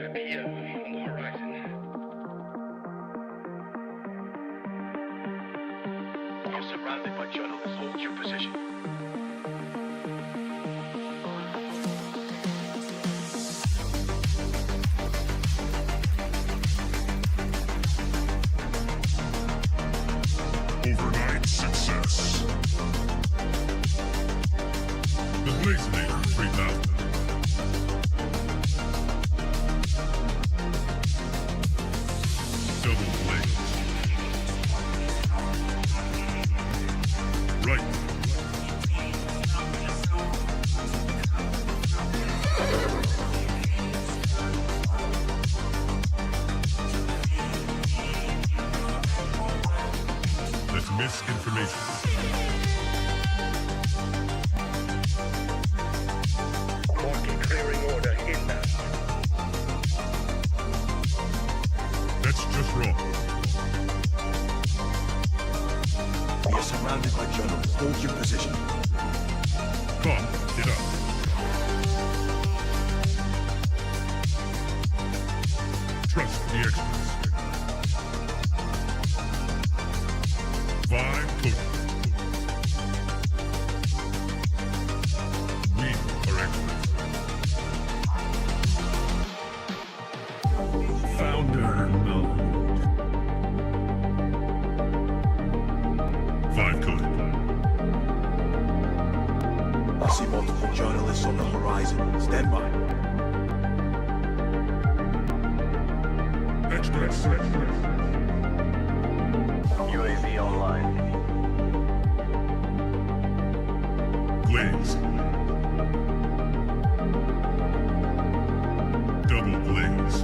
TBPN on the horizon. You're surrounded by journalists. Hold your position. Overnight success. The Blazenator 3000. Double blaze. Right. That's misinformation. Market clearing order inbound. That's just wrong. We are surrounded by journalists. Hold your position. Come, get up. Trust the experts. Vibe coding. We are experts. Founder mode. Vibe coding. I see multiple journalists on the horizon. Stand by. Experts. UAV online. Blaze. Double blaze.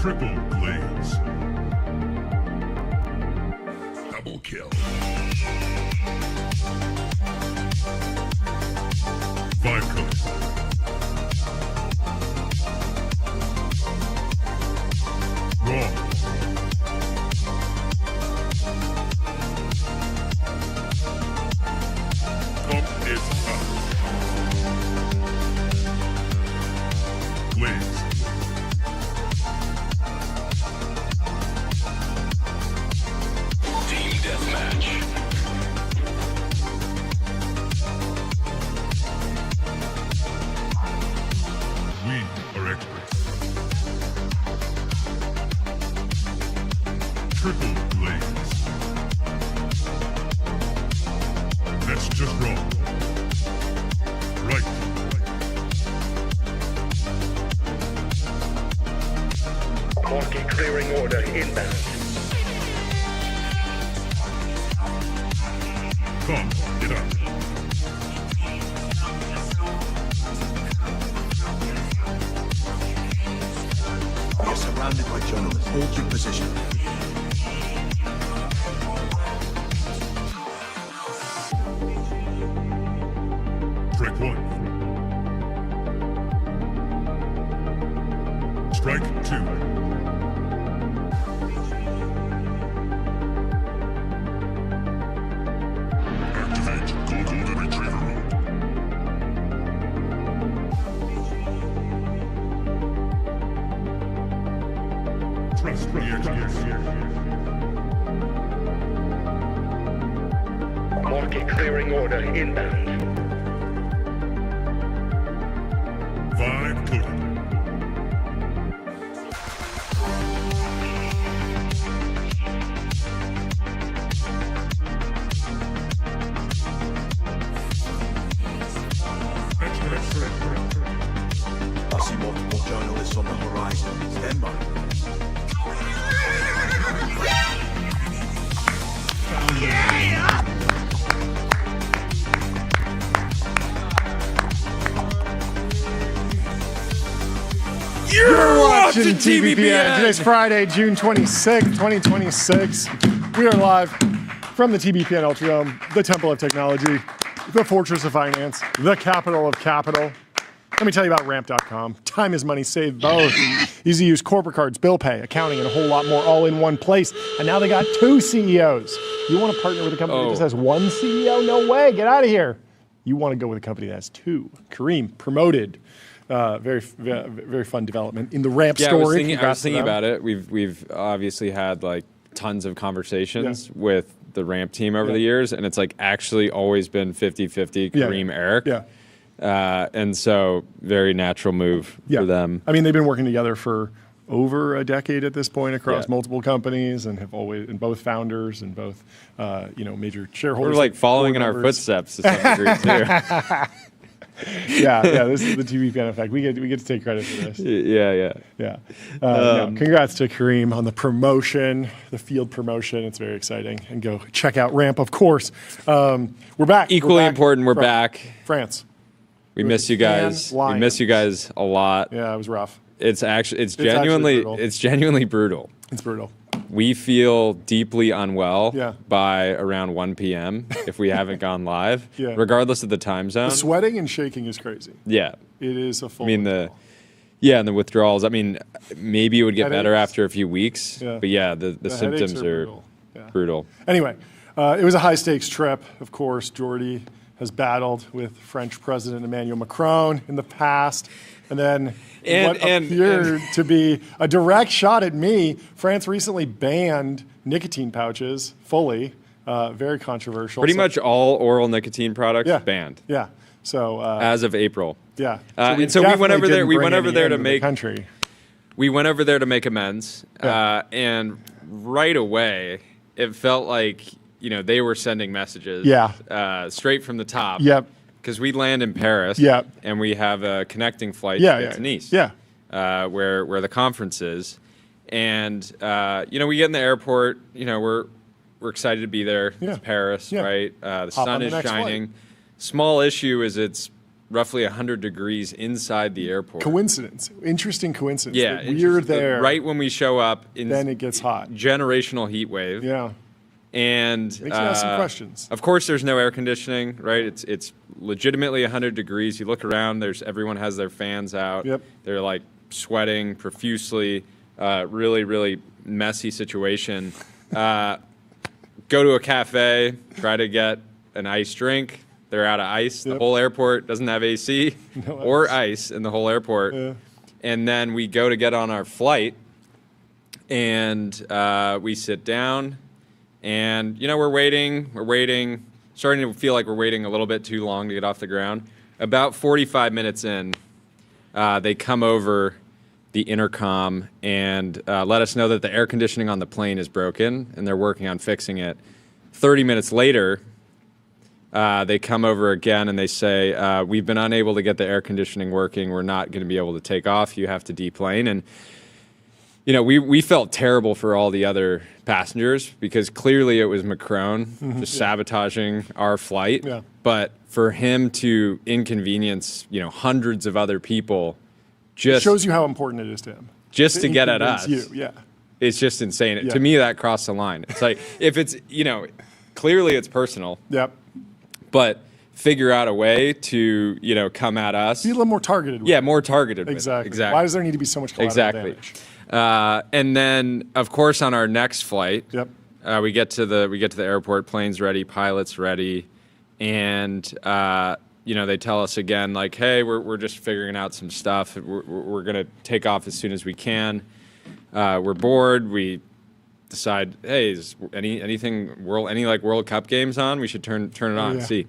Triple blaze. Double kill. Vibe code. Wrong. Pump is up. Blaze. Team deathmatch. We are experts. Triple blaze. That's just wrong. Right. Market clearing order inbound. Come, get up. We are surrounded by journalists. Hold your position. Strike one. Strike two. Activate Golden Retriever mode. Trust the experts. Market clearing order inbound. Vibe coded. I see multiple journalists on the horizon. Stand by. You're watching TBPN. Today's Friday, June 26th, 2026. We are live from the TBPN Ultradome, the Temple of Technology, the Fortress of Finance, the capital of capital. Let me tell you about Ramp.com. Time is money, save both. Easy to use corporate cards, bill pay, accounting, and a whole lot more all in one place. And now they got 2 CEOs. You want to partner with a company that just has 1 CEO? No way, get out of here. you want to go with a company that has 2. Kareem promoted. Very fun development in the ramp Yeah, story. I was thinking about it. We've obviously had like tons of conversations with the ramp team over the years, and it's like actually always been 50-50 Kareem Eric. Yeah. And so very natural move for them. I mean, they've been working together for over a decade at this point across multiple companies, and have always, and both founders and both major shareholders. We're like following in our footsteps to some degree too. yeah, this is the TBPN effect. We get to take credit for this. Yeah. Congrats to Kareem on the promotion, the field promotion. It's very exciting. And go check out Ramp, of course. We're back. Equally important, we're from back. France. We miss you guys. We miss you guys a lot. Yeah, it was rough. It's genuinely brutal. It's brutal. We feel deeply unwell Yeah. by around 1 p.m. if we haven't gone live, Yeah. regardless of the time zone. The sweating and shaking is crazy. Yeah. It is a full. I mean, and the withdrawals. I mean, maybe it would get better Headaches. after a few weeks. Yeah. But yeah, the symptoms are brutal. Anyway, it was a high stakes trip. Of course, Jordy has battled with French President Emmanuel Macron in the past. And then what appeared to be a direct shot at me. France recently banned nicotine pouches fully. Very controversial. Pretty much all oral nicotine products Yeah. banned. Yeah. So as of April. yeah. And so we went over there. We went over there to make country. We went over there to make amends, and right away it felt like they were sending messages. Straight from the top. Yep. Because we land in Paris. Yep. And we have a connecting flight to Nice. Yeah. Where the conference is, and we get in the airport. We're excited to be there. Yeah. It's Paris, Yeah. right? The on sun the is next shining. Small issue is it's roughly 100 degrees inside the airport. Coincidence. Interesting coincidence. Yeah, that we're there. right when we show up. Then it gets hot. Generational heat wave. Yeah. And Makes you ask some questions. Of course, there's no air conditioning, right? It's legitimately 100 degrees. You look around. Everyone has their fans out. Yep. They're like sweating profusely. Really, really messy situation. Go to a cafe, try to get an iced drink. They're out of ice. Yep. The whole airport doesn't have AC or ice in the whole airport. Yeah. And then we go to get on our flight, and we sit down. And, we're waiting, starting to feel like we're waiting a little bit too long to get off the ground. About 45 minutes in, they come over the intercom and let us know that the air conditioning on the plane is broken, and they're working on fixing it. 30 minutes later, they come over again and they say, we've been unable to get the air conditioning working. We're not going to be able to take off. You have to deplane. And we felt terrible for all the other passengers because clearly it was Macron just sabotaging our flight. Yeah. But for him to inconvenience, hundreds of other people, It shows you how important it is to him. Just to get at inconvince us. You. Yeah. It's just insane. Yeah. To me, that crossed the line. It's like, if it's, clearly it's personal, Yep. but figure out a way to, come at us. Be a little more targeted. With Yeah, it. more targeted. Exactly. Exactly. Why does there need to be so much collateral damage? And then, of course, on our next flight, Yep. we get to the airport, planes ready, pilots ready, and they tell us again, like, hey, we're just figuring out some stuff. We're gonna take off as soon as we can. We're bored. We decide, hey, is anything World Cup games on? We should turn it on and see.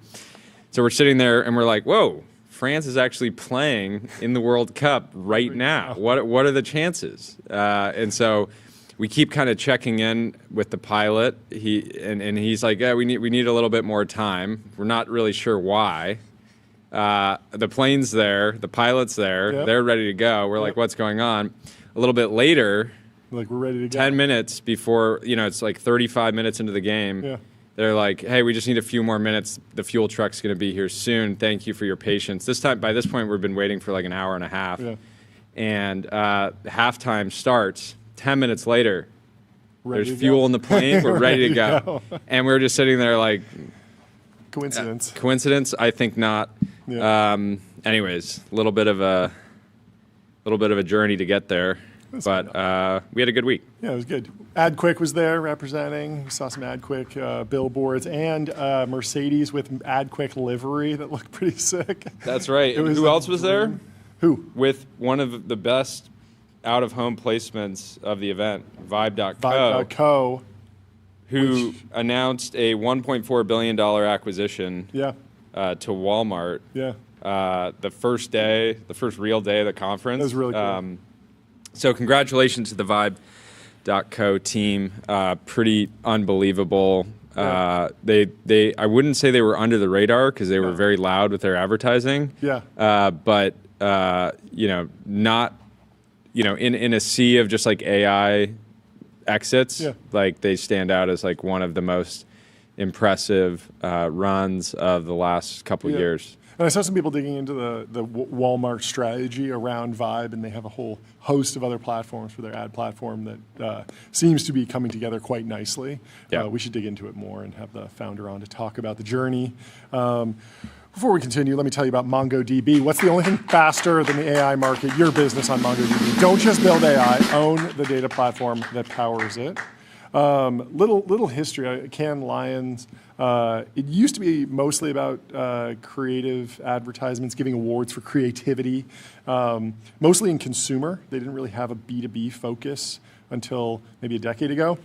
So we're sitting there and we're like, whoa. France is actually playing in the World Cup right now. What are the chances? And so we keep kind of checking in with the pilot. He's like, yeah, we need a little bit more time. We're not really sure why. The plane's there, the pilot's there, Yep. they're ready to go. We're like, what's going on? A little bit later, Like we're ready to go. 10 minutes before, it's like 35 minutes into the game. Yeah. They're like, hey, we just need a few more minutes. The fuel truck's going to be here soon. Thank you for your patience. By this point, we've been waiting for like an hour and a half. Yeah. And halftime starts. 10 minutes later, Ready there's to fuel go. in the plane. We're ready to go. And we're just sitting there like, Coincidence. coincidence? I think not. Yeah. Anyways, a little bit of a journey to get there. but we had a good week. Yeah, it was good. AdQuick was there representing. We saw some AdQuick billboards and Mercedes with AdQuick livery that looked pretty sick. That's right. It was Who else was there? Who? With one of the best out-of-home placements of the event, Vibe.co, Vibe.co. who announced a $1.4 billion acquisition Yeah. to Walmart. Yeah. The first real day of the conference. That was really cool. So congratulations to the Vibe.co team. Pretty unbelievable. Yeah. I wouldn't say they were under the radar because they were very loud with their advertising. Yeah. But not, in a sea of just like AI exits, like they stand out as like one of the most impressive runs of the last couple years. And I saw some people digging into the Walmart strategy around Vibe, and they have a whole host of other platforms for their ad platform that seems to be coming together quite nicely. Yeah. We should dig into it more and have the founder on to talk about the journey. Before we continue, let me tell you about MongoDB. What's the only thing faster than the AI market? Your business on MongoDB. Don't just build AI, own the data platform that powers it. Little history. Cannes Lions. It used to be mostly about creative advertisements, giving awards for creativity, mostly in consumer. They didn't really have a B2B focus until maybe a decade ago.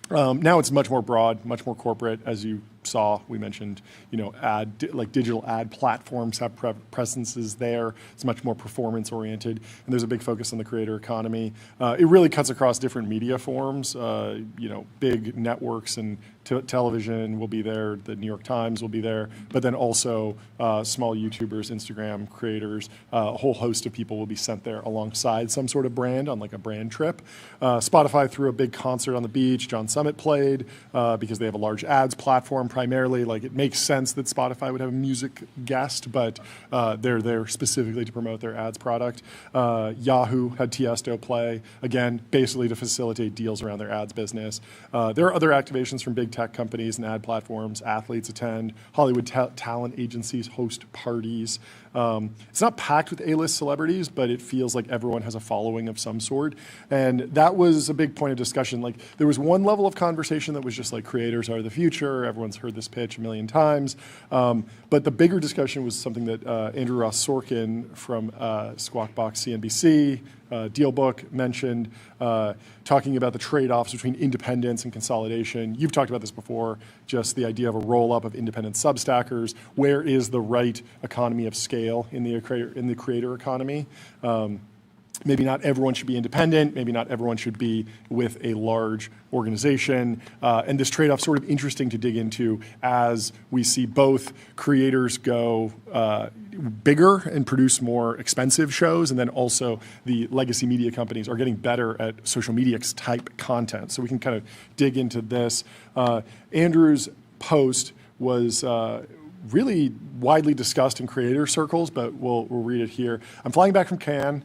Now it's much more broad, much more corporate, as you saw. We mentioned, digital ad platforms have presences there. It's much more performance oriented, and there's a big focus on the creator economy. It really cuts across different media forms. Big networks and television will be there. The New York Times will be there, but then also small YouTubers, Instagram creators, a whole host of people will be sent there alongside some sort of brand on like a brand trip. Spotify threw a big concert on the beach. John Summit played because they have a large ads platform primarily. Like, it makes sense that Spotify would have a music guest, but they're there specifically to promote their ads product. Yahoo had Tiesto play, again, basically to facilitate deals around their ads business. There are other activations from big tech companies and ad platforms. Athletes attend. Hollywood talent agencies host parties. It's not packed with A-list celebrities, but it feels like everyone has a following of some sort. And that was a big point of discussion. Like, there was one level of conversation that was just like, creators are the future. Everyone's heard this pitch a million times. But the bigger discussion was something that Andrew Ross Sorkin from Squawk Box CNBC, Dealbook mentioned, talking about the trade-offs between independence and consolidation. You've talked about this before, just the idea of a roll-up of independent substackers. Where is the right economy of scale in the creator economy? Maybe not everyone should be independent. Maybe not everyone should be with a large organization. And this trade-off is sort of interesting to dig into as we see both creators go bigger and produce more expensive shows, and then also the legacy media companies are getting better at social media type content. So we can kind of dig into this. Andrew's post was really widely discussed in creator circles, but we'll read it here. I'm flying back from Cannes.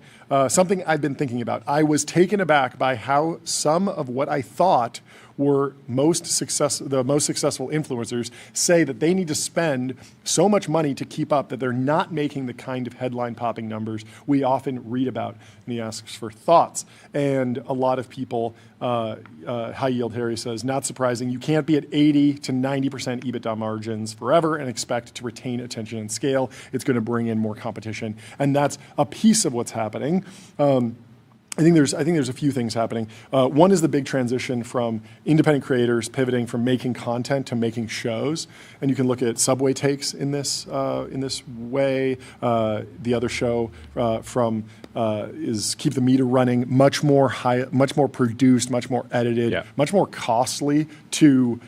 Something I've been thinking about. I was taken aback by how some of what I thought were the most successful influencers say that they need to spend so much money to keep up that they're not making the kind of headline-popping numbers we often read about. And he asks for thoughts. And a lot of people, High Yield Harry says, not surprising, you can't be at 80 to 90% EBITDA margins forever and expect to retain attention and scale. It's going to bring in more competition. And that's a piece of what's happening. I think there's a few things happening. One is the big transition from independent creators pivoting from making content to making shows, and you can look at Subway Takes in this way. The other show is Keep the Meter Running, much more produced, much more edited, much more costly to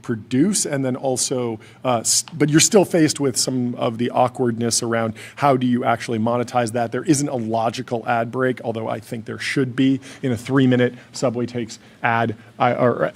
produce, and then also, but you're still faced with some of the awkwardness around how do you actually monetize that. There isn't a logical ad break, although I think there should be in a 3-minute Subway Takes ad or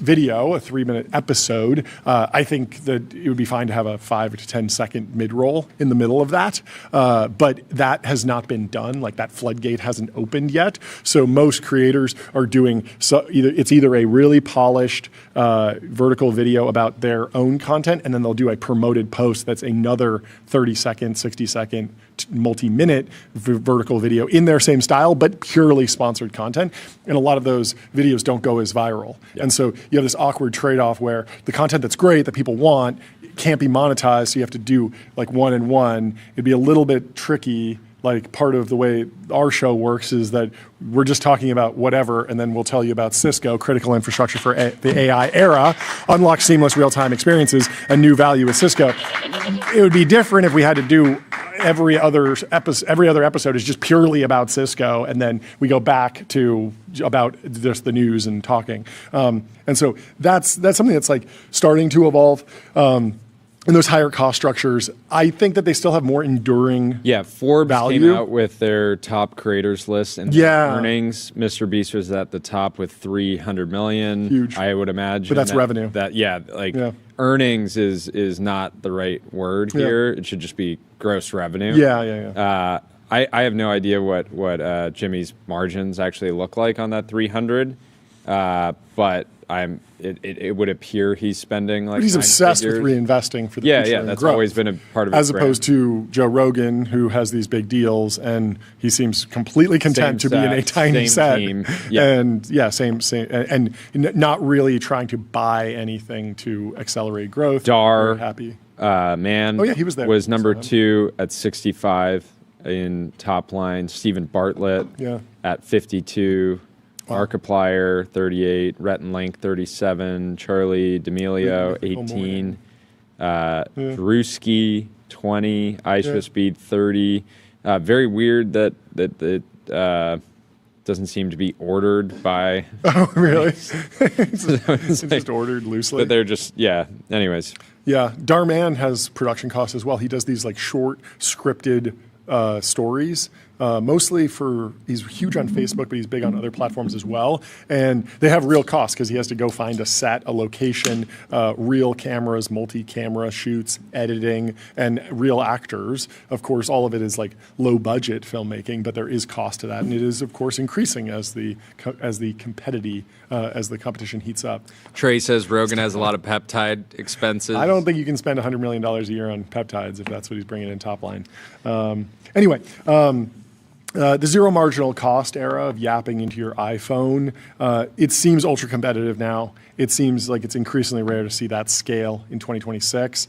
video, a 3-minute episode. I think that it would be fine to have a 5 to 10 second mid-roll in the middle of that, but that has not been done. Like, that floodgate hasn't opened yet. So most creators are doing either a really polished vertical video about their own content, and then they'll do a promoted post that's another 30-second, 60-second, multi-minute vertical video in their same style, style, but purely sponsored content. And a lot of those videos don't go as viral. And so you have this awkward trade-off where the content that's great that people want can't be monetized, so you have to do like one and one. It'd be a little bit tricky. Like part of the way our show works is that we're just talking about whatever, and then we'll tell you about Cisco, critical infrastructure for the AI era, unlock seamless real-time experiences, and new value with Cisco. It would be different if we had to do every other episode is just purely about Cisco, and then we go back to about just the news and talking. And so that's something that's like starting to evolve. And those higher cost structures, I think that they still have more enduring Forbes value. came out with their top creators list and Yeah. earnings. Mr. Beast was at the top with 300 million. Huge. I would imagine. But that's revenue. Earnings is not the right word here. It should just be gross revenue. Yeah. I have no idea what Jimmy's margins actually look like on that 300, but it would appear he's spending like. But he's nine obsessed figures. with reinvesting for the future. Yeah, and that's growth, always been a part of his as opposed to Joe Rogan, who has these big deals, and he seems completely content to be in a tiny set. Team. And same, and not really trying to buy anything to accelerate growth. Dar, Very happy. he was there. Was number Saw him. 2 at 65 in top line. Stephen Bartlett at 52. Markiplier 38, Rhett and Link 37, Charlie D'Amelio 18, Drewski 20, Aisha Speed 30. Very weird that doesn't seem to be ordered by. Oh, really? it's like, just ordered loosely. But they're just anyways. Yeah, Darman has production costs as well. He does these like short scripted stories. Mostly he's huge on Facebook, but he's big on other platforms as well. And they have real costs because he has to go find a set, a location, real cameras, multi-camera shoots, editing, and real actors. Of course, all of it is like low budget filmmaking, but there is cost to that. And it is, of course, increasing as the competition heats up. Trey says Rogan has a lot of peptide expenses. I don't think you can spend $100 million a year on peptides if that's what he's bringing in top line. Anyway, the zero marginal cost era of yapping into your iPhone, it seems ultra competitive now. It seems like it's increasingly rare to see that scale in 2026.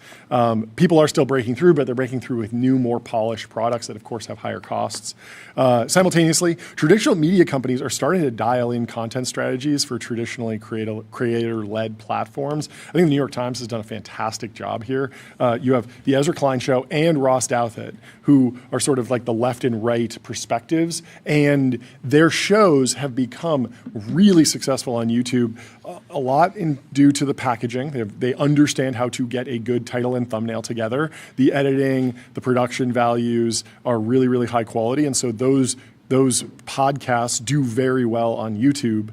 People are still breaking through, but they're breaking through with new, more polished products that, of course, have higher costs. Simultaneously, traditional media companies are starting to dial in content strategies for traditionally creator-led platforms. I think the New York Times has done a fantastic job here. You have the Ezra Klein Show and Ross Douthat, who are sort of like the left and right perspectives, and their shows have become really successful on YouTube. A lot due to the packaging. They understand how to get a good title and thumbnail together. The editing, the production values are really, really high quality, and so those podcasts do very well on YouTube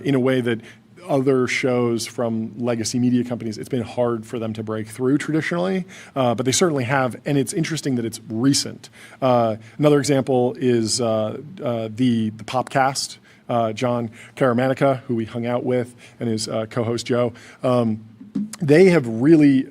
in a way that other shows from legacy media companies, it's been hard for them to break through traditionally, but they certainly have, and it's interesting that it's recent. Another example is the Popcast. John Caramanica, who we hung out with, and his co-host Joe, they have really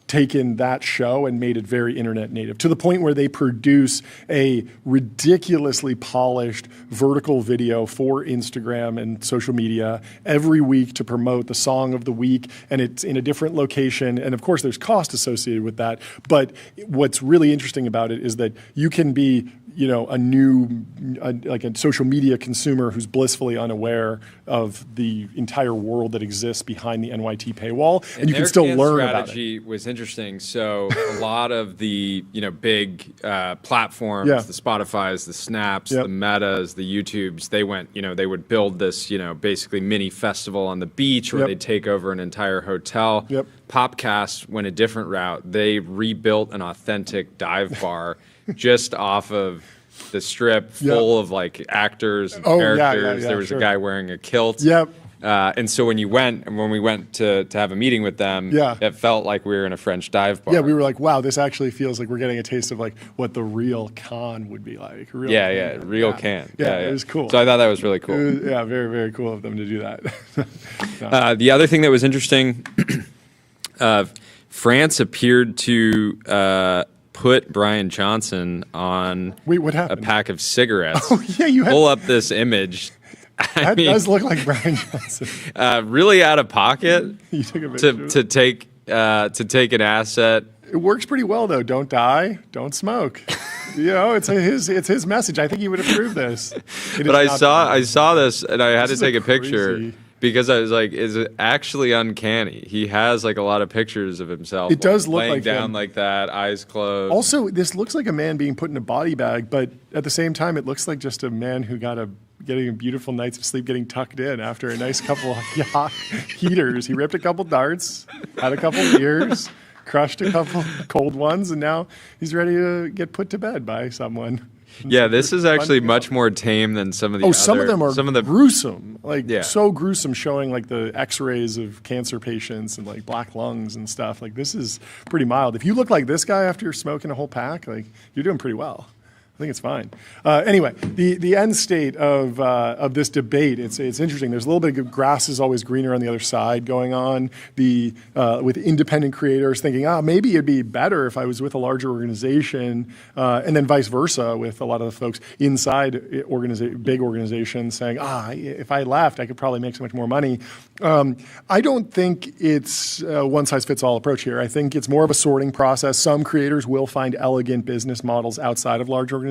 taken that show and made it very internet native to the point where they produce a ridiculously polished vertical video for Instagram and social media every week to promote the song of the week, and it's in a different location. And of course, there's cost associated with that. But what's really interesting about it is that you can be like a social media consumer who's blissfully unaware of the entire world that exists behind the NYT paywall, and you can still learn about it. Strategy was interesting. So a lot of the big platforms, the Spotifys, the Snaps, the Metas, the YouTubes, they went, they would build this, basically mini festival on the beach, or they'd take over an entire hotel. Popcast went a different route. They rebuilt an authentic dive bar just off of the strip, full of like actors and characters. There was a guy wearing a kilt. And so when we went to have a meeting with them, it felt like we were in a French dive bar. Yeah, we were like, wow, this actually feels like we're getting a taste of like what the real con would be like. Real can. It was cool. So I thought that was really cool. It was, very, very cool of them to do that. The other thing that was interesting, France appeared to put Brian Johnson on Wait, what a happened? pack of cigarettes. Oh, yeah, you had. Pull up this image. That does look like Brian Johnson. Really out of pocket You took a picture. to take an asset. It works pretty well though. Don't die. Don't smoke. It's his message. I think he would approve this. But I saw this and I had This to is take a picture crazy. because I was like, is it actually uncanny? He has like a lot of pictures of himself. It does look laying like down him. like that, eyes closed. Also, this looks like a man being put in a body bag, but at the same time, it looks like just a man who getting a beautiful nights of sleep, getting tucked in after a nice couple of heaters. He ripped a couple darts, had a couple beers, crushed a couple cold ones, and now he's ready to get put to bed by someone. Yeah, this is actually much more tame than some of the Some of them are some of the gruesome, Yeah. so gruesome, showing like the X-rays of cancer patients and like black lungs and stuff. Like this is pretty mild. If you look like this guy after you're smoking a whole pack, like you're doing pretty well. I think it's fine. Anyway, the end state of this debate, it's interesting. There's a little bit of grass is always greener on the other side going on. With independent creators thinking, maybe it'd be better if I was with a larger organization, and then vice versa with a lot of the folks inside big organizations saying, if I left, I could probably make so much more money. I don't think it's a one-size-fits-all approach here. I think it's more of a sorting process. Some creators will find elegant business models outside of large organizations.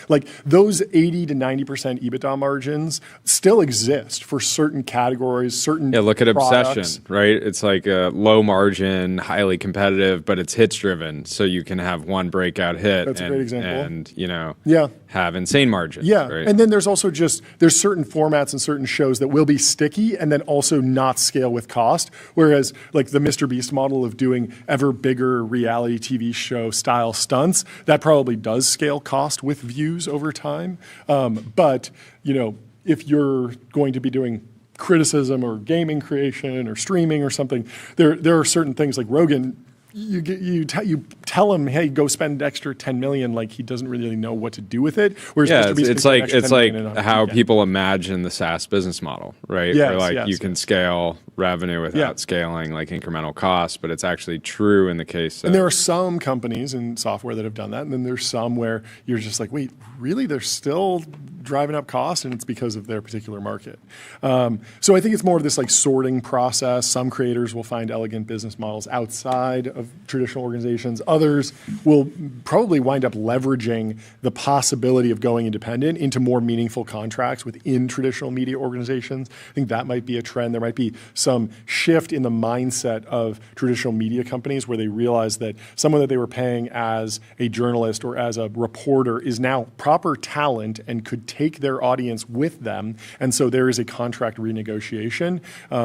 Like those 80 to 90% EBITDA margins still exist for certain categories, certain look at products. Obsession, right? It's like a low margin, highly competitive, but it's hits driven. So you can have one breakout hit That's a great example. And have insane margins. Yeah, right? and then there's also there's certain formats and certain shows that will be sticky and then also not scale with cost. Whereas like the Mr. Beast model of doing ever bigger reality TV show style stunts, that probably does scale cost with views over time. But if you're going to be doing criticism or gaming creation or streaming or something, there are certain things like Rogan. You tell him, hey, go spend extra 10 million. Like he doesn't really know what to do with it. Whereas Mr. Beast it's can like spend extra 10 million on how weekend. people imagine the SaaS business model, right? Yes, Where like yes, you can scale revenue without scaling like incremental costs, but it's actually true in the case. And there are some companies in software that have done that, and then there's some where you're just like, wait, really? They're still driving up costs, and it's because of their particular market. So I think it's more of this like sorting process. Some creators will find elegant business models outside of traditional organizations. Others will probably wind up leveraging the possibility of going independent into more meaningful contracts within traditional media organizations. I think that might be a trend. There might be some shift in the mindset of traditional media companies where they realize that someone that they were paying as a journalist or as a reporter is now proper talent and could take their audience with them. And so there is a contract renegotiation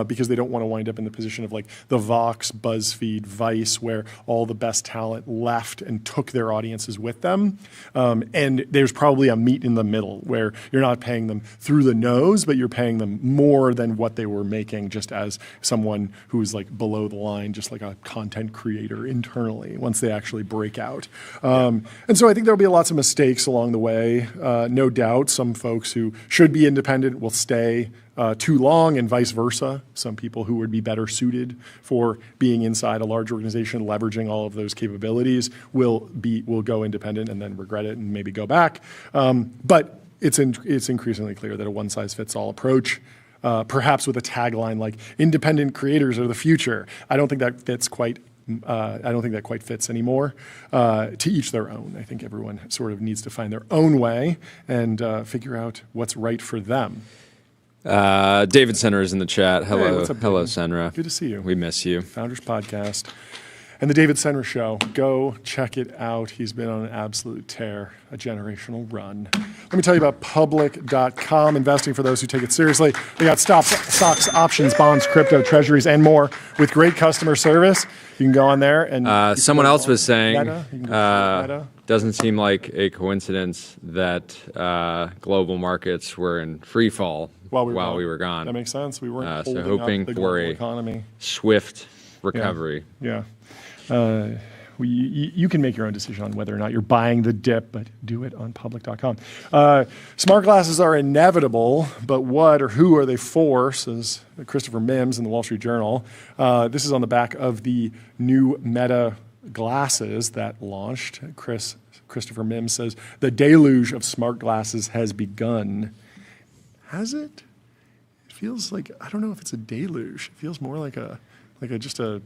because they don't want to wind up in the position of like the Vox, BuzzFeed, Vice, where all the best talent left and took their audiences with them. And there's probably a meet in the middle where you're not paying them through the nose, but you're paying them more than what they were making just as someone who's like below the line, just like a content creator internally once they actually break out. And so I think there'll be lots of mistakes along the way. No doubt some folks who should be independent will stay too long and vice versa. Some people who would be better suited for being inside a large organization, leveraging all of those capabilities will go independent and then regret it and maybe go back. But it's increasingly clear that a one-size-fits-all approach, perhaps with a tagline like "independent creators are the future," I don't think that fits quite. I don't think that quite fits anymore. To each their own. I think everyone sort of needs to find their own way and figure out what's right for them. David Senra is in the chat. Hello, Hey, what's up, hello, David? Senra. Good to see you. We miss you. Founders Podcast and the David Senra Show. Go check it out. He's been on an absolute tear, a generational run. Let me tell you about public.com, investing for those who take it seriously. They got stocks, options, bonds, crypto, treasuries, and more with great customer service. You can go on there and Someone else was saying, Meta. You can go Meta. doesn't seem like a coincidence that global markets were in free fall while we were gone. That makes sense. We weren't So holding hoping up the for global a economy. swift recovery. Yeah. You can make your own decision on whether or not you're buying the dip, but do it on public.com. Smart glasses are inevitable, but what or who are they for, says Christopher Mims in the Wall Street Journal. This is on the back of the new Meta glasses that launched. Christopher Mims says, the deluge of smart glasses has begun. Has it? It feels like, I don't know if it's a deluge. It feels more like just a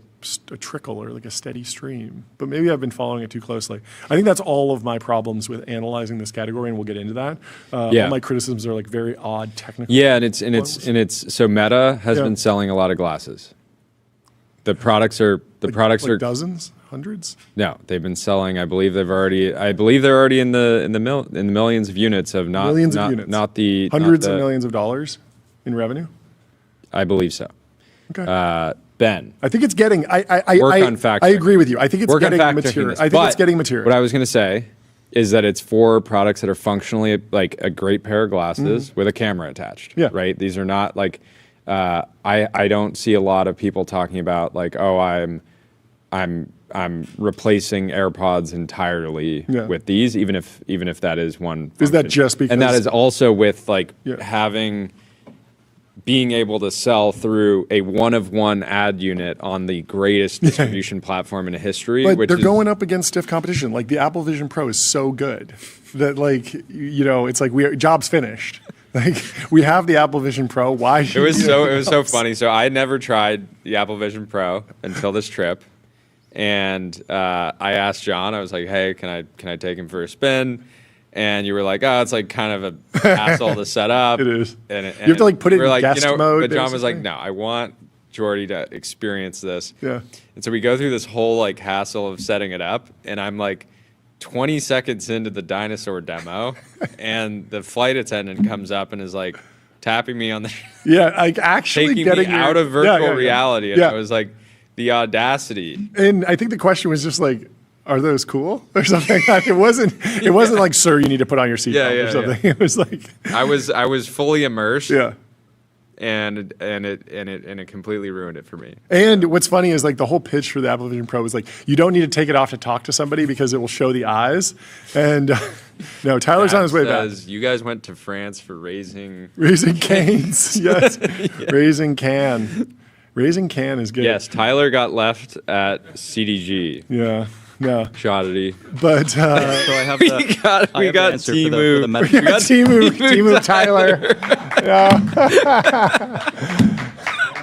trickle or like a steady stream. But maybe I've been following it too closely. I think that's all of my problems with analyzing this category, and we'll get into that. All my criticisms are like very odd technical. Yeah, and it's so Meta has been selling a lot of glasses. The products are dozens, hundreds. No, they've been selling. I believe they're already in the millions of units of not millions of units, not the hundreds of millions of dollars in revenue. I believe so. Okay. Ben, I think it's getting. Work on fact I agree with you. I think it's getting material. I think it's getting material. What I was going to say is that it's for products that are functionally like a great pair of glasses with a camera attached. Yeah. Right. These are not like. I don't see a lot of people talking about like, oh, I'm replacing AirPods entirely with these, even if that is one function. Is that just because? And that is also with like being able to sell through a one-of-one ad unit on the greatest distribution platform in history. But they're going up against stiff competition. Like the Apple Vision Pro is so good that it's like job's finished. Like we have the Apple Vision Pro. Why? It was so funny. So I never tried the Apple Vision Pro until this trip, and I asked John. I was like, "Hey, can I take him for a spin?" And you were like, "Oh, it's like kind of a hassle to set up." It is. And you have to like put it in guest mode. But John was like, "No, I want Jordy to experience this." Yeah. And so we go through this whole like hassle of setting it up, and I'm like 20 seconds into the dinosaur demo, and the flight attendant comes up and is like tapping me on the like actually taking getting me out of virtual reality. And Yeah. I was like, the audacity. And I think the question was just like, are those cool or something? It wasn't like, sir, you need to put on your seatbelt or something. It was like I was fully immersed. Yeah. And it completely ruined it for me. And what's funny is like the whole pitch for the Apple Vision Pro was like, you don't need to take it off to talk to somebody because it will show the eyes. And no, Tyler's on his way back. You guys went to France for raising canes. Yes, raising can. Raising can is good. Yes, Tyler got left at CDG. Yeah. No. Shoddy. But so I have the, we got Timu. We got Timu Tyler.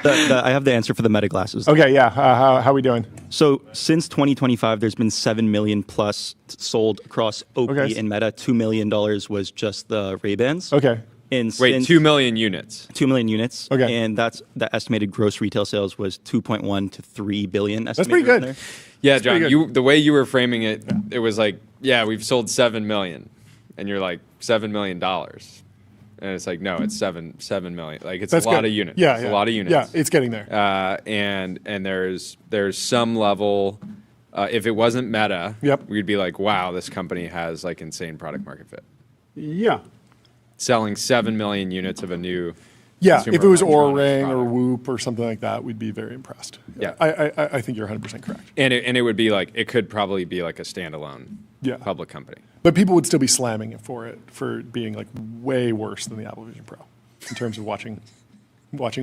I have the answer for the Meta glasses. Okay, yeah. How we doing? So since 2025, there's been 7 million plus sold across Oakley and Meta. $2 million was just the Ray-Bans. Okay. And wait, 2 million units. 2 million units. Okay. And the estimated gross retail sales was 2.1 to 3 billion. That's pretty good. Yeah, John, the way you were framing it, it was like, we've sold 7 million. And you're like, $7 million. And it's like, no, it's 7 million. Like it's a lot of units. Yeah, it's a lot of units. Yeah, it's getting there. And there's some level. If it wasn't Meta, we'd be like, wow, this company has like insane product market fit. Yeah. Selling 7 million units of a new. Yeah, if it was Oura Ring or Whoop or something like that, we'd be very impressed. Yeah, I think you're 100% correct. And it would be like, it could probably be like a standalone public company. But people would still be slamming it for being like way worse than the Apple Vision Pro in terms of watching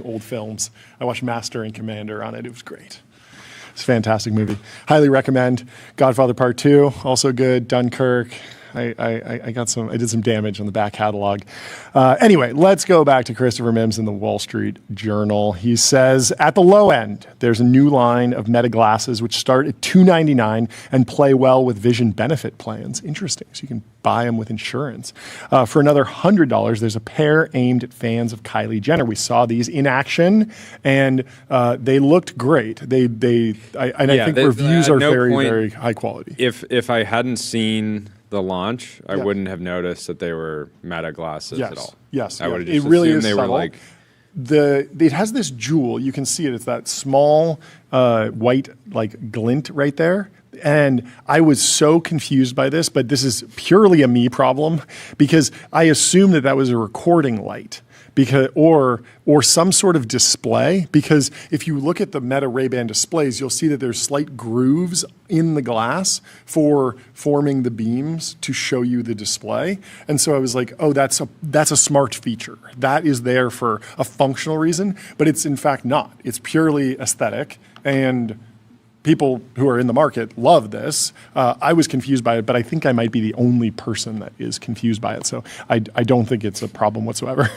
old films. I watched Master and Commander on it. It was great. It's a fantastic movie. Highly recommend. Godfather Part 2, also good. Dunkirk. I did some damage on the back catalog. Anyway, let's go back to Christopher Mims in the Wall Street Journal. He says, at the low end, there's a new line of Meta glasses which start at $299 and play well with vision benefit plans. Interesting. So you can buy them with insurance. For another $100, there's a pair aimed at fans of Kylie Jenner. We saw these in action, and they looked great. I think reviews are very high quality. If I hadn't seen the launch, I wouldn't have noticed that they were Meta glasses at all. Yes, I would have just it really assumed is they subtle. were like. It has this jewel. You can see it. It's that small white like glint right there. And I was so confused by this, but this is purely a me problem because I assumed that was a recording light. Or some sort of display, because if you look at the Meta Ray-Ban displays, you'll see that there's slight grooves in the glass for forming the beams to show you the display. And so I was like, oh, that's a smart feature. That is there for a functional reason, but it's in fact not. It's purely aesthetic, and people who are in the market love this. I was confused by it, but I think I might be the only person that is confused by it. So I don't think it's a problem whatsoever.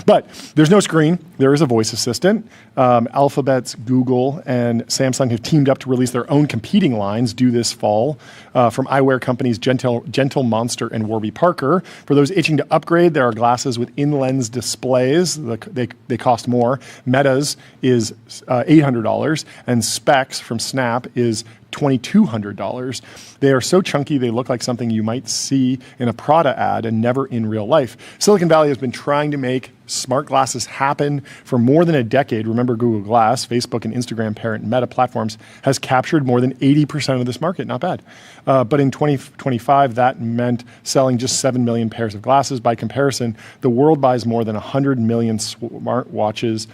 But there's no screen. There is a voice assistant. Alphabet's Google and Samsung have teamed up to release their own competing lines due this fall from eyewear companies Gentle Monster and Warby Parker. For those itching to upgrade, there are glasses with in-lens displays. They cost more. Meta's is $800, and Specs from Snap is $2,200. They are so chunky they look like something you might see in a Prada ad and never in real life. Silicon Valley has been trying to make smart glasses happen for more than a decade. Remember, Google Glass, Facebook and Instagram parent Meta Platforms has captured more than 80% of this market. Not bad. But in 2025, that meant selling just 7 million pairs of glasses. By comparison, the world buys more than 100 million smartwatches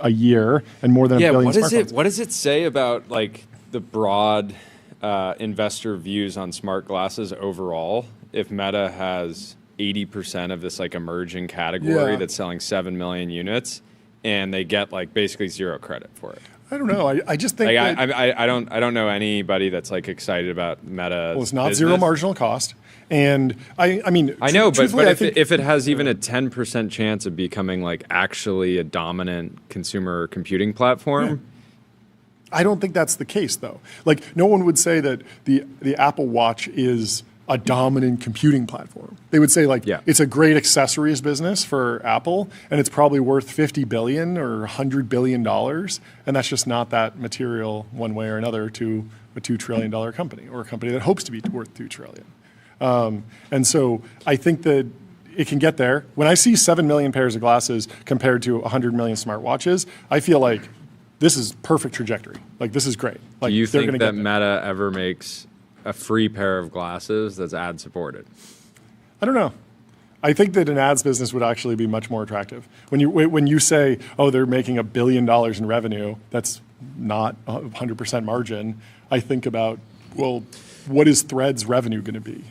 a year and more than a billion smartphones. What does it say about like the broad investor views on smart glasses overall? If Meta has 80% of this like emerging category that's selling 7 million units, and they get like basically zero credit for it. I don't know. I just think like, I don't know anybody that's like excited about Meta. Well, it's not zero marginal cost. And I mean, I know, but if it has even a 10% chance of becoming like actually a dominant consumer computing platform, I don't think that's the case though. Like no one would say that the Apple Watch is a dominant computing platform. They would say like it's a great accessories business for Apple, and it's probably worth $50 billion or $100 billion, and that's just not that material one way or another to a $2 trillion company or a company that hopes to be worth $2 trillion. And so I think that it can get there. When I see 7 million pairs of glasses compared to 100 million smartwatches, I feel like this is perfect trajectory. Like this is great. Like, do you think that Meta ever makes a free pair of glasses that's ad supported? I don't know. I think that an ads business would actually be much more attractive. When you say, oh, they're making $1 billion in revenue, that's not 100% margin. I think about, well, what is Threads revenue going to be?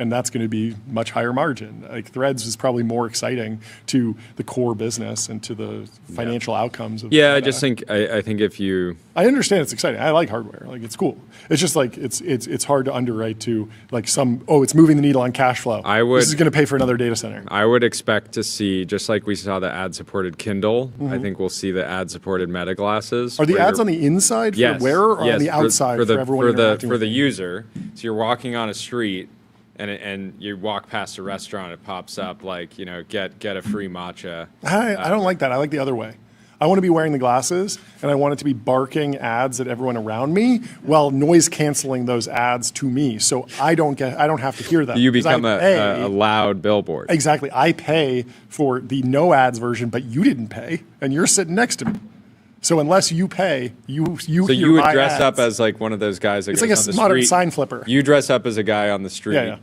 And that's going to be much higher margin. Like Threads is probably more exciting to the core business and to the financial outcomes of I just think I think if you I understand it's exciting. I like hardware. Like it's cool. It's just like it's hard to underwrite to like it's moving the needle on cash flow. This is going to pay for another data center. I would expect to see, just like we saw the ad supported Kindle, I think we'll see the ad supported Meta glasses. Are the ads on the inside for the wearer or on the outside for everyone for the user? So you're walking on a street and you walk past a restaurant, it pops up like, get a free matcha. I don't like that. I like the other way. I want to be wearing the glasses, and I want it to be barking ads at everyone around me while noise canceling those ads to me, so I don't have to hear them. You become a loud billboard. Exactly. I pay for the no ads version, but you didn't pay, and you're sitting next to me. So unless you pay, you So you would dress ads. up as like one of those guys that it's goes like on the a modern street. sign flipper. You dress up as a guy on the street. Yeah.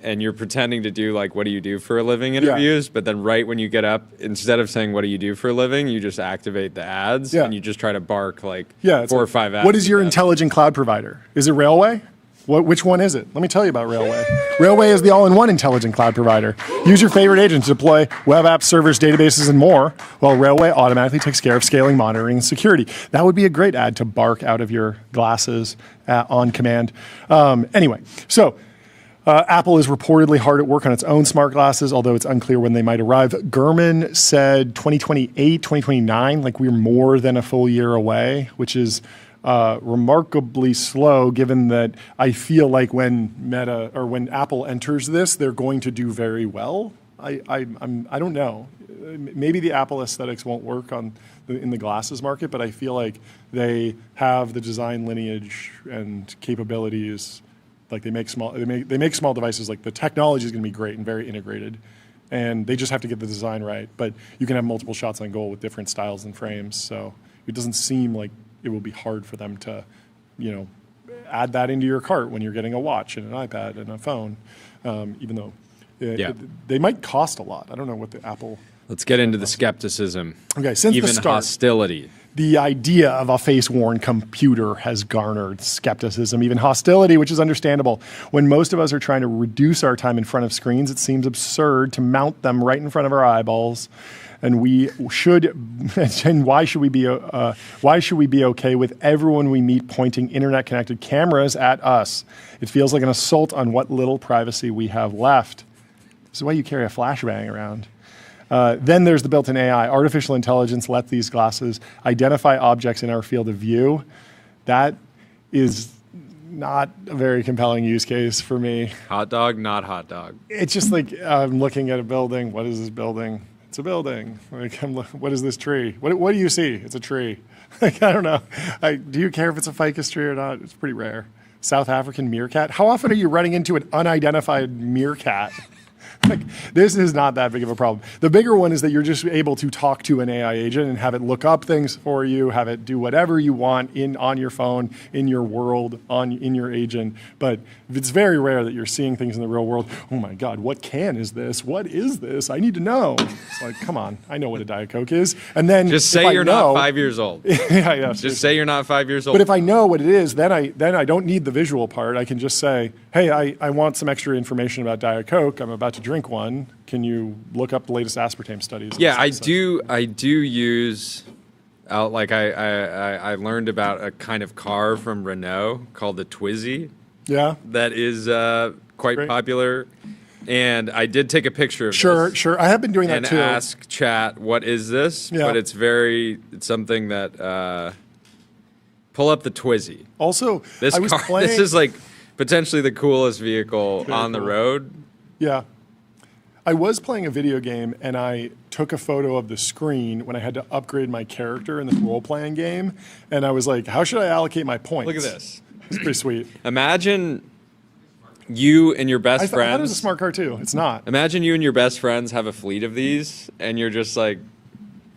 And you're pretending to do like, what do you do for a living interviews, but then right when you get up, instead of saying, what do you do for a living, you just activate the ads and you just try to bark like 4 or 5 ads. What is your intelligent cloud provider? Is it Railway? Which one is it? Let me tell you about Railway. Railway is the all-in-one intelligent cloud provider. Use your favorite agent to deploy web apps, servers, databases, and more, while Railway automatically takes care of scaling, monitoring, and security. That would be a great ad to bark out of your glasses on command. Anyway, so Apple is reportedly hard at work on its own smart glasses, although it's unclear when they might arrive. Gurman said 2028, 2029, like we're more than a full year away, which is remarkably slow, given that I feel like when Apple enters this, they're going to do very well. I don't know. Maybe the Apple aesthetics won't work in the glasses market, but I feel like they have the design lineage and capabilities. Like they make small devices. Like the technology is going to be great and very integrated, and they just have to get the design right. But you can have multiple shots on goal with different styles and frames. So it doesn't seem like it will be hard for them to, add that into your cart when you're getting a watch and an iPad and a phone, even though they might cost a lot. I don't know what the Apple. Let's get into the skepticism. Okay, since even the start, hostility. the idea of a face-worn computer has garnered skepticism, even hostility, which is understandable. When most of us are trying to reduce our time in front of screens, it seems absurd to mount them right in front of our eyeballs. And we should, and why should we be okay with everyone we meet pointing internet-connected cameras at us? It feels like an assault on what little privacy we have left. This is why you carry a flashbang around. Then there's the built-in AI. Artificial intelligence lets these glasses identify objects in our field of view. That is not a very compelling use case for me. Hot dog, not hot dog. It's just like I'm looking at a building. What is this building? It's a building. Like, what is this tree? What do you see? It's a tree. Like, I don't know. Do you care if it's a ficus tree or not? It's pretty rare. South African meerkat. How often are you running into an unidentified meerkat? Like, this is not that big of a problem. The bigger one is that you're just able to talk to an AI agent and have it look up things for you, have it do whatever you want on your phone, in your world, in your agent. But it's very rare that you're seeing things in the real world. Oh my God, what can is this? What is this? I need to know. It's like, come on, I know what a Diet Coke is. And then Just say you're not 5 years old. Yeah, Just say you're not 5 years old. but if I know what it is, then I don't need the visual part. I can just say, hey, I want some extra information about Diet Coke. I'm about to drink one. Can you look up the latest aspartame studies? Yeah, I do use, like I learned about a kind of car from Renault called the Twizy. Yeah. That is quite Great. popular. And I did take a picture of this. Sure. I have been doing that And too. ask chat, what is this? Yeah. But it's something that, pull up the Twizy. Also, This I was car, playing. this is like potentially the coolest vehicle Very on the cool. road. Yeah. I was playing a video game and I took a photo of the screen when I had to upgrade my character in this role-playing game. And I was like, how should I allocate my points? Look at this. It's pretty sweet. Imagine you and your best I thought it was friends. a smart car too. It's not. Imagine you and your best friends have a fleet of these, and you're just like,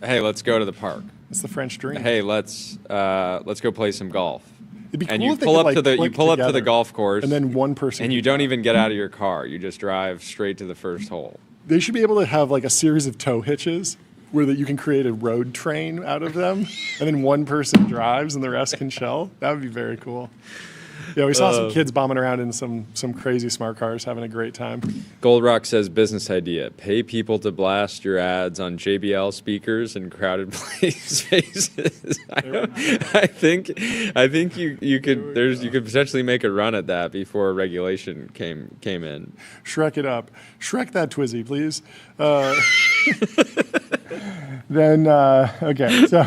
"Hey, let's go to the park. It's the French dream. Hey, let's go play some golf." It'd be And cool you if they pull could, up to the click to the together, golf course, and then one person. and you can don't drive. even get out of your car. You just drive straight to the first hole. They should be able to have like a series of tow hitches where that you can create a road train out of them, and then one person drives and the rest can shell. That would be very cool. Yeah, we saw some kids bombing around in some crazy smart cars, having a great time. Goldrock says business idea: pay people to blast your ads on JBL speakers in crowded spaces. I think you could potentially make a run at that before regulation came in. Shrek it up. Shrek that Twizy, please. Okay, so.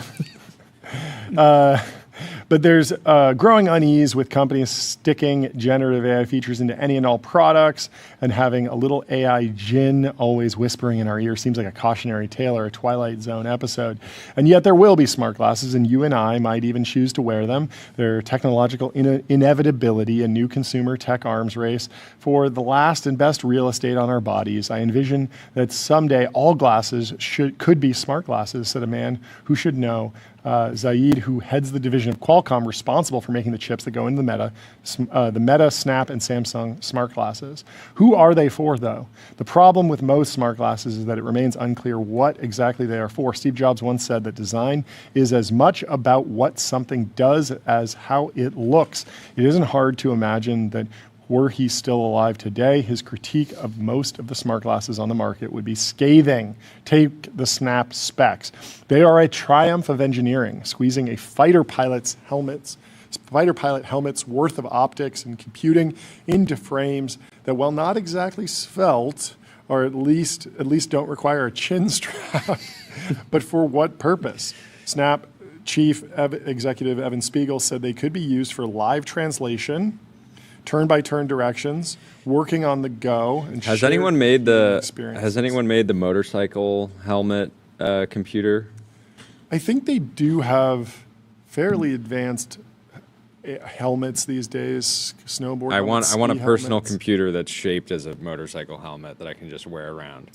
But there's growing unease with companies sticking generative AI features into any and all products, and having a little AI djinn always whispering in our ear seems like a cautionary tale or a Twilight Zone episode. And yet there will be smart glasses, and you and I might even choose to wear them. Their technological inevitability, a new consumer tech arms race for the last and best real estate on our bodies. I envision that someday all glasses could be smart glasses, said a man who should know. Zaid, who heads the division of Qualcomm responsible for making the chips that go into the Meta, Snap, and Samsung smart glasses. Who are they for, though? The problem with most smart glasses is that it remains unclear what exactly they are for. Steve Jobs once said that design is as much about what something does as how it looks. It isn't hard to imagine that were he still alive today, his critique of most of the smart glasses on the market would be scathing. Take the Snap specs. They are a triumph of engineering, squeezing a fighter pilot helmet's worth of optics and computing into frames that, while not exactly svelte, or at least don't require a chin strap, but for what purpose? Snap chief executive Evan Spiegel said they could be used for live translation, turn-by-turn directions, working on the go. And Has anyone made the experiences. motorcycle helmet computer? I think they do have fairly advanced helmets these days. Snowboard. I want helmets, a ski personal helmets. computer that's shaped as a motorcycle helmet that I can just wear around.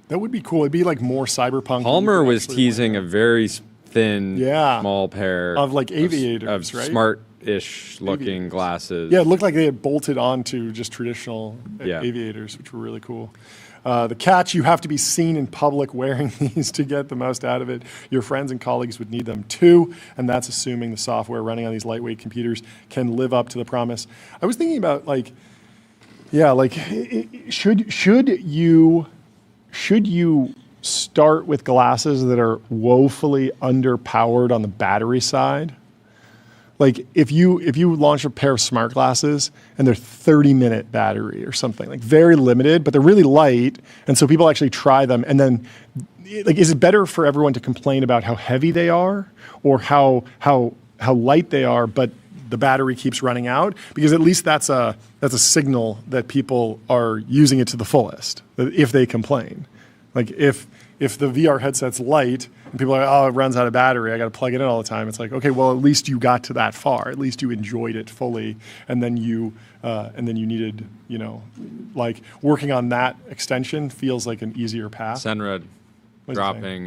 That would be cool. It'd be like more cyberpunk. Palmer was teasing a very thin, Yeah. small pair Of, like, aviators, of right? smart smart-ish looking glasses. Yeah, it looked like they had bolted onto just traditional Yeah. aviators, which were really cool. The catch, you have to be seen in public wearing these to get the most out of it. Your friends and colleagues would need them too, and that's assuming the software running on these lightweight computers can live up to the promise. I was thinking about should you start with glasses that are woefully underpowered on the battery side? Like if you launch a pair of smart glasses and they're 30-minute battery or something, like very limited, but they're really light, and so people actually try them, and then like, is it better for everyone to complain about how heavy they are or how light they are, but the battery keeps running out? Because at least that's a signal that people are using it to the fullest, if they complain. Like if the VR headset's light and people are like, oh, it runs out of battery, I got to plug it in all the time. It's like, okay, well, at least you got to that far. At least you enjoyed it fully, and then you needed, like working on that extension feels like an easier path. Senrad dropping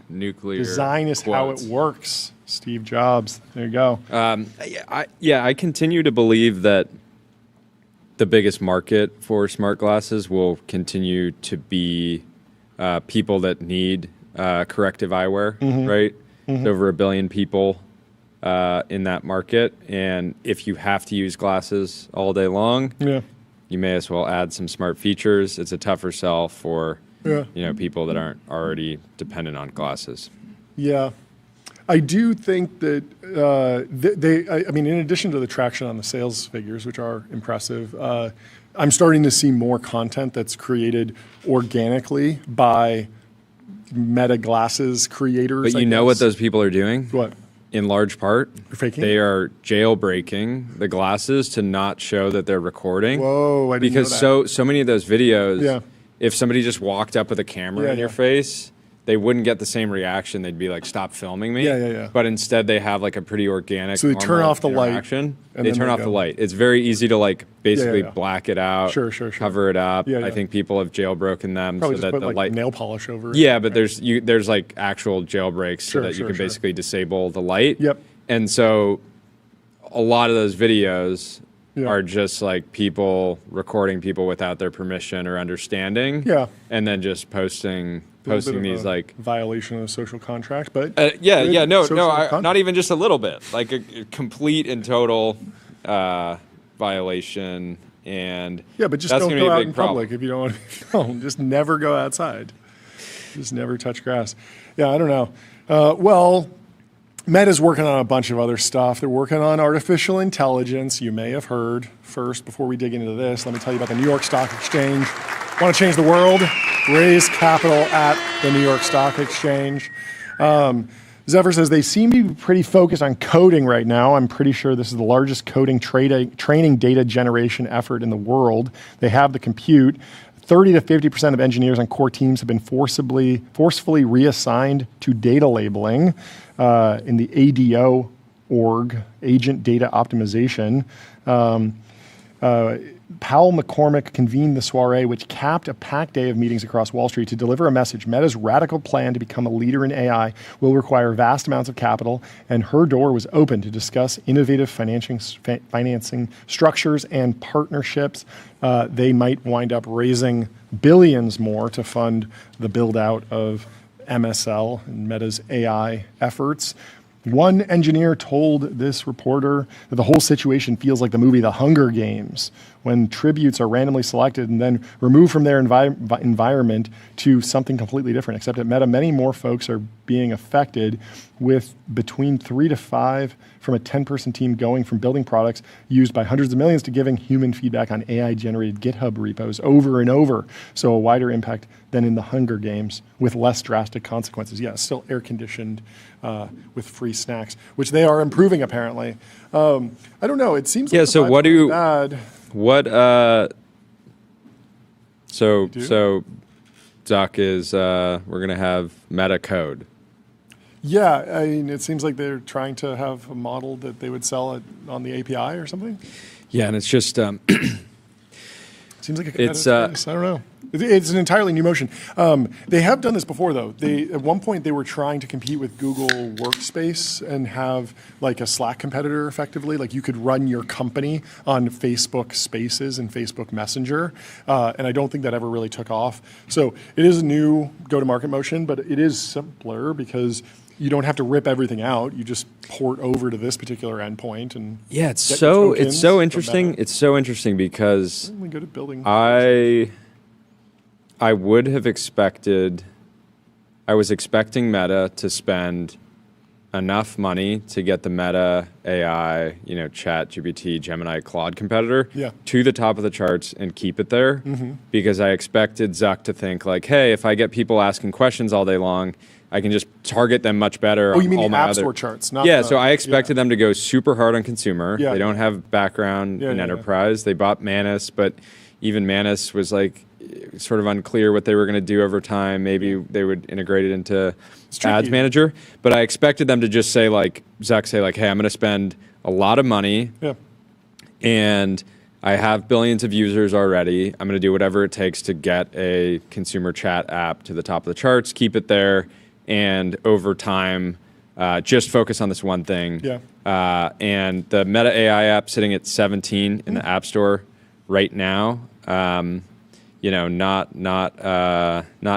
nuclear. Design is quotes. how it works. Steve Jobs. There you go. I continue to believe that the biggest market for smart glasses will continue to be people that need corrective eyewear, right? There's over 1 billion people in that market, and if you have to use glasses all day long, you may as well add some smart features. It's a tougher sell for people that aren't already dependent on glasses. Yeah. I do think that in addition to the traction on the sales figures, which are impressive, I'm starting to see more content that's created organically by Meta glasses creators. But you know what those people are doing? What? In large part, faking? They are jailbreaking the glasses to not show that they're recording. Whoa, I didn't know because that. so many of those videos, if somebody just walked up with a camera in your face, they wouldn't get the same reaction. They'd be like, "Stop filming me." Yeah. But instead, they have like a pretty organic. So they turn off the light, interaction. and They then turn they off go. the light. It's very easy to like basically black it out, Sure. cover it up. Yeah. I think people have jailbroken them Probably so just that put the like light. nail polish over it. Yeah, but there's like actual jailbreaks so that you can sure. basically disable the light. Yep. And so a lot of those videos are just like people recording people without their permission or understanding. Yeah. And then just posting these like violation of the social contract, but not even just a little bit, like a complete and total violation. And but just that's don't gonna be go a out big in problem. public if you don't want to be filmed. Just never go outside. Just never touch grass. Yeah, I don't know. Well, Meta's working on a bunch of other stuff. They're working on artificial intelligence. You may have heard. First, before we dig into this, let me tell you about the New York Stock Exchange. Want to change the world? Raise capital at the New York Stock Exchange. Zephyr says they seem to be pretty focused on coding right now. I'm pretty sure this is the largest coding training data generation effort in the world. They have the compute. 30 to 50% of engineers on core teams have been forcefully reassigned to data labeling in the ADO org, Agent Data Optimization. Powell McCormick convened the soiree, which capped a packed day of meetings across Wall Street to deliver a message. Meta's radical plan to become a leader in AI will require vast amounts of capital, and her door was open to discuss innovative financing structures and partnerships. They might wind up raising billions more to fund the build-out of MSL and Meta's AI efforts. One engineer told this reporter that the whole situation feels like the movie The Hunger Games, when tributes are randomly selected and then removed from their environment to something completely different. Except at Meta, many more folks are being affected, with between 3 to 5 from a 10-person team going from building products used by hundreds of millions to giving human feedback on AI-generated GitHub repos over and over. So a wider impact than in The Hunger Games with less drastic consequences. Yeah, still air-conditioned with free snacks, which they are improving apparently. I don't know. It seems like so what do you bad. What so Zuck is we're gonna have meta code. Yeah, I mean, it seems like they're trying to have a model that they would sell it on the API or something. Yeah, and it's just Seems like a competitive space. I don't know. It's an entirely new motion. They have done this before, though. At one point, they were trying to compete with Google Workspace and have like a Slack competitor, effectively. Like you could run your company on Facebook Spaces and Facebook Messenger, and I don't think that ever really took off. So it is a new go-to-market motion, but it is simpler because you don't have to rip everything out. You just port over to this particular endpoint and it's so interesting. It's so interesting because really good at building. I would have expected. I was expecting Meta to spend enough money to get the Meta AI, Chat GPT, Gemini, Claude competitor to the top of the charts and keep it there, because I expected Zuck to think like, hey, if I get people asking questions all day long, I can just target them much better. Oh, you mean all the my App other... Store charts? Not so I expected them to go super hard on consumer. Yeah. They don't have background in enterprise. They bought Manus, but even Manus was like sort of unclear what they were going to do over time. Maybe they would integrate it into Ads Manager. But I expected them to just say like, Zuck say like, hey, I'm going to spend a lot of money and I have billions of users already. I'm going to do whatever it takes to get a consumer chat app to the top of the charts, keep it there, and over time, just focus on this one thing. And the Meta AI app sitting at 17 in the App Store right now. Not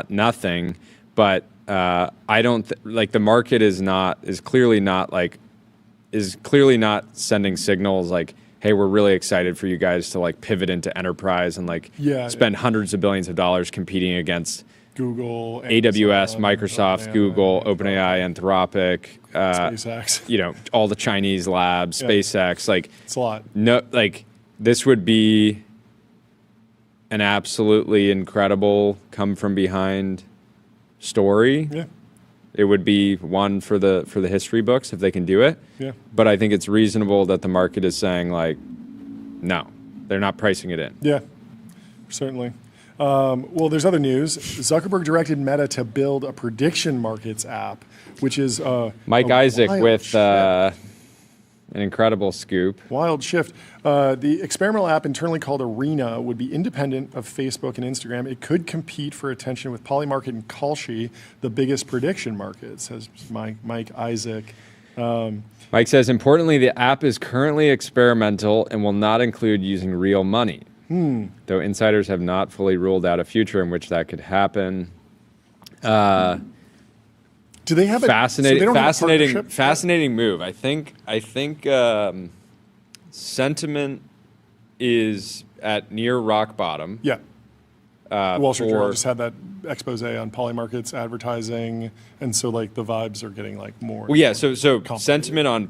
nothing, but I don't like the market is clearly not sending signals like, hey, we're really excited for you guys to like pivot into enterprise and like spend hundreds of billions of dollars competing against Google, AWS, Amazon, Microsoft, Google, OpenAI, Anthropic, SpaceX, all the Chinese labs, SpaceX. Like it's a lot. No, like this would be an absolutely incredible come from behind story. It would be one for the history books if they can do it. But I think it's reasonable that the market is saying like, no, they're not pricing it in. Certainly. Well, there's other news. Zuckerberg directed Meta to build a prediction markets app, which is Mike Isaac with an incredible scoop. Wild shift. The experimental app, internally called Arena, would be independent of Facebook and Instagram. It could compete for attention with Polymarket and Kalshi, the biggest prediction markets, says Mike Isaac. Mike says, importantly, the app is currently experimental and will not include using real money. Though insiders have not fully ruled out a future in which that could happen. Do they have fascinating move? I think sentiment is at near rock bottom. Wall Street Journal just had that expose on Polymarket's advertising, and so like the vibes are getting like more. Well, so sentiment on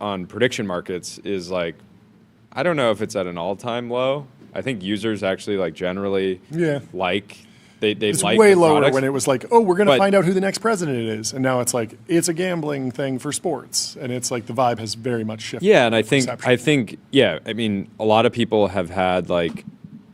on prediction markets is like, I don't know if it's at an all-time low. I think users actually like generally like it's like way the lower products. when it was like, oh, we're going to find out who the next president is, and now it's like it's a gambling thing for sports, and it's like the vibe has very much shifted. And I think I mean a lot of people have had like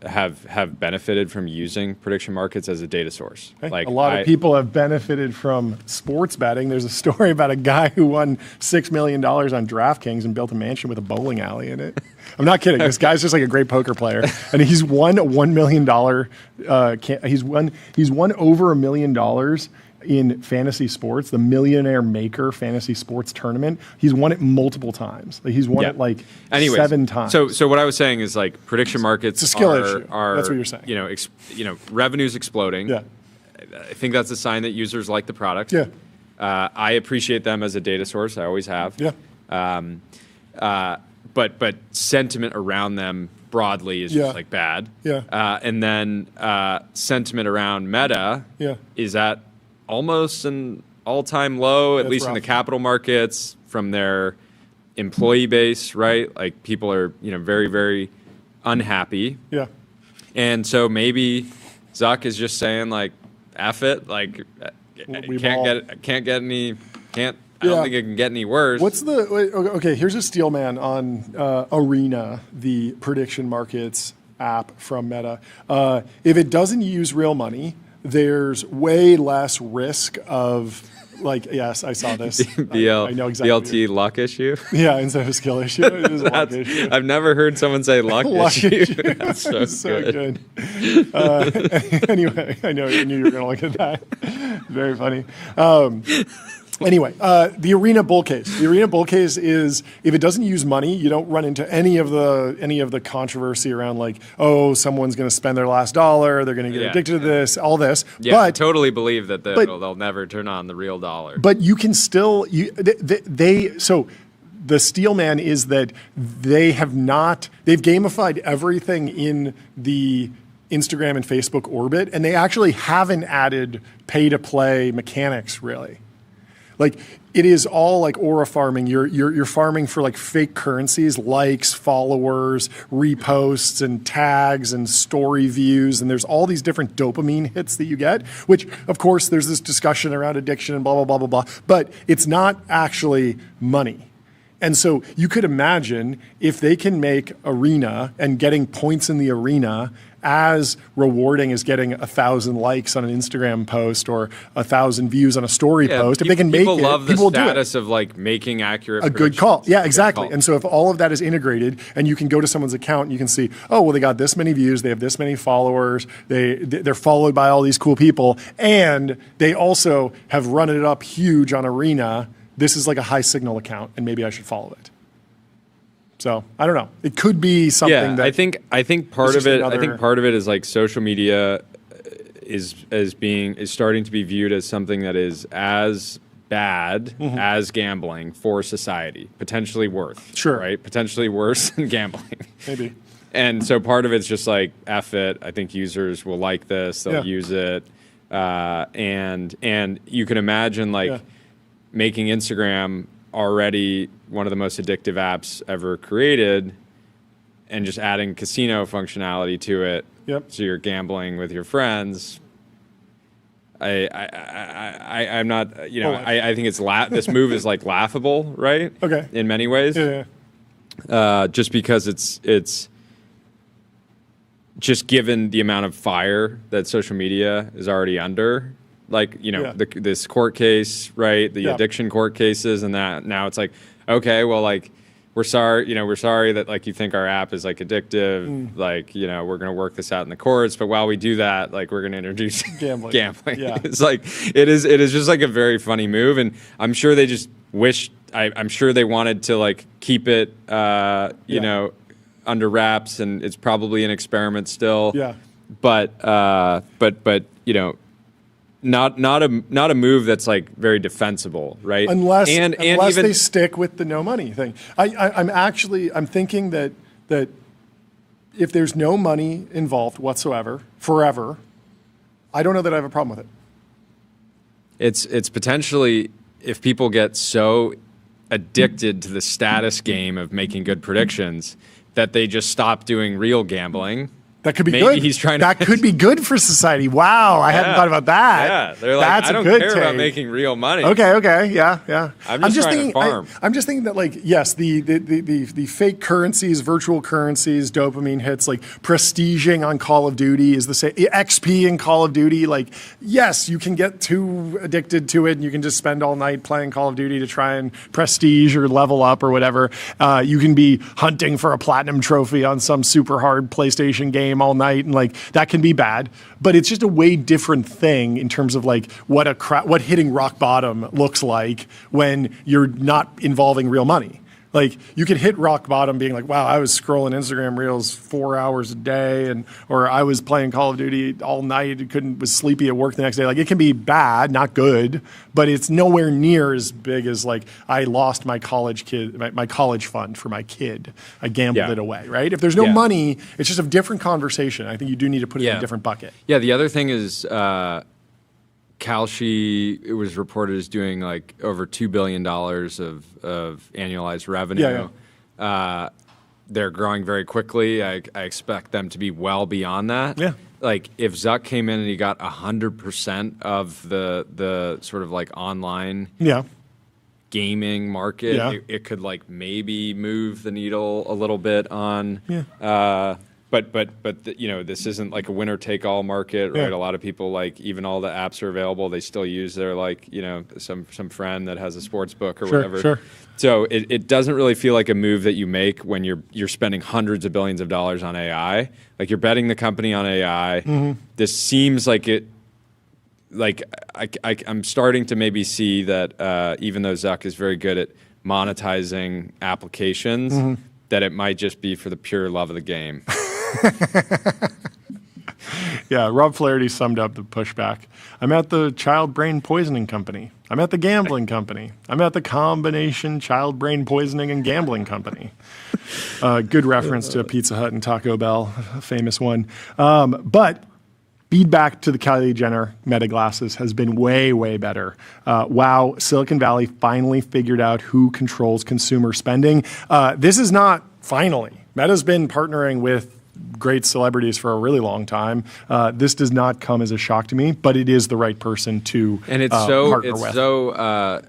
have benefited from using prediction markets as a data source. Like a lot of people have benefited from sports betting. There's a story about a guy who won $6 million on DraftKings and built a mansion with a bowling alley in it. I'm not kidding. This guy's just like a great poker player, and he's won $1 million. He's won over $1 million in fantasy sports, the Millionaire Maker fantasy sports tournament. He's won it multiple times. Like he's won it like 7 times. So what I was saying is like prediction markets it's a skill issue. That's what you're saying. Revenue's exploding. I think that's a sign that users like the product. I appreciate them as a data source. I always have. But sentiment around them broadly is just like bad. And then sentiment around Meta is at almost an all-time low, at least in the capital markets, from their employee base, right? Like people are, very, very unhappy. And so maybe Zuck is just saying like, F it, like I don't think it can get any worse. Here's a steel man on Arena, the prediction markets app from Meta. If it doesn't use real money, there's way less risk of like, yes, I saw this. I know exactly. BLT luck issue. Yeah, instead of skill issue, it is luck issue. I've never heard someone say luck, issue. That's so good. Anyway, I knew you were going to look at that. Very funny. Anyway, the arena bull case. The arena bull case is if it doesn't use money, you don't run into any of the controversy around like, oh, someone's going to spend their last dollar, they're going to get addicted to this, all this. Yeah, I totally believe that they'll never turn on the real dollar. But you can still so the steel man is that they've gamified everything in the Instagram and Facebook orbit, and they actually haven't added pay to play mechanics really. Like it is all like aura farming. You're farming for like fake currencies, likes, followers, reposts, and tags, and story views. And there's all these different dopamine hits that you get. Which, of course, there's this discussion around addiction and blah blah blah blah blah. But it's not actually money. And so you could imagine if they can make arena and getting points in the arena as rewarding as getting 1,000 likes on an Instagram post or 1,000 views on a story post. If they can make it, people love the people will do it. status of like making accurate A good call. Yeah, exactly. Call. And so if all of that is integrated and you can go to someone's account and you can see, oh, well, they got this many views, they have this many followers, they're followed by all these cool people, and they also have run it up huge on Arena. This is like a high signal account, and maybe I should follow it. So I don't know. It could be something that I think part of it is like social media is starting to be viewed as something that is as bad as gambling for society, potentially worse. Sure. Right? Potentially worse than gambling. Maybe. And so part of it's just like F it. I think users will like this. They'll use it. And you can imagine like making Instagram already one of the most addictive apps ever created and just adding casino functionality to it. Yep. So you're gambling with your friends. I'm not, I think this move is like laughable, right? Okay. In many ways. Yeah. Just because it's just given the amount of fire that social media is already under. Like, this court case, right? The addiction court cases and that. Now it's like, okay, well, like, we're sorry that, like, you think our app is, like, addictive. Like, we're going to work this out in the courts. But while we do that, like, we're going to introduce gambling. Yeah. It's like, it is just, like, a very funny move. And I'm sure they just wish, I'm sure they wanted to, like, keep it, under wraps. And it's probably an experiment still. Yeah. But not a move that's like very defensible, right? Unless even they stick with the no money thing. I'm thinking that if there's no money involved whatsoever forever, I don't know that I have a problem with it. It's potentially, if people get so addicted to the status game of making good predictions that they just stop doing real gambling. That could be Maybe good. He's trying that could be good for society. Wow, I hadn't thought about that. Yeah, they're like, that's I don't a good care about take. making real money. Okay, yeah. I'm just trying to farm. I'm just thinking that, like, yes, the fake currencies, virtual currencies, dopamine hits, like prestiging on Call of Duty is the same. XP in Call of Duty, like, yes, you can get too addicted to it, and you can just spend all night playing Call of Duty to try and prestige or level up or whatever. You can be hunting for a platinum trophy on some super hard PlayStation game all night, and like that can be bad, but it's just a way different thing in terms of like what hitting rock bottom looks like when you're not involving real money. Like you could hit rock bottom being like, wow, I was scrolling Instagram reels 4 hours a day, or I was playing Call of Duty all night, was sleepy at work the next day. Like it can be bad, not good, but it's nowhere near as big as like I lost my college fund for my kid. I gambled it away, right? If there's no money, it's just a different conversation. I think you do need to put it in a different bucket. Yeah, the other thing is Kalshi, it was reported as doing like over $2 billion of annualized revenue. Yeah. They're growing very quickly. I expect them to be well beyond that. Yeah. Like if Zuck came in and he got 100% of the sort of like online gaming market, it could like maybe move the needle a little bit on this isn't like a winner take all market, right? Yeah. A lot of people, like, even all the apps are available, they still use their, like, some friend that has a sports book or whatever. Sure. So it doesn't really feel like a move that you make when you're spending hundreds of billions of dollars on AI. Like, you're betting the company on AI. Mm-hmm. This seems like it. Like, I'm starting to maybe see that even though Zuck is very good at monetizing applications, Mm-hmm. that it might just be for the pure love of the game. Yeah, Rob Flaherty summed up the pushback. I'm at the child brain poisoning company. I'm at the gambling company. I'm at the combination child brain poisoning and gambling company. Good reference to Pizza Hut and Taco Bell, a famous one. But feedback to the Kylie Jenner Meta glasses has been way, way better. Wow, Silicon Valley finally figured out who controls consumer spending. This is not finally. Meta's been partnering with great celebrities for a really long time. This does not come as a shock to me, but it is the right person to And partner with.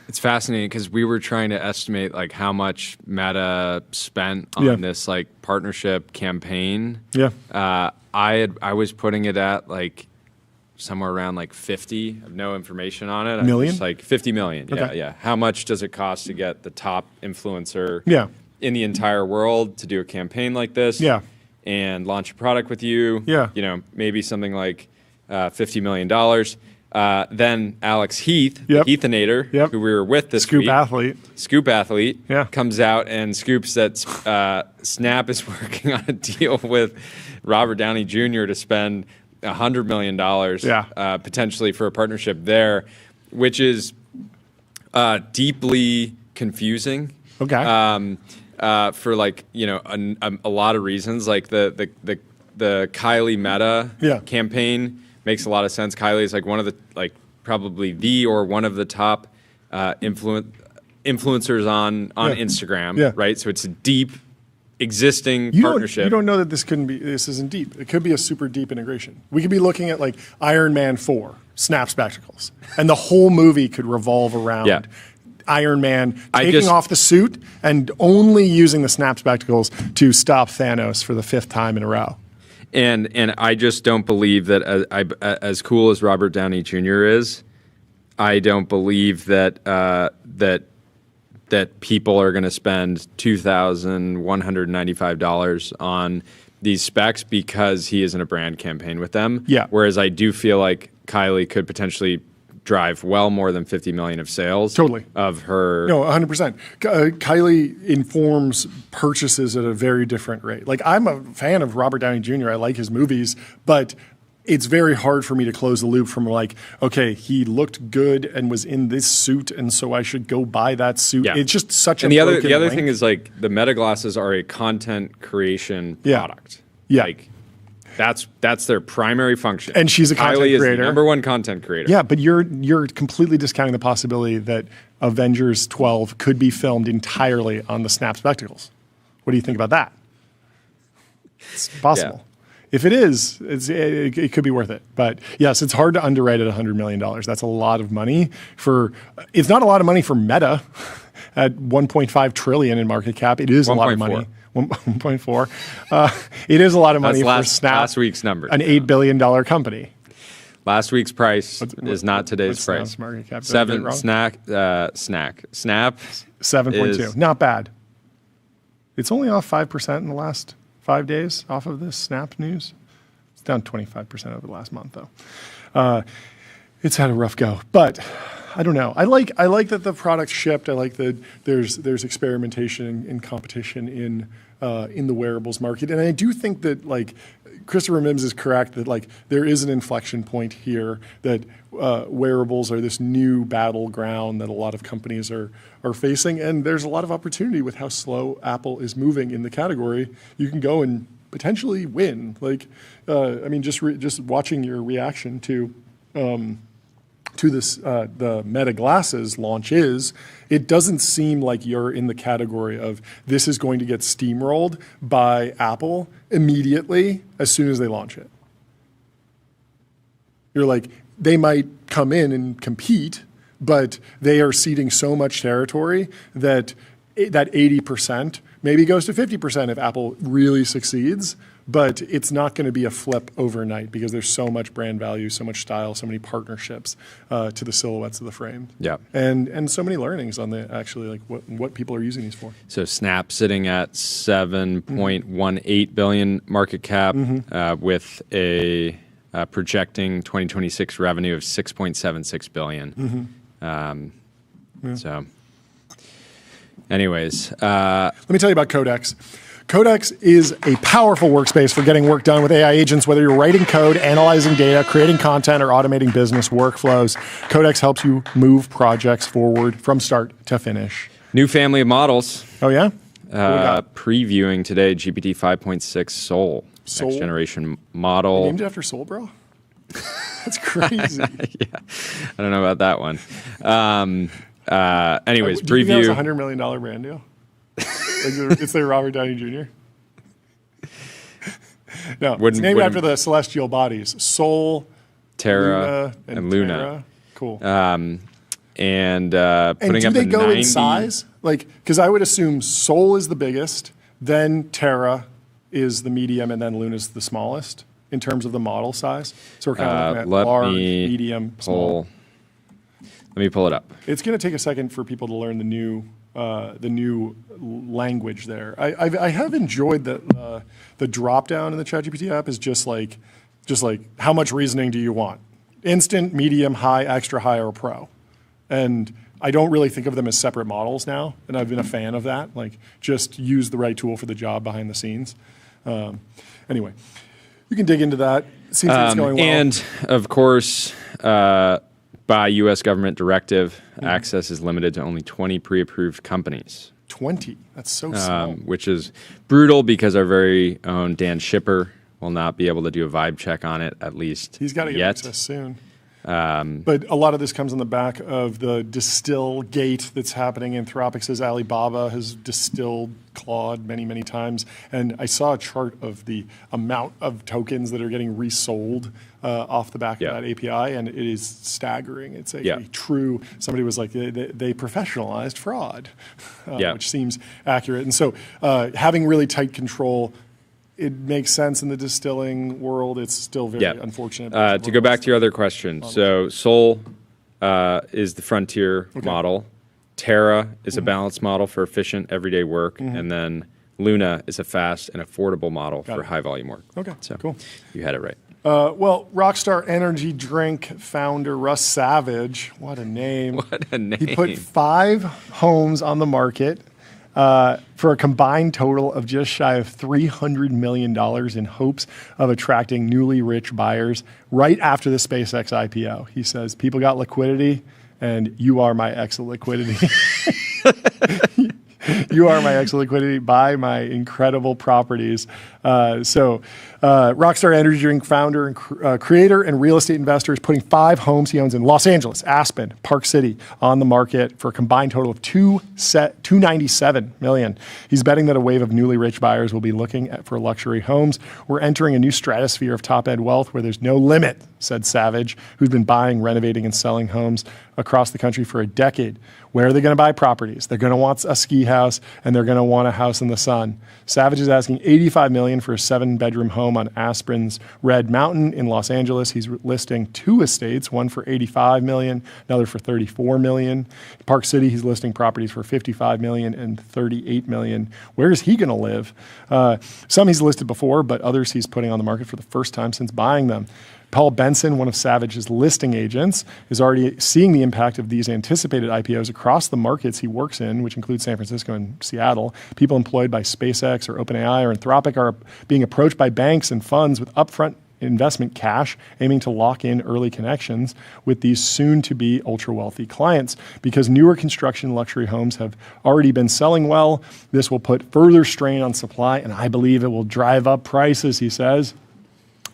It's fascinating because we were trying to estimate like how much Meta spent on this like partnership campaign. Yeah. I was putting it at like somewhere around like 50. I have no information on it. Million? Just like 50 million. Yeah, Okay. yeah. How much does it cost to get the top influencer Yeah. in the entire world to do a campaign like this? Yeah. And launch a product with you. Yeah. Maybe something like $50 million. Then Alex Heath, Yep. the Heathinator, Yep. who we were with this Scoop week, athlete. Scoop athlete, Yeah. comes out and scoops that Snap is working on a deal with Robert Downey Jr. to spend $100 million potentially for a partnership there, which is deeply confusing. Okay. For like a lot of reasons, like the Kylie Meta campaign makes a lot of sense. Kylie is like one of the probably one of the top influencers on Instagram, right? So it's a deep existing partnership. You don't know that this isn't deep. It could be a super deep integration. We could be looking at like Iron Man 4, Snap Spectacles, and the whole movie could revolve around Iron Man taking off the suit and only using the Snap Spectacles to stop Thanos for the 5th time in a row. And I just don't believe that as cool as Robert Downey Jr. is, I don't believe that that people are going to spend $2,195 on these specs because he isn't a brand campaign with them. Yeah. Whereas I do feel like Kylie could potentially drive well more than 50 million of sales. Totally. Of her. No, 100%. Kylie informs purchases at a very different rate. Like, I'm a fan of Robert Downey Jr. I like his movies, but it's very hard for me to close the loop from like, okay, he looked good and was in this suit, and so I should go buy that suit. Yeah. It's just such a And the other link. thing is like the Meta glasses are a content creation product. Yeah. Like, that's their primary function. And she's a content Kylie creator. is the number one content creator. Yeah, but you're completely discounting the possibility that Avengers 12 could be filmed entirely on the Snap Spectacles. What do you think about that? It's possible. Yeah. If it is, it could be worth it. But yes, it's hard to underwrite at $100 million. That's a lot of money it's not a lot of money for Meta at 1.5 trillion in market cap. It is a lot of money. 1.4. It is a lot of money for Snap. Last week's number. An $8 billion company. Last week's price is not today's price. Snap's market cap? Did I get it wrong? Snap 7.2. Not bad. It's only off 5% in the last 5 days off of this Snap news. It's down 25% over the last month, though. It's had a rough go, but I don't know. I like that the product shipped. I like that there's experimentation and competition in the wearables market, and I do think that like Christopher Mims is correct that like there is an inflection point here that wearables are this new battleground that a lot of companies are facing, and there's a lot of opportunity with how slow Apple is moving in the category. You can go and potentially win. Like, I mean, just watching your reaction to this the Meta glasses launch it doesn't seem like you're in the category of this is going to get steamrolled by Apple immediately as soon as they launch it. You're like, they might come in and compete, but they are ceding so much territory that 80% maybe goes to 50% if Apple really succeeds. but it's not going to be a flip overnight because there's so much brand value, so much style, so many partnerships to the silhouettes of the frame. Yeah. And so many learnings on the actually like what people are using these for. So Snap sitting at 7.18 billion market cap with a projecting 2026 revenue of 6.76 billion. So anyways, Let me tell you about Codex. Codex is a powerful workspace for getting work done with AI agents, whether you're writing code, analyzing data, creating content, or automating business workflows. Codex helps you move projects forward from start to finish. new family of models. Oh, yeah? What we got? Previewing today GPT 5.6 Soul, Soul? next generation model. Named it after Soul, bro? That's crazy. Yeah, I don't know about that one. Anyways, Do you think preview. that was a $100 million brand deal? Like it's like Robert Downey Jr.? No, it's named after the celestial bodies. Soul, Terra, Luna, and Luna. Terra. Cool. And And putting do up they a go 90. in size? Like, because I would assume Soul is the biggest, then Terra is the medium, and then Luna's the smallest in terms of the model size. So we're kind of looking at large, medium, small. Let me pull it up. It's going to take a second for people to learn the new language there. I have enjoyed the drop down in the ChatGPT app is just like how much reasoning do you want? Instant, medium, high, extra high, or pro. And I don't really think of them as separate models now, and I've been a fan of that. Like, just use the right tool for the job behind the scenes. Anyway, you can dig into that. It seems like it's going well. And of course, by U.S. government directive, access is limited to only 20 pre-approved companies. 20. That's so small. Which is brutal because our very own Dan Shipper will not be able to do a vibe check on it, at least He's got to get yet. access soon. But a lot of this comes on the back of the distill gate that's happening. Anthropic says Alibaba has distilled Claude many, many times. And I saw a chart of the amount of tokens that are getting resold off the back of that API, and it is staggering. It's a true, somebody was like, they professionalized fraud, which seems accurate. And so having really tight control, it makes sense in the distilling world. It's still very unfortunate. To go back to your other question, so Soul is the frontier model. Terra is a balanced model for efficient everyday work. And then Luna is a fast and affordable model for high volume work. Okay, so cool. You had it right. Well, Rockstar Energy Drink founder Russ Savage, what a name. What a name. He put 5 homes on the market for a combined total of just shy of $300 million in hopes of attracting newly rich buyers right after the SpaceX IPO. He says, people got liquidity, and you are my extra liquidity. You are my extra liquidity. Buy my incredible properties. Rockstar Energy Drink founder and creator and real estate investor is putting 5 homes he owns in Los Angeles, Aspen, Park City on the market for a combined total of $297 million. He's betting that a wave of newly rich buyers will be looking for luxury homes. We're entering a new stratosphere of top-end wealth where there's no limit, said Savage, who's been buying, renovating, and selling homes across the country for a decade. Where are they going to buy properties? They're going to want a ski house, and they're going to want a house in the sun. Savage is asking $85 million for a 7-bedroom home on Aspen's Red Mountain in Los Angeles. He's listing 2 estates, one for $85 million, another for $34 million. Park City, he's listing properties for $55 million and $38 million. Where is he going to live? Some he's listed before, but others he's putting on the market for the first time since buying them. Paul Benson, one of Savage's listing agents, is already seeing the impact of these anticipated IPOs across the markets he works in, which include San Francisco and Seattle. People employed by SpaceX or OpenAI or Anthropic are being approached by banks and funds with upfront investment cash, aiming to lock in early connections with these soon-to-be ultra-wealthy clients. Because newer construction luxury homes have already been selling well, this will put further strain on supply, and I believe it will drive up prices, he says.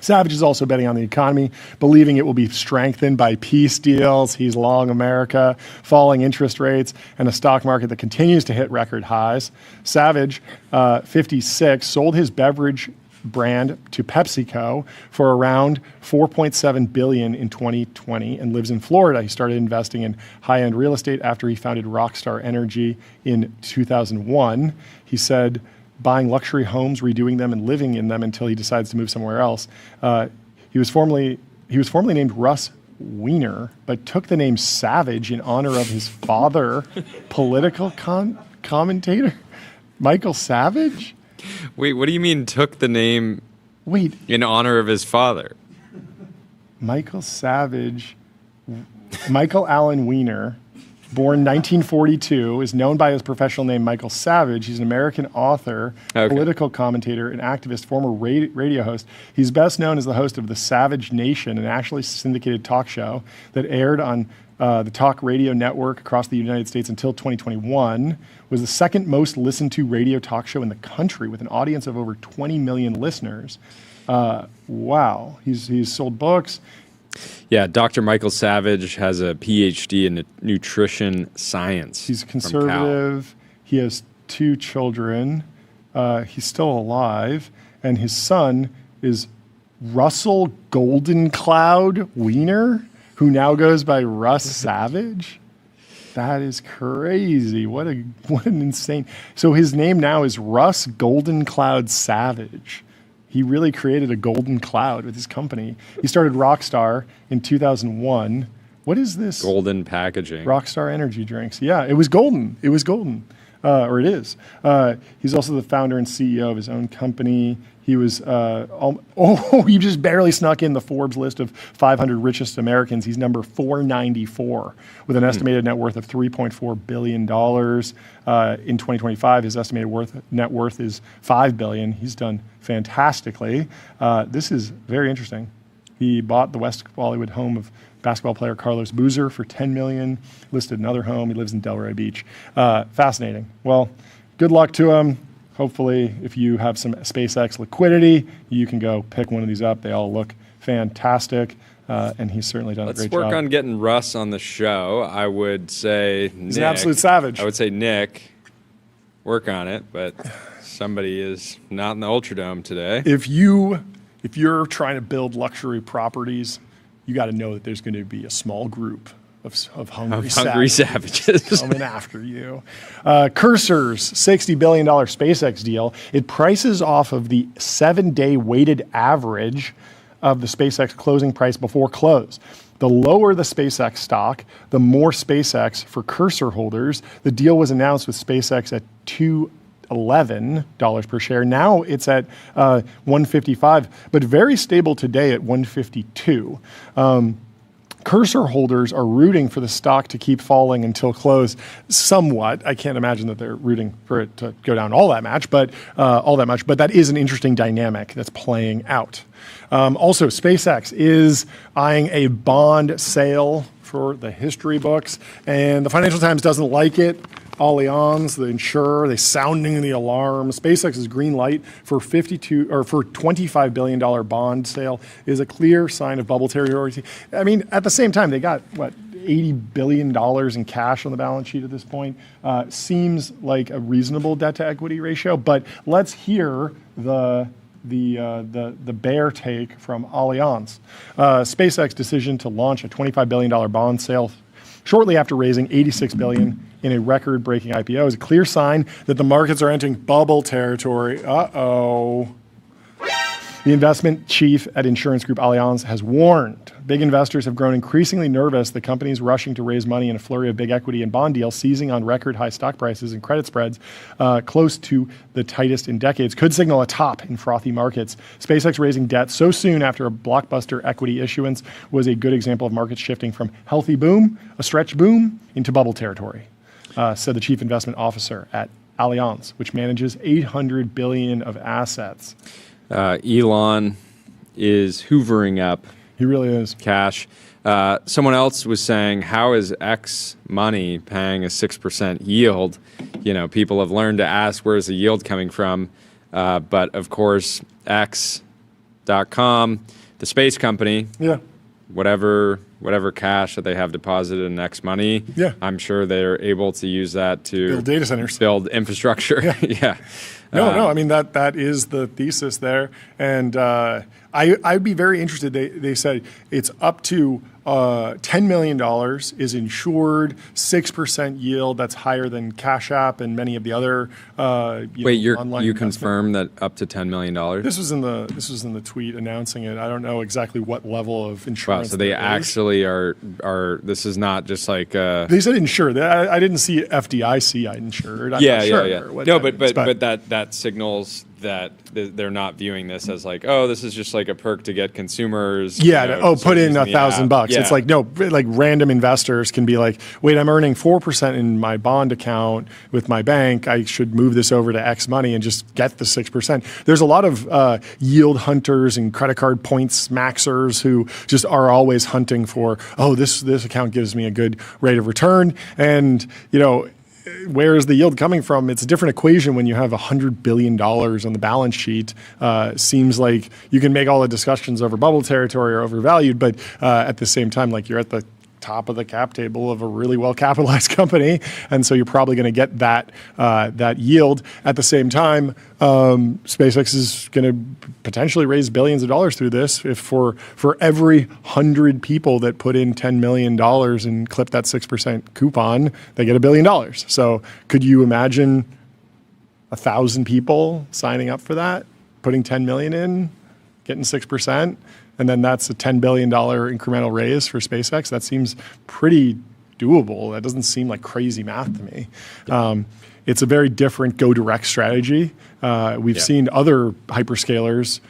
Savage is also betting on the economy, believing it will be strengthened by peace deals. He's long America, falling interest rates, and a stock market that continues to hit record highs. Savage, 56, sold his beverage brand to PepsiCo for around $4.7 billion in 2020 and lives in Florida. He started investing in high-end real estate after he founded Rockstar Energy in 2001. He said buying luxury homes, redoing them, and living in them until he decides to move somewhere else. He was formerly named Russ Weiner, but took the name Savage in honor of his father, political commentator Michael Savage. Wait, what do you mean took the name Wait, in honor of his father? Michael Savage, Michael Allen Weiner, born 1942, is known by his professional name Michael Savage. He's an American author, political commentator, and activist, former radio host. He's best known as the host of The Savage Nation, an nationally syndicated talk show that aired on the talk radio network across the United States until 2021, was the second most listened to radio talk show in the country with an audience of over 20 million listeners. Wow. He's sold books. Yeah, Dr. Michael Savage has a PhD in nutrition science. He's conservative. He has 2 children. He's still alive. And his son is Russell Goldencloud Weiner, who now goes by Russ Savage. That is crazy. What an insane. So his name now is Russ Goldencloud Savage. He really created a golden cloud with his company. He started Rockstar in 2001. What is this? Golden packaging. Rockstar energy drinks. Yeah, it was golden. It was golden. Or it is. He's also the founder and CEO of his own company. He was, you just barely snuck in the Forbes list of 500 richest Americans. He's number 494 with an estimated net worth of $3.4 billion. In 2025, his estimated net worth is $5 billion. He's done fantastically. This is very interesting. He bought the West Hollywood home of basketball player Carlos Boozer for $10 million, listed another home. He lives in Delray Beach. Fascinating. Well, good luck to him. Hopefully, if you have some SpaceX liquidity, you can go pick one of these up. They all look fantastic, and he's certainly done a great job. Let's work on getting Russ on the show. I would say He's an absolute savage. I would say Nick, work on it, but somebody is not in the Ultradome today. If you're trying to build luxury properties, you got to know that there's going to be a small group of hungry savages coming after you. Cursor's $60 billion SpaceX deal, it prices off of the 7-day weighted average of the SpaceX closing price before close. The lower the SpaceX stock, the more SpaceX for Cursor holders. The deal was announced with SpaceX at $211 per share. Now it's at $155, but very stable today at $152. Cursor holders are rooting for the stock to keep falling until close somewhat. I can't imagine that they're rooting for it to go down all that much, but that is an interesting dynamic that's playing out. Also, SpaceX is eyeing a bond sale for the history books, and the Financial Times doesn't like it. Allianz, the insurer, they sounding the alarm. SpaceX's green light for $25 billion bond sale is a clear sign of bubble territory. I mean, at the same time, they got $80 billion in cash on the balance sheet at this point. Seems like a reasonable debt to equity ratio, but let's hear the bear take from Allianz. SpaceX decision to launch a $25 billion bond sale shortly after raising $86 billion in a record-breaking IPO is a clear sign that the markets are entering bubble territory. Uh-oh. The investment chief at insurance group Allianz has warned big investors have grown increasingly nervous that companies rushing to raise money in a flurry of big equity and bond deals, seizing on record high stock prices and credit spreads close to the tightest in decades, could signal a top in frothy markets. SpaceX raising debt so soon after a blockbuster equity issuance was a good example of markets shifting from healthy boom, a stretch boom, into bubble territory, said the chief investment officer at Allianz, which manages $800 billion of assets. Elon is hoovering up. He really is. Cash. Someone else was saying, how is X money paying a 6% yield? You know, people have learned to ask, where's the yield coming from? But of course, X.com, the space company, whatever whatever cash that they have deposited in X money. Yeah. I'm sure they're able to use that to Build data centers. build infrastructure. Yeah. No, I mean that is the thesis there, and I'd be very interested. They said it's up to $10 million is insured, 6% yield. That's higher than Cash App and many of the other. Wait, online you investment. confirm that up to $10 million? This was in the tweet announcing it. I don't know exactly what level of Wow, insurance. so they there is. actually are. This is not just like. They said insured. I didn't see FDIC insured. I'm not sure what No, that but means, that signals that they're not viewing this as like, oh, this is just like a perk to get consumers. Yeah. you know, Put in using the $1,000. app. Yeah. It's like, no, like random investors can be like, wait, I'm earning 4% in my bond account with my bank. I should move this over to X money and just get the 6%. There's a lot of yield hunters and credit card points maxers who just are always hunting for, oh, this account gives me a good rate of return. And, where is the yield coming from? It's a different equation when you have $100 billion on the balance sheet. Seems like you can make all the discussions over bubble territory or overvalued, but at the same time, like you're at the top of the cap table of a really well-capitalized company, and so you're probably going to get that yield. At the same time, SpaceX is going to potentially raise billions of dollars through this. If for every 100 people that put in $10 million and clip that 6% coupon, they get $1 billion. So could you imagine 1,000 people signing up for that, putting 10 million in, getting 6%? And then that's a $10 billion incremental raise for SpaceX. That seems pretty doable. That doesn't seem like crazy math to me. It's a very different go direct strategy. We've seen other hyperscalers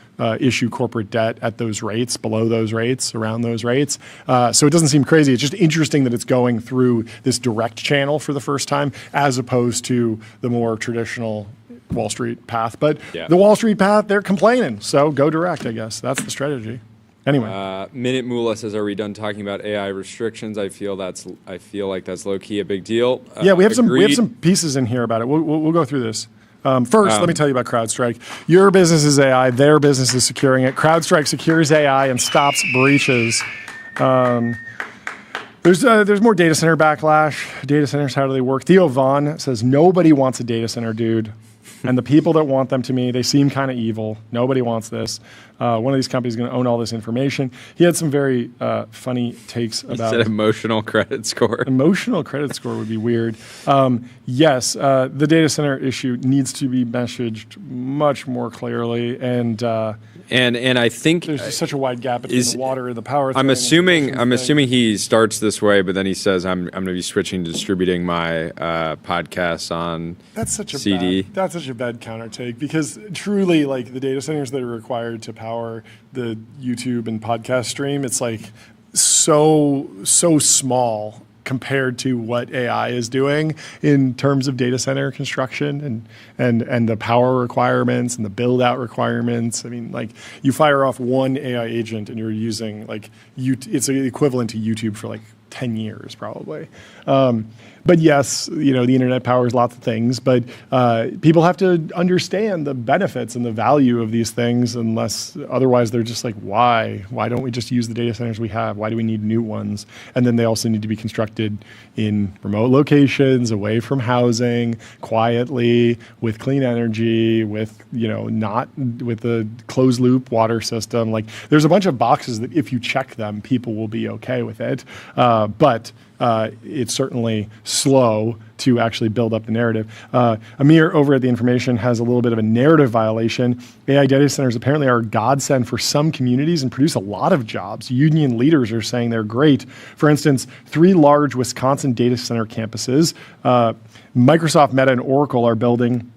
issue corporate debt at those rates, below those rates, around those rates. So it doesn't seem crazy. It's just interesting that it's going through this direct channel for the first time, as opposed to the more traditional Wall Street path. But the Wall Street path, they're complaining. So go direct, I guess. That's the strategy. Anyway, Minute Moolah says, "Are we done talking about AI restrictions?" I feel like that's low key a big deal. Yeah, we have some pieces in here about it. We'll go through this. First, let me tell you about CrowdStrike. Your business is AI. Their business is securing it. CrowdStrike secures AI and stops breaches. There's more data center backlash. Data centers, how do they work? Theo Vaughn says, nobody wants a data center, dude. And the people that want them to me, they seem kind of evil. Nobody wants this. One of these companies is going to own all this information. He had some very funny takes about He said emotional credit score. Emotional credit score would be weird. Yes, the data center issue needs to be messaged much more clearly, and I think there's just such a wide gap between the water and the power. I'm assuming he starts this way, but then he says, "I'm going to be switching to distributing my podcasts on CD." That's such a bad counter take, because truly, like, the data centers that are required to power the YouTube and podcast stream, it's like so small compared to what AI is doing in terms of data center construction and the power requirements and the build out requirements. I mean, like, you fire off one AI agent and you're using it's equivalent to YouTube for like 10 years probably. But yes, the internet powers lots of things, but people have to understand the benefits and the value of these things, unless otherwise they're just like, why don't we just use the data centers we have? Why do we need new ones? And then they also need to be constructed in remote locations, away from housing, quietly, with clean energy, with, not with a closed loop water system. Like, there's a bunch of boxes that if you check them, people will be okay with it. But it's certainly slow to actually build up the narrative. Amir over at The Information has a little bit of a narrative violation. AI data centers apparently are a godsend for some communities and produce a lot of jobs. Union leaders are saying they're great. For instance, 3 large Wisconsin data center campuses, Microsoft, Meta, and Oracle are building.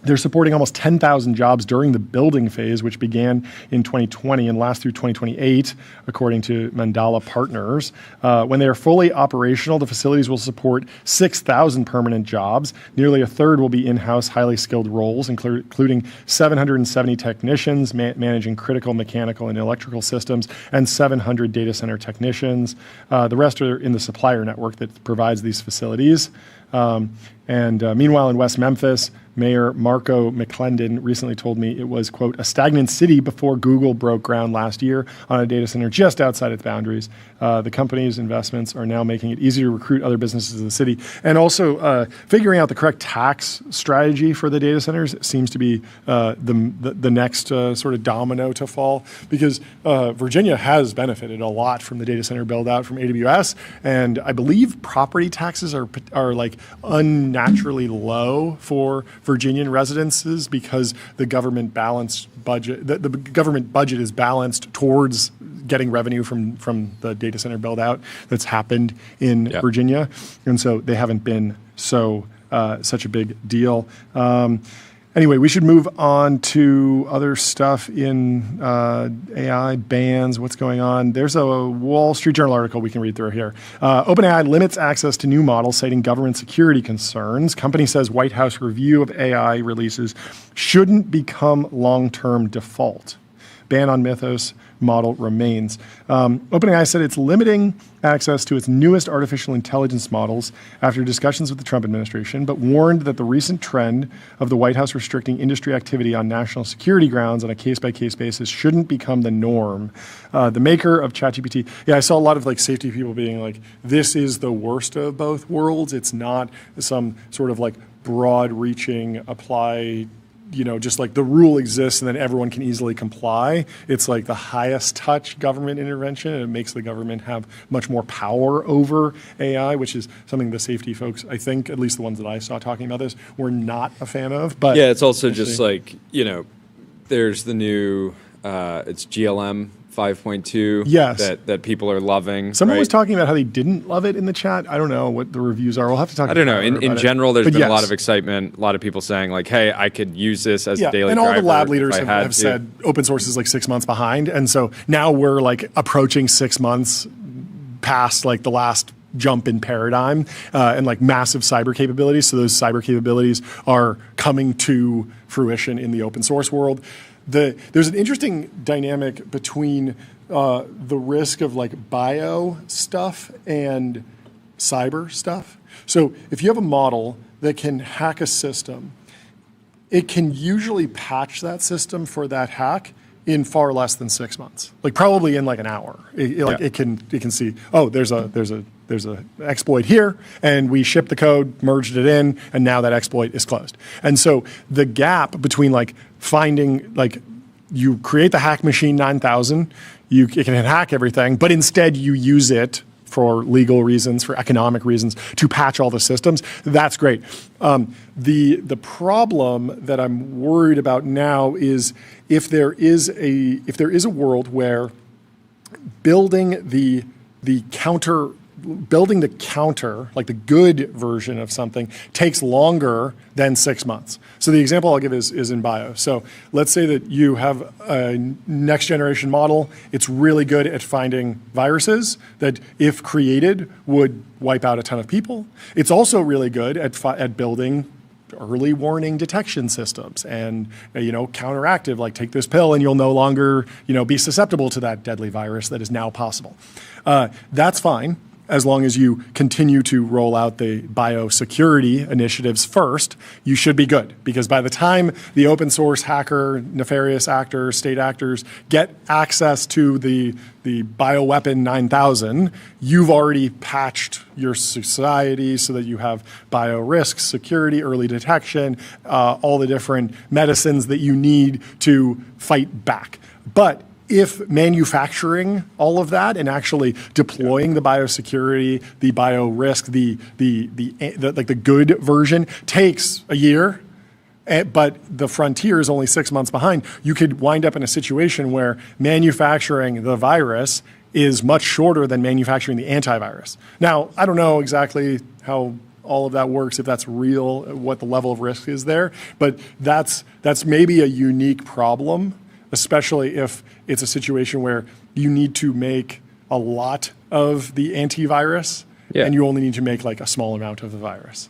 They're supporting almost 10,000 jobs during the building phase, which began in 2020 and lasts through 2028, according to Mandala Partners. When they are fully operational, the facilities will support 6,000 permanent jobs. Nearly a third will be in-house, highly skilled roles, including 770 technicians managing critical mechanical and electrical systems, and 700 data center technicians. The rest are in the supplier network that provides these facilities. Meanwhile, in West Memphis, Mayor Marco McClendon recently told me it was, quote, a stagnant city before Google broke ground last year on a data center just outside its boundaries. The company's investments are now making it easier to recruit other businesses in the city. And also figuring out the correct tax strategy for the data centers seems to be the next sort of domino to fall, because Virginia has benefited a lot from the data center build out from AWS. And I believe property taxes are like unnaturally low for Virginian residences because the government the government budget is balanced towards getting revenue from the data center build out that's happened in Virginia. And so they haven't been such a big deal. Anyway, we should move on to other stuff in AI bans. What's going on? There's a Wall Street Journal article we can read through here. OpenAI limits access to new models, citing government security concerns. Company says White House review of AI releases shouldn't become long-term default. Ban on Mythos model remains. OpenAI said it's limiting access to its newest artificial intelligence models after discussions with the Trump administration, but warned that the recent trend of the White House restricting industry activity on national security grounds on a case-by-case basis shouldn't become the norm. The maker of ChatGPT, I saw a lot of like safety people being like, this is the worst of both worlds. It's not some sort of like broad-reaching apply, just like the rule exists and then everyone can easily comply. It's like the highest touch government intervention, and it makes the government have much more power over AI, which is something the safety folks, I think, at least the ones that I saw talking about this, were not a fan of. But yeah, it's also just like, there's the new, it's GLM 5.2 that people are loving. Someone was talking about how they didn't love it in the chat. I don't know what the reviews are. We'll have to talk. I don't know. In general, there's been a lot of excitement. A lot of people saying like, "Hey, I could use this as a daily driver." And all the lab leaders have said open source is like 6 months behind, and so now we're like approaching 6 months past like the last jump in paradigm and like massive cyber capabilities. So those cyber capabilities are coming to fruition in the open source world. There's an interesting dynamic between the risk of like bio stuff and cyber stuff. So if you have a model that can hack a system, it can usually patch that system for that hack in far less than 6 months, like probably in like an hour. It can see, oh, there's a exploit here, and we shipped the code, merged it in, and now that exploit is closed. And so the gap between like finding, like you create the hack machine 9000, it can hack everything, but instead you use it for legal reasons, for economic reasons, to patch all the systems. That's great. The problem that I'm worried about now is if there is a world where building the counter, like the good version of something, takes longer than 6 months. So the example I'll give is in bio. So let's say that you have a next generation model. It's really good at finding viruses that, if created, would wipe out a ton of people. It's also really good at building early warning detection systems and counteractive, like take this pill and you'll no longer be susceptible to that deadly virus that is now possible. That's fine, as long as you continue to roll out the biosecurity initiatives first. You should be good, because by the time the open source hacker, nefarious actors, state actors get access to the bioweapon 9000, you've already patched your society so that you have bio risks, security, early detection, all the different medicines that you need to fight back. But if manufacturing all of that and actually deploying the biosecurity, the bio risk, the good version takes a year, but the frontier is only 6 months behind, you could wind up in a situation where manufacturing the virus is much shorter than manufacturing the antivirus. Now, I don't know exactly how all of that works, if that's real, what the level of risk is there, but that's maybe a unique problem, especially if it's a situation where you need to make a lot of the antivirus and you only need to make like a small amount of the virus.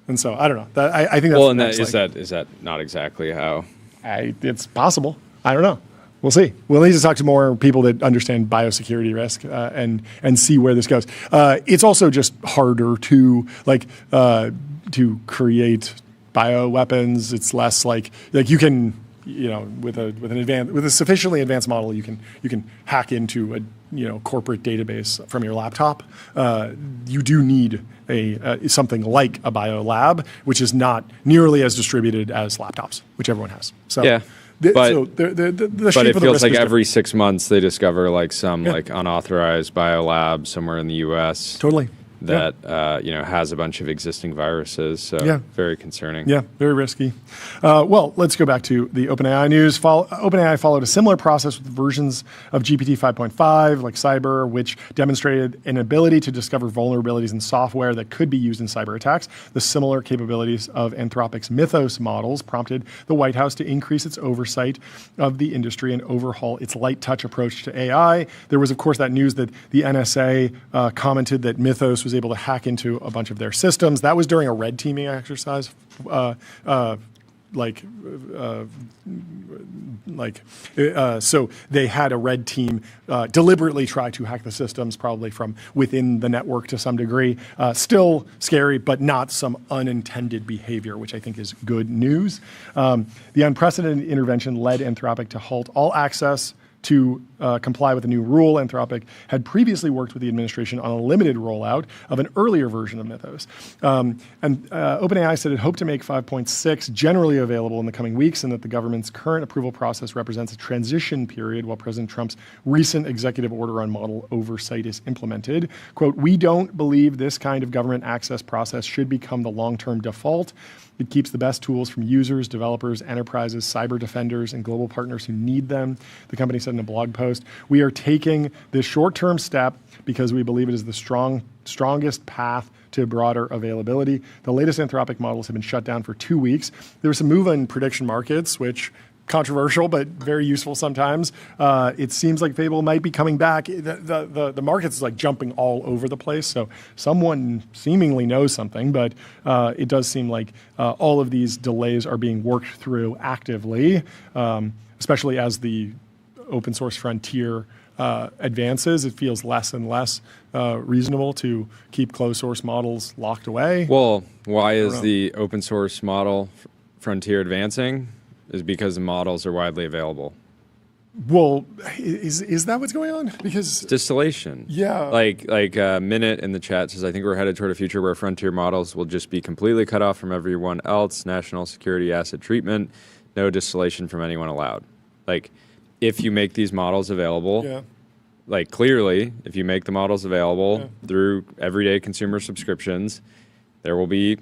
And so I don't know. I think that's well. And is that not exactly how? It's possible. I don't know. We'll see. We'll need to talk to more people that understand biosecurity risk and see where this goes. It's also just harder to create bioweapons. It's less like you can, with a sufficiently advanced model, you can hack into a corporate database from your laptop. You do need something like a bio lab, which is not nearly as distributed as laptops, which everyone has. So yeah. But it feels like every different. 6 months they discover like some like unauthorized biolab somewhere in the U.S. Totally. that has a bunch of existing viruses. So very concerning. Yeah, very risky. Well, let's go back to the OpenAI news. OpenAI followed a similar process with versions of GPT 5.5, like Cyber, which demonstrated an ability to discover vulnerabilities in software that could be used in cyber attacks. The similar capabilities of Anthropic's Mythos models prompted the White House to increase its oversight of the industry and overhaul its light touch approach to AI. There was, of course, that news that the NSA commented that Mythos was able to hack into a bunch of their systems. That was during a red teaming exercise. So they had a red team deliberately try to hack the systems, probably from within the network to some degree. Still scary, but not some unintended behavior, which I think is good news. The unprecedented intervention led Anthropic to halt all access to comply with the new rule. Anthropic had previously worked with the administration on a limited rollout of an earlier version of Mythos. OpenAI said it hoped to make 5.6 generally available in the coming weeks, and that the government's current approval process represents a transition period while President Trump's recent executive order on model oversight is implemented. Quote, "We don't believe this kind of government access process should become the long-term default. It keeps the best tools from users, developers, enterprises, cyber defenders, and global partners who need them," the company said in a blog post. "We are taking this short-term step because we believe it is the strongest path to broader availability." The latest Anthropic models have been shut down for 2 weeks. There was some move in prediction markets, which controversial, but very useful sometimes. It seems like Fable might be coming back. The markets is like jumping all over the place. So someone seemingly knows something, but it does seem like all of these delays are being worked through actively, especially as the open source frontier advances. It feels less and less reasonable to keep closed source models locked away. Well, why is the open source model frontier advancing? Is because the models are widely available. Well, is that what's going on? Because distillation. Yeah. Like Minute in the chat says, I think we're headed toward a future where frontier models will just be completely cut off from everyone else. National security asset treatment, no distillation from anyone allowed. Like, if you make these models available, like clearly, if you make the models available through everyday consumer subscriptions, there will be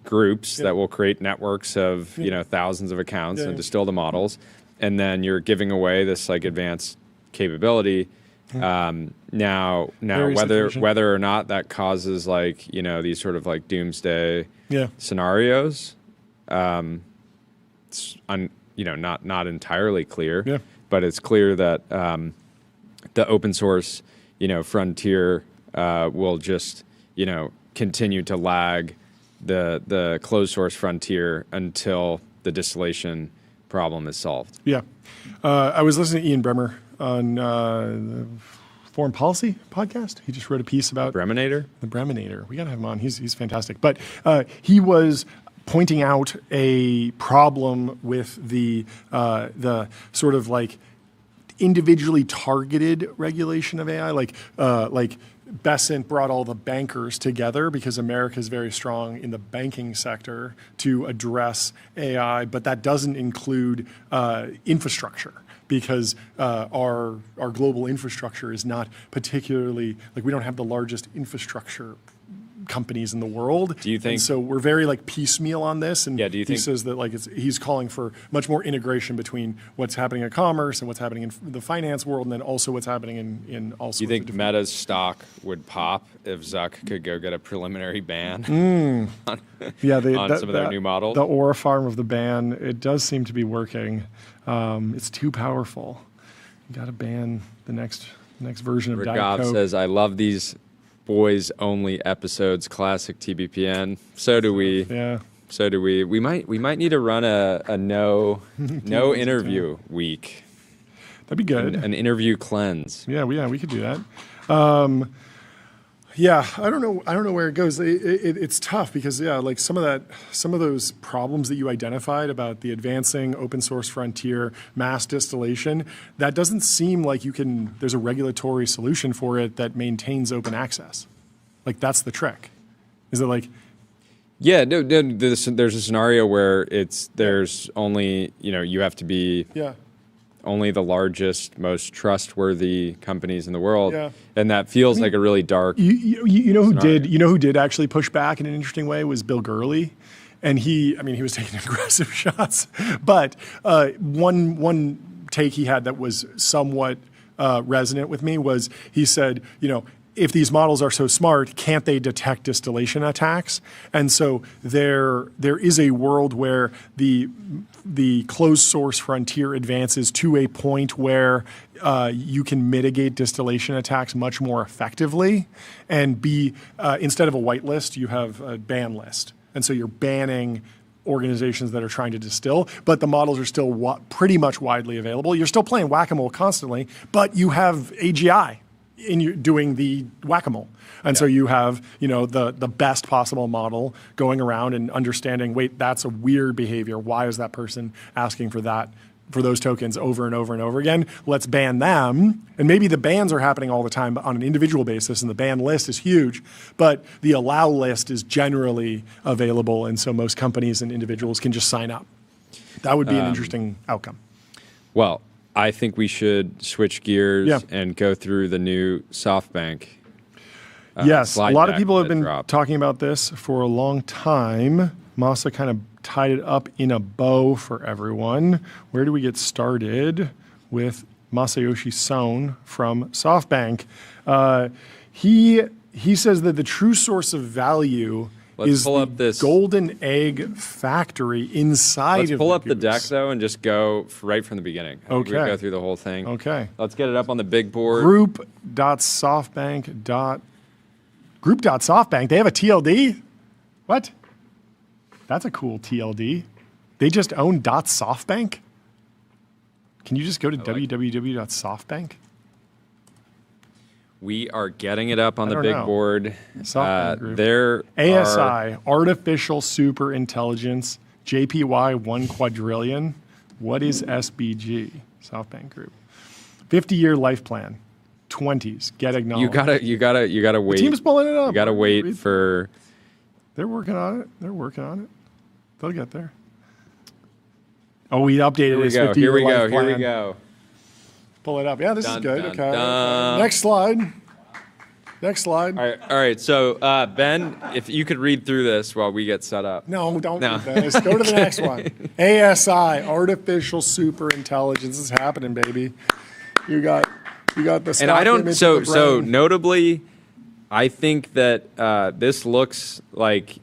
groups that will create networks of thousands of accounts and distill the models, and then you're giving away this like advanced capability. Now whether or not that causes like these sort of like doomsday scenarios, it's not entirely clear. But it's clear that the open source frontier will just continue to lag the closed source frontier until the distillation problem is solved. Yeah. I was listening to Ian Bremmer on the Foreign Policy podcast. He just wrote a piece about Breminator? The Breminator. We got to have him on. He's fantastic. But he was pointing out a problem with the sort of like individually targeted regulation of AI, like Besant brought all the bankers together because America is very strong in the banking sector to address AI, but that doesn't include infrastructure, because our global infrastructure is not particularly, like, we don't have the largest infrastructure companies in the world. Do you think? And so we're very like piecemeal on this, and do you he think, says that like he's calling for much more integration between what's happening in commerce and what's happening in the finance world, and then also what's happening in all sorts. Do you think Meta's stock would pop if Zuck could go get a preliminary ban on some of their new models? The Aura farm of the ban, it does seem to be working. It's too powerful. You got to ban the next version of Diet Coke. says, I love these boys only episodes, classic TBPN. So do we. Yeah. So do we. We might need to run a no interview week. That'd be good. An interview cleanse. Yeah, we could do that. Yeah, I don't know where it goes. It's tough because like some of those problems that you identified about the advancing open source frontier, mass distillation, that doesn't seem like there's a regulatory solution for it that maintains open access. Like that's the trick. Is it like? Yeah, no, there's a scenario where there's only, you have to be only the largest, most trustworthy companies in the world, and that feels like a really dark. You know who did actually push back in an interesting way was Bill Gurley, and he was taking aggressive shots, but one take he had that was somewhat resonant with me was he said, if these models are so smart, can't they detect distillation attacks? And so there is a world where the closed source frontier advances to a point where you can mitigate distillation attacks much more effectively, and instead of a whitelist, you have a ban list. And so you're banning organizations that are trying to distill, but the models are still pretty much widely available. You're still playing whack-a-mole constantly, but you have AGI. Doing the whack-a-mole. And so you have, the best possible model going around and understanding, wait, that's a weird behavior. Why is that person asking for those tokens over and over and over again? Let's ban them. And maybe the bans are happening all the time on an individual basis, and the ban list is huge, but the allow list is generally available, and so most companies and individuals can just sign up. That would be an interesting outcome. Well, I think we should switch gears and go through the new SoftBank. Yes, a lot of people have been dropped. talking about this for a long time. Masa kind of tied it up in a bow for everyone. Where do we get started with Masayoshi Son from SoftBank? He says that the true source of value is pull up this golden egg factory inside of Let's pull up the goose. deck, though, and just go right from the beginning. I think we go through the whole thing. Okay. Let's get it up on the big board. Group.softbank. They have a TLD? What? That's a cool TLD. They just own .softbank? Can you just go to www.softbank? We are getting it up on the big board. SoftBank Group. There ASI, Artificial Super Intelligence, JPY 1 quadrillion. What is SBG? SoftBank Group. 50-year life plan. 20s. Get acknowledged. You gotta wait. The team's pulling it up. You gotta wait for. They're working on it. They'll get there. Oh, we updated his 50-year life plan. Here we go. Pull it up. Yeah, this is good. Dun, Okay. dun. Next slide. All right. So Ben, if you could read through this while we get set up. No, don't read this. Go to the next one. ASI, Artificial Super Intelligence. This is happening, baby. You got the stock And I don't. image So of the brain. notably, I think that this looks like.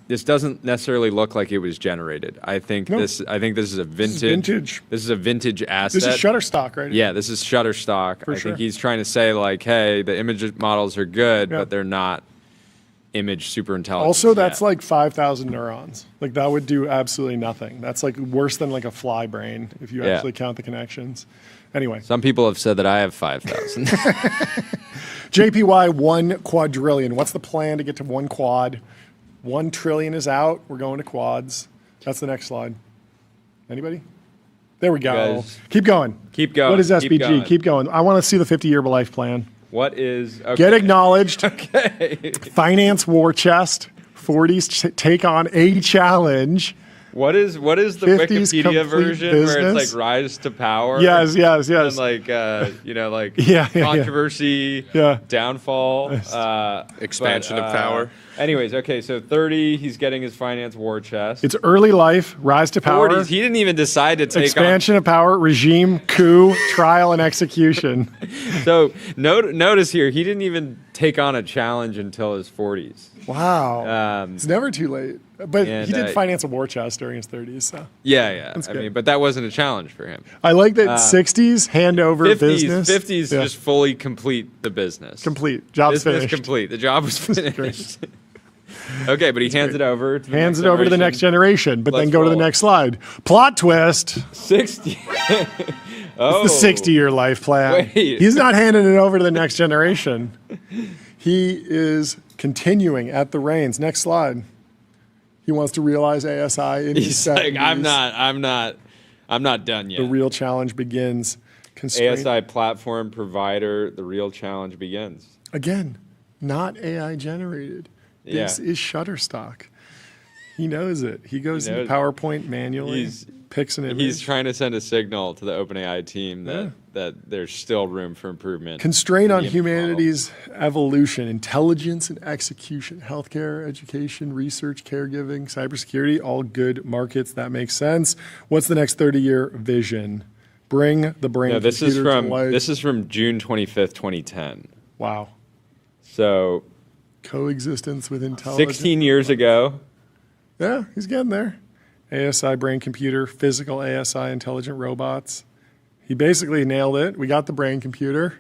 This doesn't necessarily look like it was generated. I think this is a vintage. This is a vintage asset. This is Shutterstock, right? Yeah, this is Shutterstock. I think he's trying to say like, hey, the image models are good, but they're not image super intelligent. Also, that's like 5,000 neurons. Like that would do absolutely nothing. That's like worse than like a fly brain if you actually count the connections. Anyway. Some people have said that I have 5,000. JPY 1 quadrillion. What's the plan to get to 1 quad? 1 trillion is out. We're going to quads. That's the next slide. Anybody? There we go. Guys, keep going. Keep going. What is SBG? Keep going. I want to see the 50-year life plan. What is... Okay. Get acknowledged. Okay. Finance war chest. 40s take on a challenge. What is the Wikipedia version business. where it's like rise to power? Yes. And like controversy, downfall, expansion of power. Anyways, okay, so 30, he's getting his finance war chest. It's early life, rise to power. 40s, he didn't even decide to take expansion of power, regime, coup, trial, and execution. So notice here, he didn't even take on a challenge until his 40s. Wow. It's never too late. But and, he did finance a war chest during his 30s. So. Yeah. That's I good. mean, but that wasn't a challenge for him. I like that 60s, hand over 50s, business. 50s just fully complete the business. Complete. Job's business finished. complete. The job was finished. Okay, but he hands it over. Hands it over to the next generation, but then Let's go to the roll. next slide. Plot twist. 60. The 60-year life plan. Wait. He's not handing it over to the next generation. He is continuing at the reins. Next slide. He wants to realize ASI in his He's like, 70s. I'm not done yet. The real challenge begins. ASI platform provider, the real challenge begins. Again, not AI generated. This is Shutterstock. He knows it. He goes into PowerPoint manually, picks an image. He's trying to send a signal to the OpenAI team that there's still room for improvement. Constraint on humanity's evolution, intelligence and execution, healthcare, education, research, caregiving, cybersecurity, all good markets. That makes sense. What's the next 30-year vision? Bring the brain computer to life. This is from June 25th, 2010. Wow. So coexistence with intelligence. 16 years ago. Yeah, he's getting there. ASI brain computer, physical ASI intelligent robots. He basically nailed it. We got the brain computer,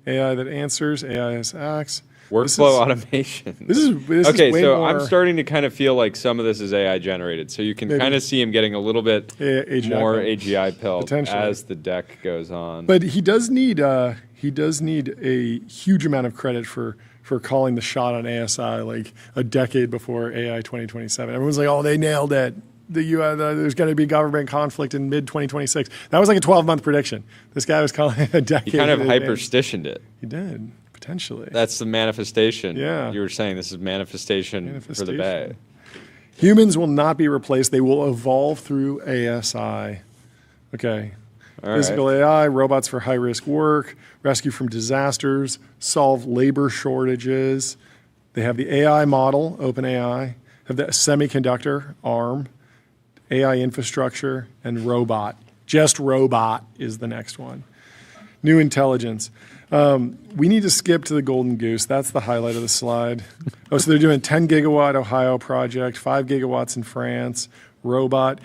AI that answers, AI that acts. Workflow automation. This is okay, way so more, I'm starting to kind of feel like some of this is AI generated. So you can kind of see him getting a little bit more AGI pilled as the deck goes on. But he does need a huge amount of credit for calling the shot on ASI like a decade before AI 2027. Everyone's like, oh, they nailed it. There's going to be government conflict in mid-2026. That was like a 12-month prediction. This guy was calling it a decade. He kind of hyperstitioned it. He did, potentially. That's the manifestation. Yeah. You were saying this is manifestation for the Bay. Humans will not be replaced. They will evolve through ASI. Okay. Physical AI, robots for high-risk work, rescue from disasters, solve labor shortages. They have the AI model, OpenAI, have the semiconductor arm, AI infrastructure, and robot. Just robot is the next one. New intelligence. We need to skip to the golden goose. That's the highlight of the slide. Oh, so they're doing 10 gigawatt Ohio project, 5 gigawatts in France, robot.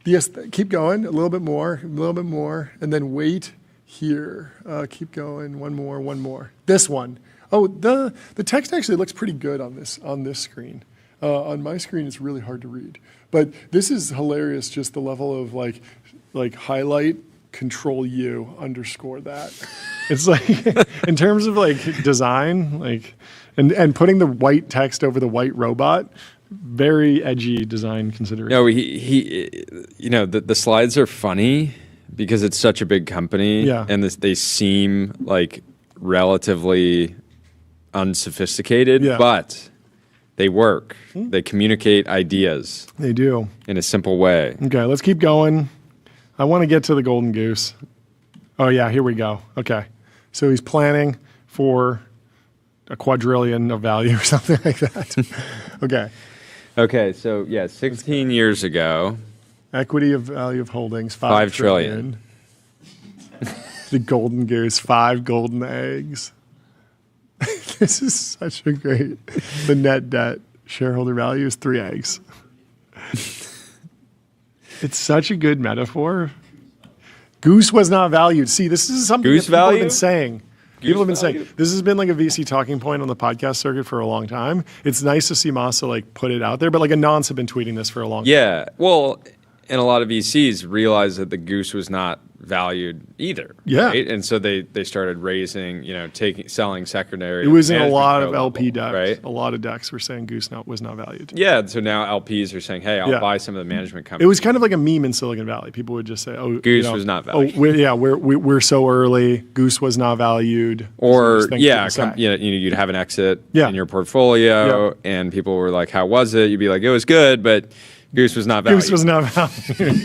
Yes, keep going, a little bit more, and then wait here. Keep going, one more. This one. Oh, the text actually looks pretty good on this screen. On my screen, it's really hard to read. But this is hilarious, just the level of like highlight, control U, underscore that. It's like, in terms of like design, like, and putting the white text over the white robot, very edgy design consideration. No, the slides are funny because it's such a big company, and they seem like relatively unsophisticated, but they work. They communicate ideas. They do. In a simple way. Okay, let's keep going. I want to get to the golden goose. Oh yeah, here we go. Okay, so he's planning for a quadrillion of value or something like that. Okay. Okay, so 16 years ago. Equity of value of holdings, 5 trillion. The golden goose, 5 golden eggs. This is such a great, the net debt shareholder value is 3 eggs. It's such a good metaphor. Goose was not valued. See, this is something that people have been saying. People have been saying this has been like a VC talking point on the podcast circuit for a long time. It's nice to see Masa like put it out there, but like Anons have been tweeting this for a long time. Yeah, well, and a lot of VCs realized that the goose was not valued either. Yeah, right? And so they started raising, selling secondary. It was in a lot of LP decks. Right? A lot of decks were saying goose was not valued. Yeah, so now LPs are saying, hey, I'll buy some of the management companies. It was kind of like a meme in Silicon Valley. People would just say, oh, goose was not valued. Oh, we're so early. Goose was not valued. Or you'd have an exit in your portfolio, and people were like, how was it? You'd be like, it was good, but goose was not valued. Goose was not valued.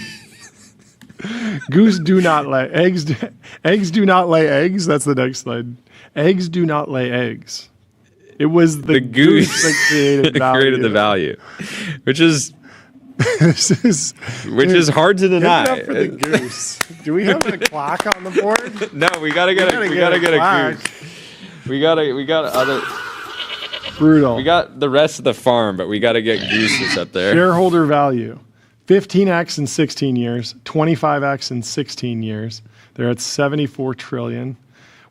Goose do not lay eggs. Eggs do not lay eggs. That's the next slide. Eggs do not lay eggs. It was the goose that created value. Created the value, which is hard to deny. Give it up for the goose. Do we have a clock on the board? No, we gotta get a goose. We got other. Brutal. We got the rest of the farm, but we got to get gooses up there. Shareholder value. 15x in 16 years, 25x in 16 years. They're at 74 trillion.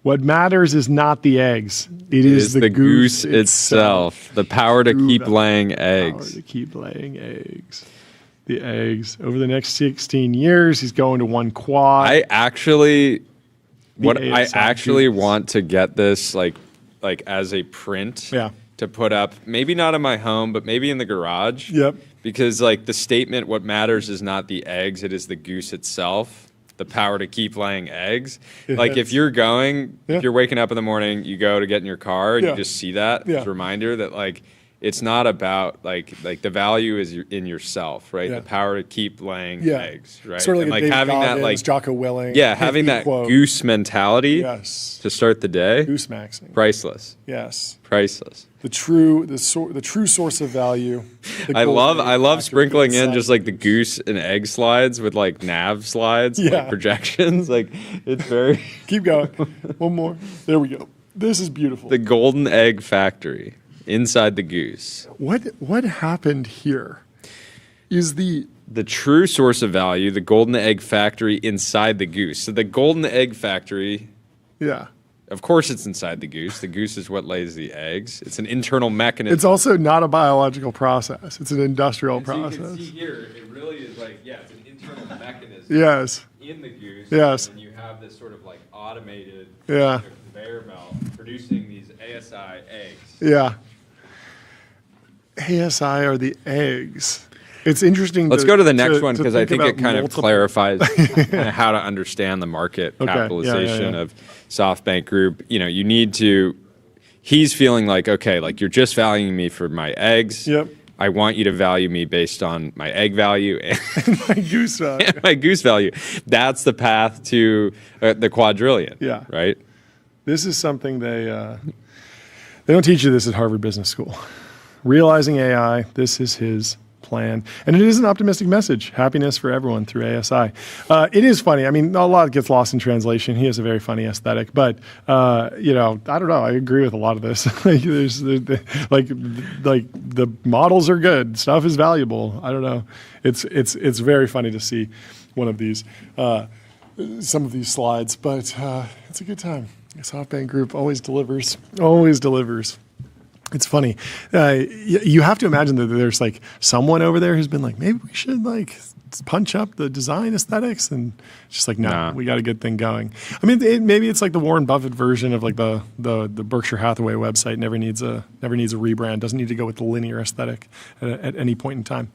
What matters is not the eggs. It is the goose itself. The power to keep laying eggs. Power to keep laying eggs. The eggs. Over the next 16 years, he's going to one quad. I actually want to get this like like as a print Yeah. to put up, maybe not in my home, but maybe in the garage. Yep. Because like the statement, what matters is not the eggs, it is the goose itself. The power to keep laying eggs. Like if you're going, if you're waking up in the morning, you go to get in your car and you just see that as a reminder that like it's not about like the value is in yourself, right? The power to keep laying eggs, right? Sort of like, and like David having Goggins, that like Jocko Willing. having that quote. goose mentality Yes. to start the day. Goose maxing. Priceless. Yes. Priceless. The true source of value. I love sprinkling in just like the goose and egg slides with like nav slides, like projections. Like it's very Keep going. One more. There we go. This is beautiful. the golden egg factory inside the goose. What happened here is the true source of value, the golden egg factory inside the goose. So the golden egg factory, of course it's inside the goose. The goose is what lays the eggs. It's an internal mechanism. It's also not a biological process. It's an industrial So process. you can see here, it really is like, it's an internal mechanism Yes. in the goose. Yes. And you have this sort of like automated Yeah. conveyor belt producing these ASI eggs. Yeah. ASI are the eggs. It's interesting. Let's go to the next one because I think it about kind of multiple- clarifies kinda how to understand the market capitalization of SoftBank Group. You know, you need to. He's feeling like, okay, like you're just valuing me for my eggs. Yep. I want you to value me based on my egg value and My goose. my goose value. That's the path to the quadrillion. Yeah. Right. This is something they don't teach you this at Harvard Business School. Realizing AI, this is his plan. And it is an optimistic message. Happiness for everyone through ASI. It is funny. I mean, a lot gets lost in translation. He has a very funny aesthetic. But, you know, I don't know. I agree with a lot of this. like the models are good. Stuff is valuable. I don't know. It's very funny to see one of these, some of these slides. But it's a good time. SoftBank Group always delivers. Always delivers. It's funny. You have to imagine that there's like someone over there who's been like, maybe we should like punch up the design aesthetics, and just like, no, we got a good thing going. I mean, maybe it's like the Warren Buffett version of like the Berkshire Hathaway website. Never needs a rebrand. Doesn't need to go with the linear aesthetic at any point in time.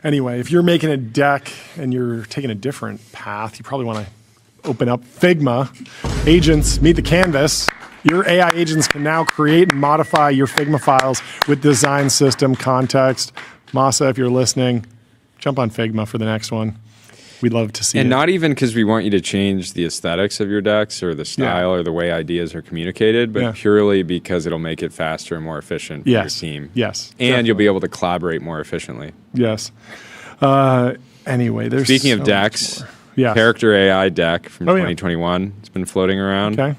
Anyway, if you're making a deck and you're taking a different path, you probably want to open up Figma. Agents, meet the canvas. Your AI agents can now create and modify your Figma files with design system context. Masa, if you're listening, jump on Figma for the next one. We'd love to see it. And not even because we want you to change the aesthetics of your decks or the style or the way ideas are communicated, but purely because it'll make it faster and more efficient for your team. Yes. And definitely. you'll be able to collaborate more efficiently. Yes. Anyway, there's Speaking of so decks, much more. Character AI deck from Oh, yeah. 2021. It's been floating around. Okay.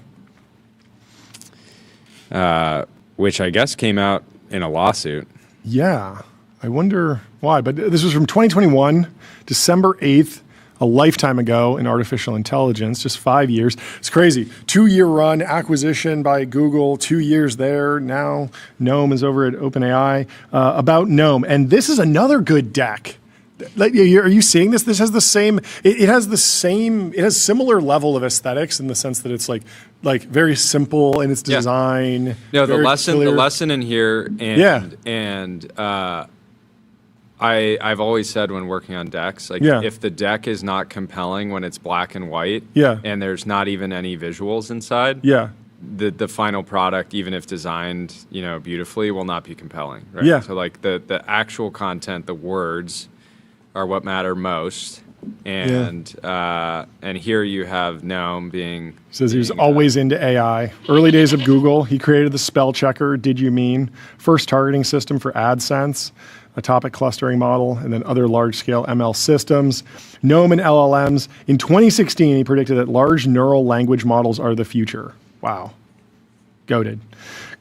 Which I guess came out in a lawsuit. Yeah. I wonder why. But this was from 2021, December 8th, a lifetime ago in artificial intelligence, just 5 years. It's crazy. 2-year run, acquisition by Google, 2 years there. Now Gnome is over at OpenAI. About Gnome. And this is another good deck. Like, are you seeing this? This has the same. It has the same. It has similar level of aesthetics in the sense that it's like very simple in its design. No, the very lesson clear. in here, and I've always said when working on decks, like if the deck is not compelling when it's black and white, and there's not even any visuals inside, the final product, even if designed, beautifully, will not be compelling. Right? Yeah. So like the actual content, the words, are what matter most. And here you have Gnome being. Says he was always into AI. Early days of Google, he created the spell checker. Did you mean first targeting system for AdSense, a topic clustering model, and then other large-scale ML systems. Gnome and LLMs. In 2016, he predicted that large neural language models are the future. Wow, goated.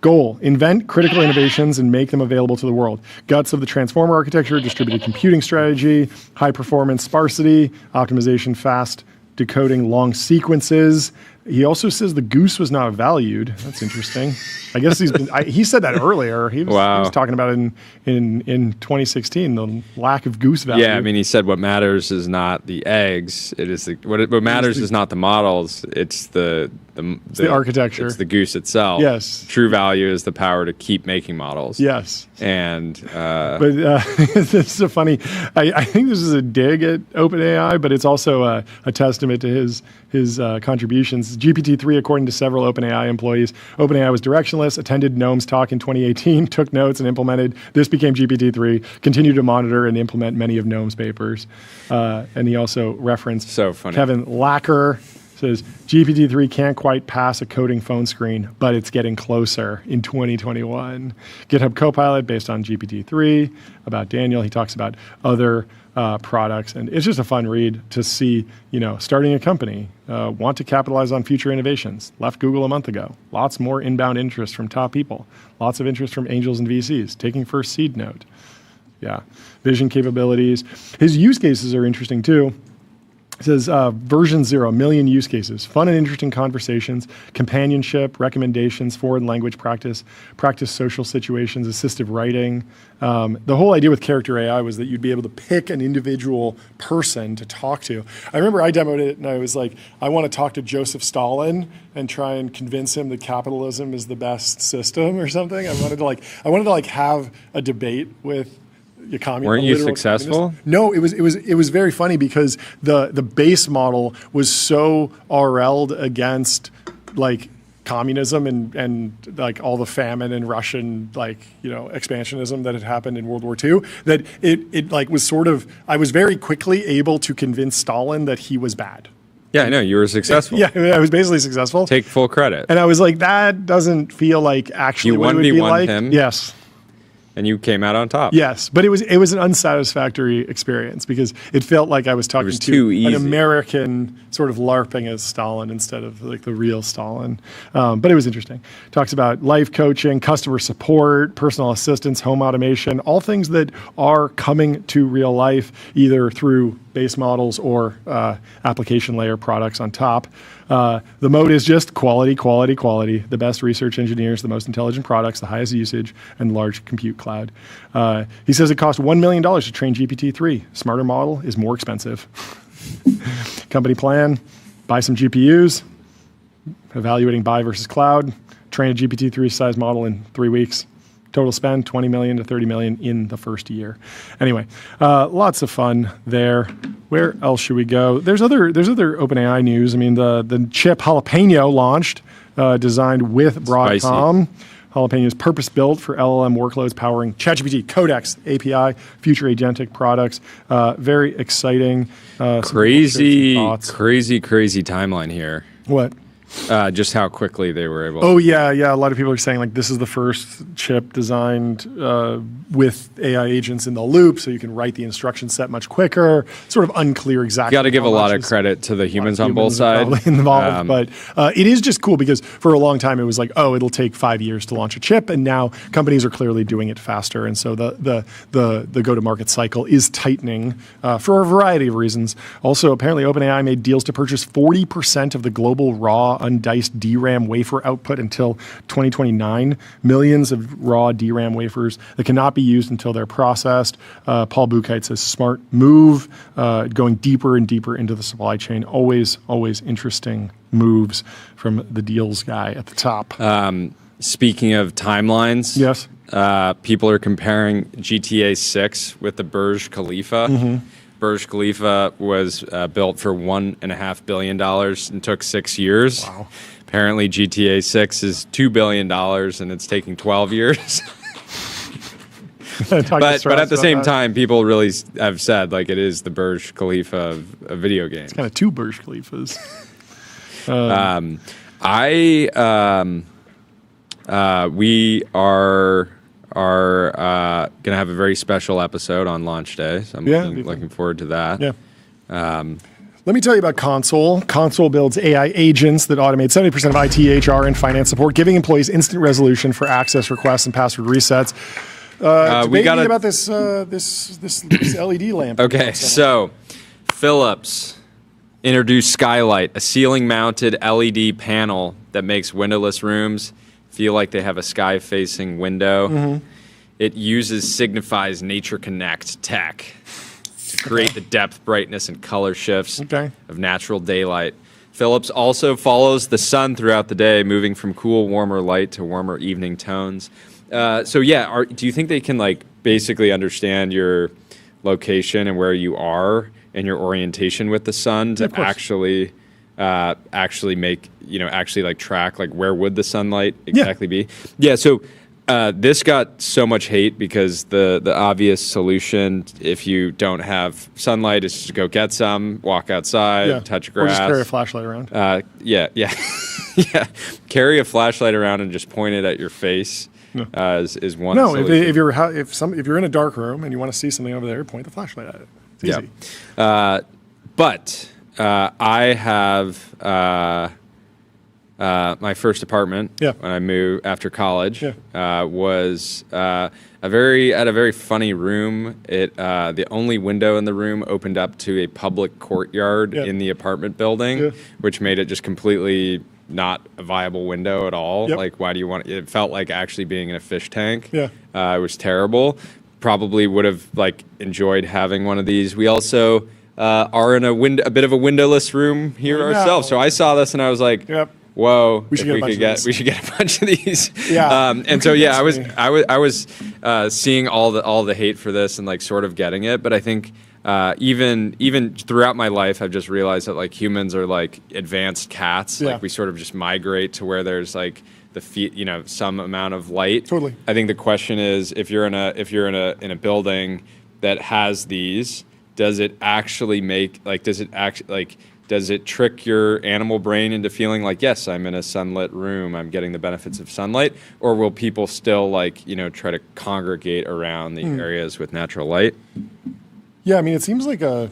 Goal, invent critical innovations and make them available to the world. Guts of the transformer architecture, distributed computing strategy, high performance sparsity, optimization, fast decoding long sequences. He also says the goose was not valued. That's interesting. I guess he said that earlier. He was talking about it in 2016, the lack of goose value. Yeah, I mean, he said what matters is not the eggs. It is what matters is not the models. It's the architecture. It's the goose itself. Yes. True value is the power to keep making models. Yes. And but this is a funny. I think this is a dig at OpenAI, but it's also a testament to his contributions. GPT-3, according to several OpenAI employees, OpenAI was directionless, attended Gnome's talk in 2018, took notes and implemented. This became GPT-3, continued to monitor and implement many of Gnome's papers. And he also referenced Kevin Lacker, says GPT-3 can't quite pass a coding phone screen, but it's getting closer in 2021. GitHub Copilot based on GPT-3. About Daniel, he talks about other products, and it's just a fun read to see, starting a company, want to capitalize on future innovations. Left Google a month ago. Lots more inbound interest from top people. Lots of interest from angels and VCs. Taking first seed note. Yeah. Vision capabilities. His use cases are interesting too. It says version 0, million use cases, fun and interesting conversations, companionship, recommendations, foreign language practice social situations, assistive writing. The whole idea with character AI was that you'd be able to pick an individual person to talk to. I remember I demoed it and I was like, I want to talk to Joseph Stalin and try and convince him that capitalism is the best system or something. I wanted to have a debate with Weren't you successful? No, it was very funny because the base model was so RL'd against communism and all the famine and Russian expansionism that had happened in World War II that it was sort of, I was very quickly able to convince Stalin that he was bad. Yeah, I know, you were successful. Yeah, I was basically successful. Take full credit. And I was like, that doesn't feel like actually you what it would be like. Him. Yes. And you came out on top. Yes, but it was an unsatisfactory experience because it felt like I was talking to an American sort of LARPing as Stalin instead of the real Stalin. But it was interesting. Talks about life coaching, customer support, personal assistance, home automation, all things that are coming to real life either through base models or application layer products on top. The mode is just quality, quality, quality. The best research engineers, the most intelligent products, the highest usage, and large compute cloud. He says it cost $1 million to train GPT-3. Smarter model is more expensive. Company plan, buy some GPUs, evaluating buy versus cloud, train a GPT-3 size model in 3 weeks. Total spend, $20 million to $30 million in the first year. Anyway, lots of fun there. Where else should we go? There's other OpenAI news. I mean, the chip Jalapeno launched, designed with Broadcom. Spicy. Jalapeno is purpose-built for LLM workloads powering ChatGPT, Codex, API, future agentic products. Very exciting. Crazy timeline here. What? Just how quickly they were able. Oh yeah. A lot of people are saying this is the first chip designed with AI agents in the loop, so you can write the instruction set much quicker. Sort of unclear exactly. You got to give a lot of credit to the humans on both sides involved, but it is just cool because for a long time it was it'll take 5 years to launch a chip, and now companies are clearly doing it faster, and so the go-to-market cycle is tightening for a variety of reasons. Also, apparently, OpenAI made deals to purchase 40% of the global raw undiced DRAM wafer output until 2029. Millions of raw DRAM wafers that cannot be used until they're processed. Paul Buchheit says, smart move, going deeper and deeper into the supply chain. Always interesting moves from the deals guy at the top. Speaking of timelines, yes, people are comparing GTA 6 with the Burj Khalifa. Mm-hmm. Burj Khalifa was built for $1.5 billion and took 6 years. Wow. Apparently, GTA 6 is $2 billion and it's taking 12 years. but at the same time, people really have said it is the Burj Khalifa of video games. It's kind of two Burj Khalifas. We are going to have a very special episode on launch day, so I'm looking forward to that. Yeah. Let me tell you about Console. Console builds AI agents that automate 70% of IT, HR, and finance support, giving employees instant resolution for access requests and password resets. We got about this LED lamp. Okay, so Philips introduced Skylight, a ceiling-mounted LED panel that makes windowless rooms feel like they have a sky-facing window. It signifies Nature Connect tech to create the depth, brightness, and color shifts of natural daylight. Philips also follows the sun throughout the day, moving from cool, warmer light to warmer evening tones. So yeah, do you think they can like basically understand your location and where you are and your orientation with the sun to actually make, actually like track like where would the sunlight exactly be? Yeah. So this got so much hate because the obvious solution if you don't have sunlight is to go get some, walk outside, touch grass. Or just carry a flashlight around. Yeah. Carry a flashlight around and just point it at your face. Is one. No, solution. if you're in a dark room and you want to see something over there, point the flashlight at it. It's easy. But I have my first apartment when I moved after college was at a very funny room. The only window in the room opened up to a public courtyard in the apartment building, which made it just completely not a viable window at all. Like, why do you want it? It felt like actually being in a fish tank. It was terrible. Probably would have like enjoyed having one of these. We also are in a bit of a windowless room here ourselves. So I saw this and I was like, whoa, we should get a bunch of these. And so I was seeing all the hate for this and like sort of getting it, but I think even throughout my life, I've just realized that like humans are like advanced cats. Like we sort of just migrate to where there's like some amount of light. Totally. I think the question is if you're in a building that has these, does it actually does it trick your animal brain into feeling like, yes, I'm in a sunlit room, I'm getting the benefits of sunlight, or will people still try to congregate around the areas with natural light? Yeah, I mean, it seems like an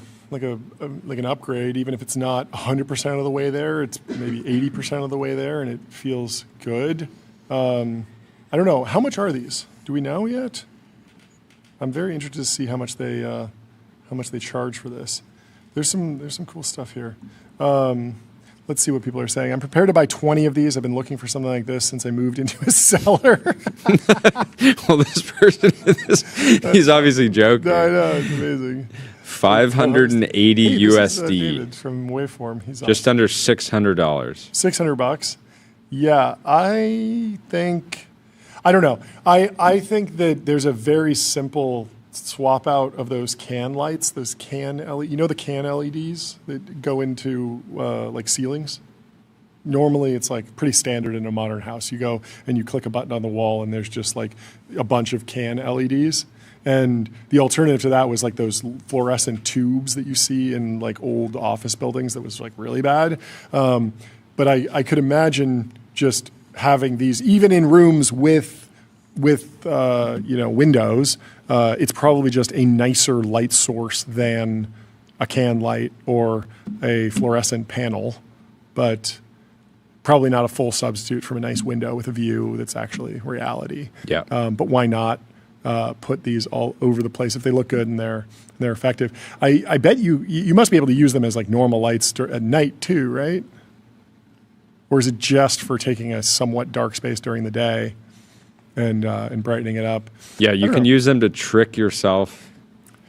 upgrade, even if it's not 100% of the way there. It's maybe 80% of the way there, and it feels good. I don't know. How much are these? Do we know yet? I'm very interested to see how much they charge for this. There's some cool stuff here. Let's see what people are saying. I'm prepared to buy 20 of these. I've been looking for something like this since I moved into a cellar. Well, this person, he's obviously joking. I know, it's amazing. 580 USD. This is, David from Waveform. He's just awesome. under $600. $600. Yeah, I don't know. I think that there's a very simple swap out of those can lights, those can LED, the can LEDs that go into like ceilings. Normally it's like pretty standard in a modern house. You go and you click a button on the wall and there's just like a bunch of can LEDs. And the alternative to that was like those fluorescent tubes that you see in like old office buildings that was like really bad. But I could imagine just having these even in rooms with windows. It's probably just a nicer light source than a can light or a fluorescent panel, but probably not a full substitute from a nice window with a view that's actually reality. Yeah. But why not put these all over the place if they look good and they're effective? I bet you must be able to use them as like normal lights at night too, right? Or is it just for taking a somewhat dark space during the day and brightening it up? Yeah, you can use them to trick yourself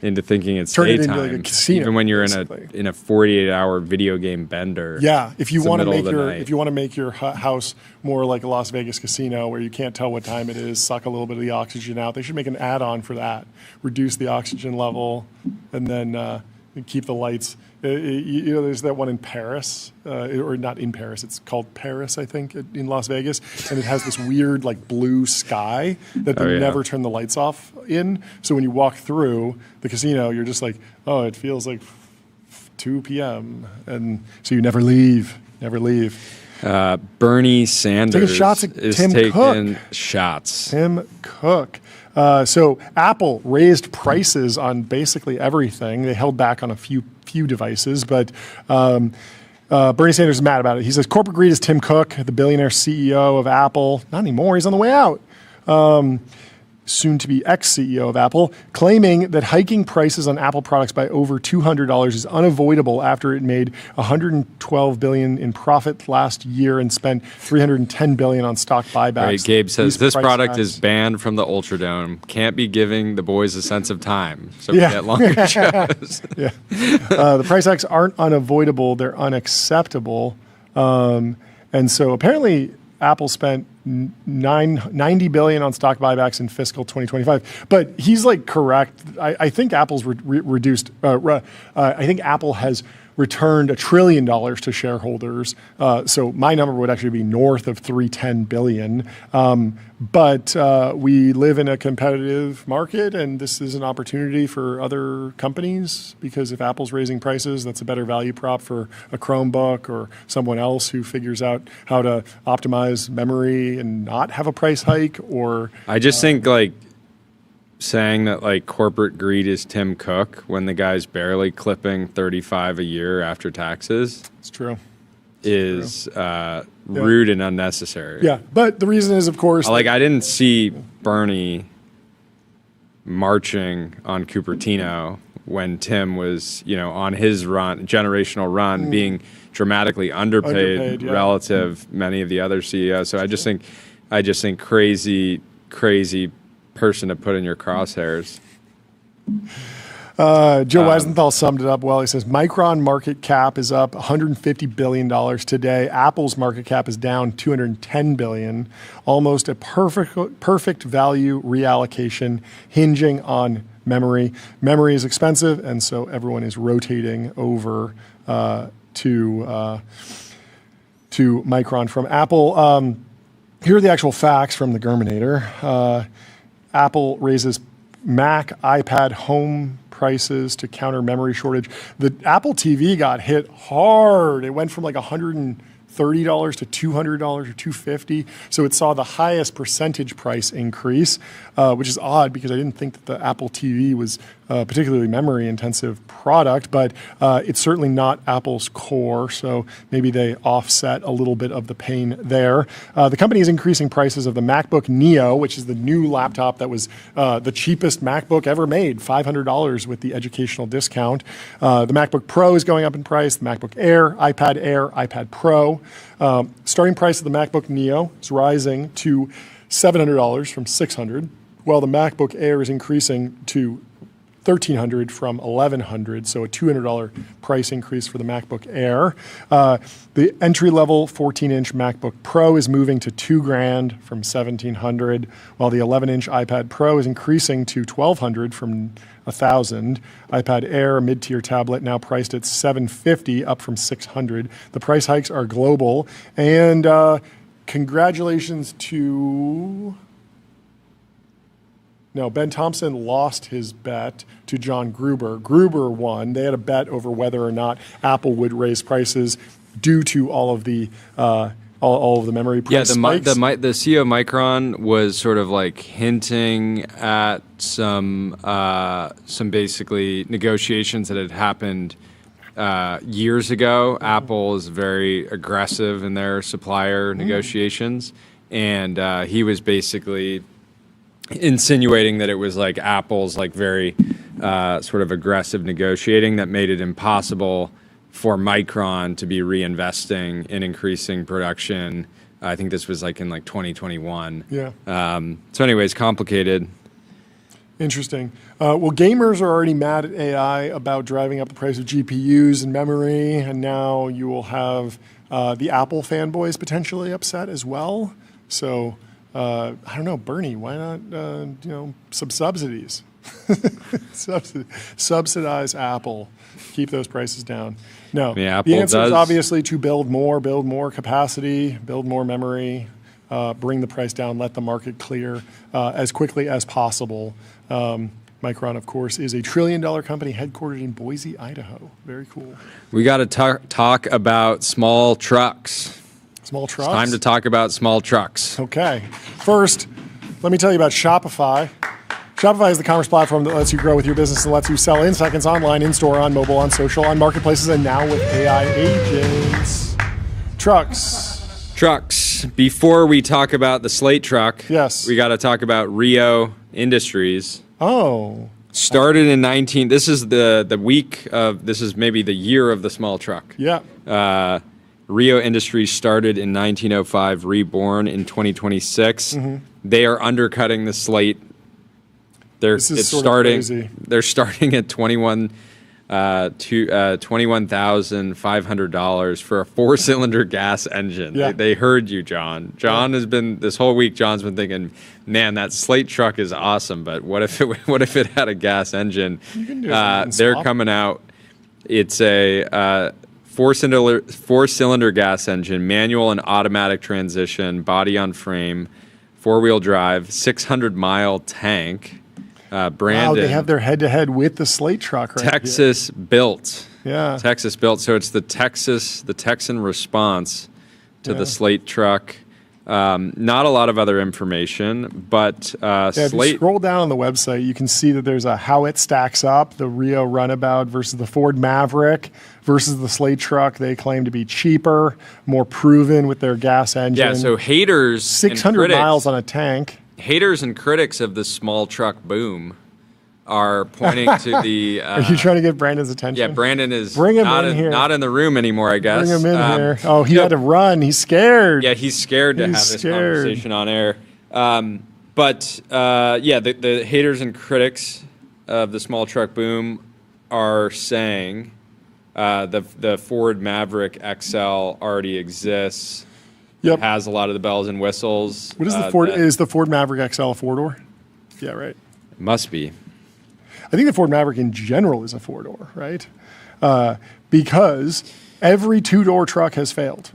into thinking it's Turn it daytime, into like a casino, even when you're basically. in a 48-hour video game bender. Yeah, if you want to make your house more like a Las Vegas casino where you can't tell what time it is, suck a little bit of the oxygen out, they should make an add-on for that. Reduce the oxygen level, and then keep the lights. There's that one in Paris, or not in Paris. It's called Paris, I think, in Las Vegas, and it has this weird like blue sky that they never turn the lights off in. So when you walk through the casino, you're just like, oh, it feels like 2 p.m. and so you never leave. Bernie Sanders taking shots at Tim Cook. So Apple raised prices on basically everything. They held back on a few devices, but Bernie Sanders is mad about it. He says corporate greed is Tim Cook, the billionaire CEO of Apple. Not anymore. He's on the way out. soon to be ex-CEO of Apple, claiming that hiking prices on Apple products by over $200 is unavoidable after it made $112 billion in profit last year and spent $310 billion on stock buybacks. Right, Gabe says These this price product tags- is banned from the Ultradome. Can't be giving the boys a sense of time. So we get longer shows. Yeah. The price hikes aren't unavoidable, they're unacceptable. And so apparently Apple spent $90 billion on stock buybacks in fiscal 2025. But he's like correct. I think Apple's reduced. I think Apple has returned $1 trillion to shareholders. So my number would actually be north of $310 billion. But we live in a competitive market, and this is an opportunity for other companies, because if Apple's raising prices, that's a better value prop for a Chromebook or someone else who figures out how to optimize memory and not have a price hike. Or I just think like saying that like corporate greed is Tim Cook when the guy's barely clipping 35 a year after taxes it's true. is rude and unnecessary. Yeah, but the reason is, of course, Like I didn't see Bernie marching on Cupertino when Tim was, on his generational run, being dramatically underpaid yeah. relative many of the other CEOs. So I just think crazy person to put in your crosshairs. Joe Weisenthal summed it up well. He says Micron market cap is up $150 billion today. Apple's market cap is down $210 billion. Almost a perfect value reallocation hinging on memory. Memory is expensive, and so everyone is rotating over to Micron from Apple. Here are the actual facts from the Germinator. Apple raises Mac, iPad, home prices to counter memory shortage. The Apple TV got hit hard. It went from like $130 to $200 or $250. So it saw the highest percentage price increase, which is odd because I didn't think that the Apple TV was a particularly memory intensive product, but it's certainly not Apple's core. So maybe they offset a little bit of the pain there. The company is increasing prices of the MacBook Neo, which is the new laptop that was the cheapest MacBook ever made, $500 with the educational discount. The MacBook Pro is going up in price, the MacBook Air, iPad Pro. Starting price of the MacBook Neo is rising to $700 from $600, while the MacBook Air is increasing to $1,300 from $1,100, so a $200 price increase for the MacBook Air. The entry-level 14-inch MacBook Pro is moving to $2,000 from $1,700, while the 11-inch iPad Pro is increasing to $1,200 from $1,000. iPad Air, a mid-tier tablet, now priced at $750, up from $600. The price hikes are global, and congratulations to... No, Ben Thompson lost his bet to John Gruber. Gruber won. They had a bet over whether or not Apple would raise prices due to all of the memory price spikes. The CEO of Micron was sort of like hinting at some basically negotiations that had happened years ago. Apple is very aggressive in their supplier negotiations, and he was basically insinuating that it was like Apple's like very sort of aggressive negotiating that made it impossible for Micron to be reinvesting in increasing production. I think this was like in like 2021. Yeah. So anyways, complicated. Interesting. Well, gamers are already mad at AI about driving up the price of GPUs and memory, and now you will have the Apple fanboys potentially upset as well. So I don't know, Bernie, why not, some subsidies? Subsidize Apple. Keep those prices down. No, Yeah, the Apple answer is does. obviously to build more capacity, build more memory, bring the price down, let the market clear as quickly as possible. Micron, of course, is a $1 trillion company headquartered in Boise, Idaho. Very cool. We got to talk about small trucks. Small trucks. Time to talk about small trucks. Okay. First, let me tell you about Shopify. Shopify is the commerce platform that lets you grow with your business and lets you sell in seconds online, in-store, on mobile, on social, on marketplaces, and now with AI agents. Trucks. Trucks. Before we talk about the Slate truck, Yes. we got to talk about Rio Industries. Oh, Started in 19. This is the week of. This is maybe the year of the small truck. yeah. Rio Industries started in 1905, reborn in 2026. Mm-hmm. They are undercutting the Slate. This is It's sort of starting. crazy. They're starting at $21,500 for a 4-cylinder gas engine. Yeah. They heard you, John. John has been this whole week. John's been thinking, man, that Slate truck is awesome, but what if it had a gas engine? You can do it in They're swap. coming out. It's a four-cylinder gas engine, manual and automatic transmission, body on frame, 4-wheel drive, 600-mile tank. Brandon. Wow, they have their head-to-head with the Slate truck right Texas built. Yeah. Texas built. So it's the Texan response to Yeah. the Slate truck. Not a lot of other information, but Yeah, if you Slate. scroll down on the website, you can see that there's a how it stacks up, the Rio Runabout versus the Ford Maverick versus the Slate truck. They claim to be cheaper, more proven with their gas engine. Yeah, so haters 600 and critics, miles on a tank. haters and critics of the small truck boom are pointing to the. Are you trying to get Brandon's attention? Yeah, Brandon is Bring him not in here. not in the room anymore, I guess. Bring him in here. Oh, he no, had to run. He's scared. Yeah, he's scared to He's have this scared. conversation on air. The haters and critics of the small truck boom are saying the Ford Maverick XL already exists. Yep. It has a lot of the bells and whistles. What is the Ford? that- Is the Ford Maverick XL a four-door? Yeah, right. Must be. I think the Ford Maverick in general is a four-door, right? Because every two-door truck has failed.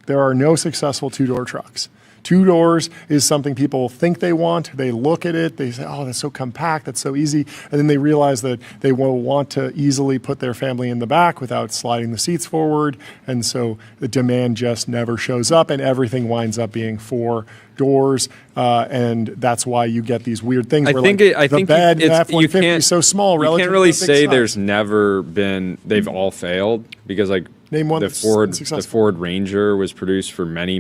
There are no successful two-door trucks. Two doors is something people think they want. They look at it, they say, oh, that's so compact, that's so easy. And then they realize that they will want to easily put their family in the back without sliding the seats forward. And so the demand just never shows up, and everything winds up being four doors. And that's why you get these weird things where the bed in the F-150 is so small You relative can't really to the big say size. there's never been. They've all failed because Name one the that's Ford successful. Ford Ranger was produced for many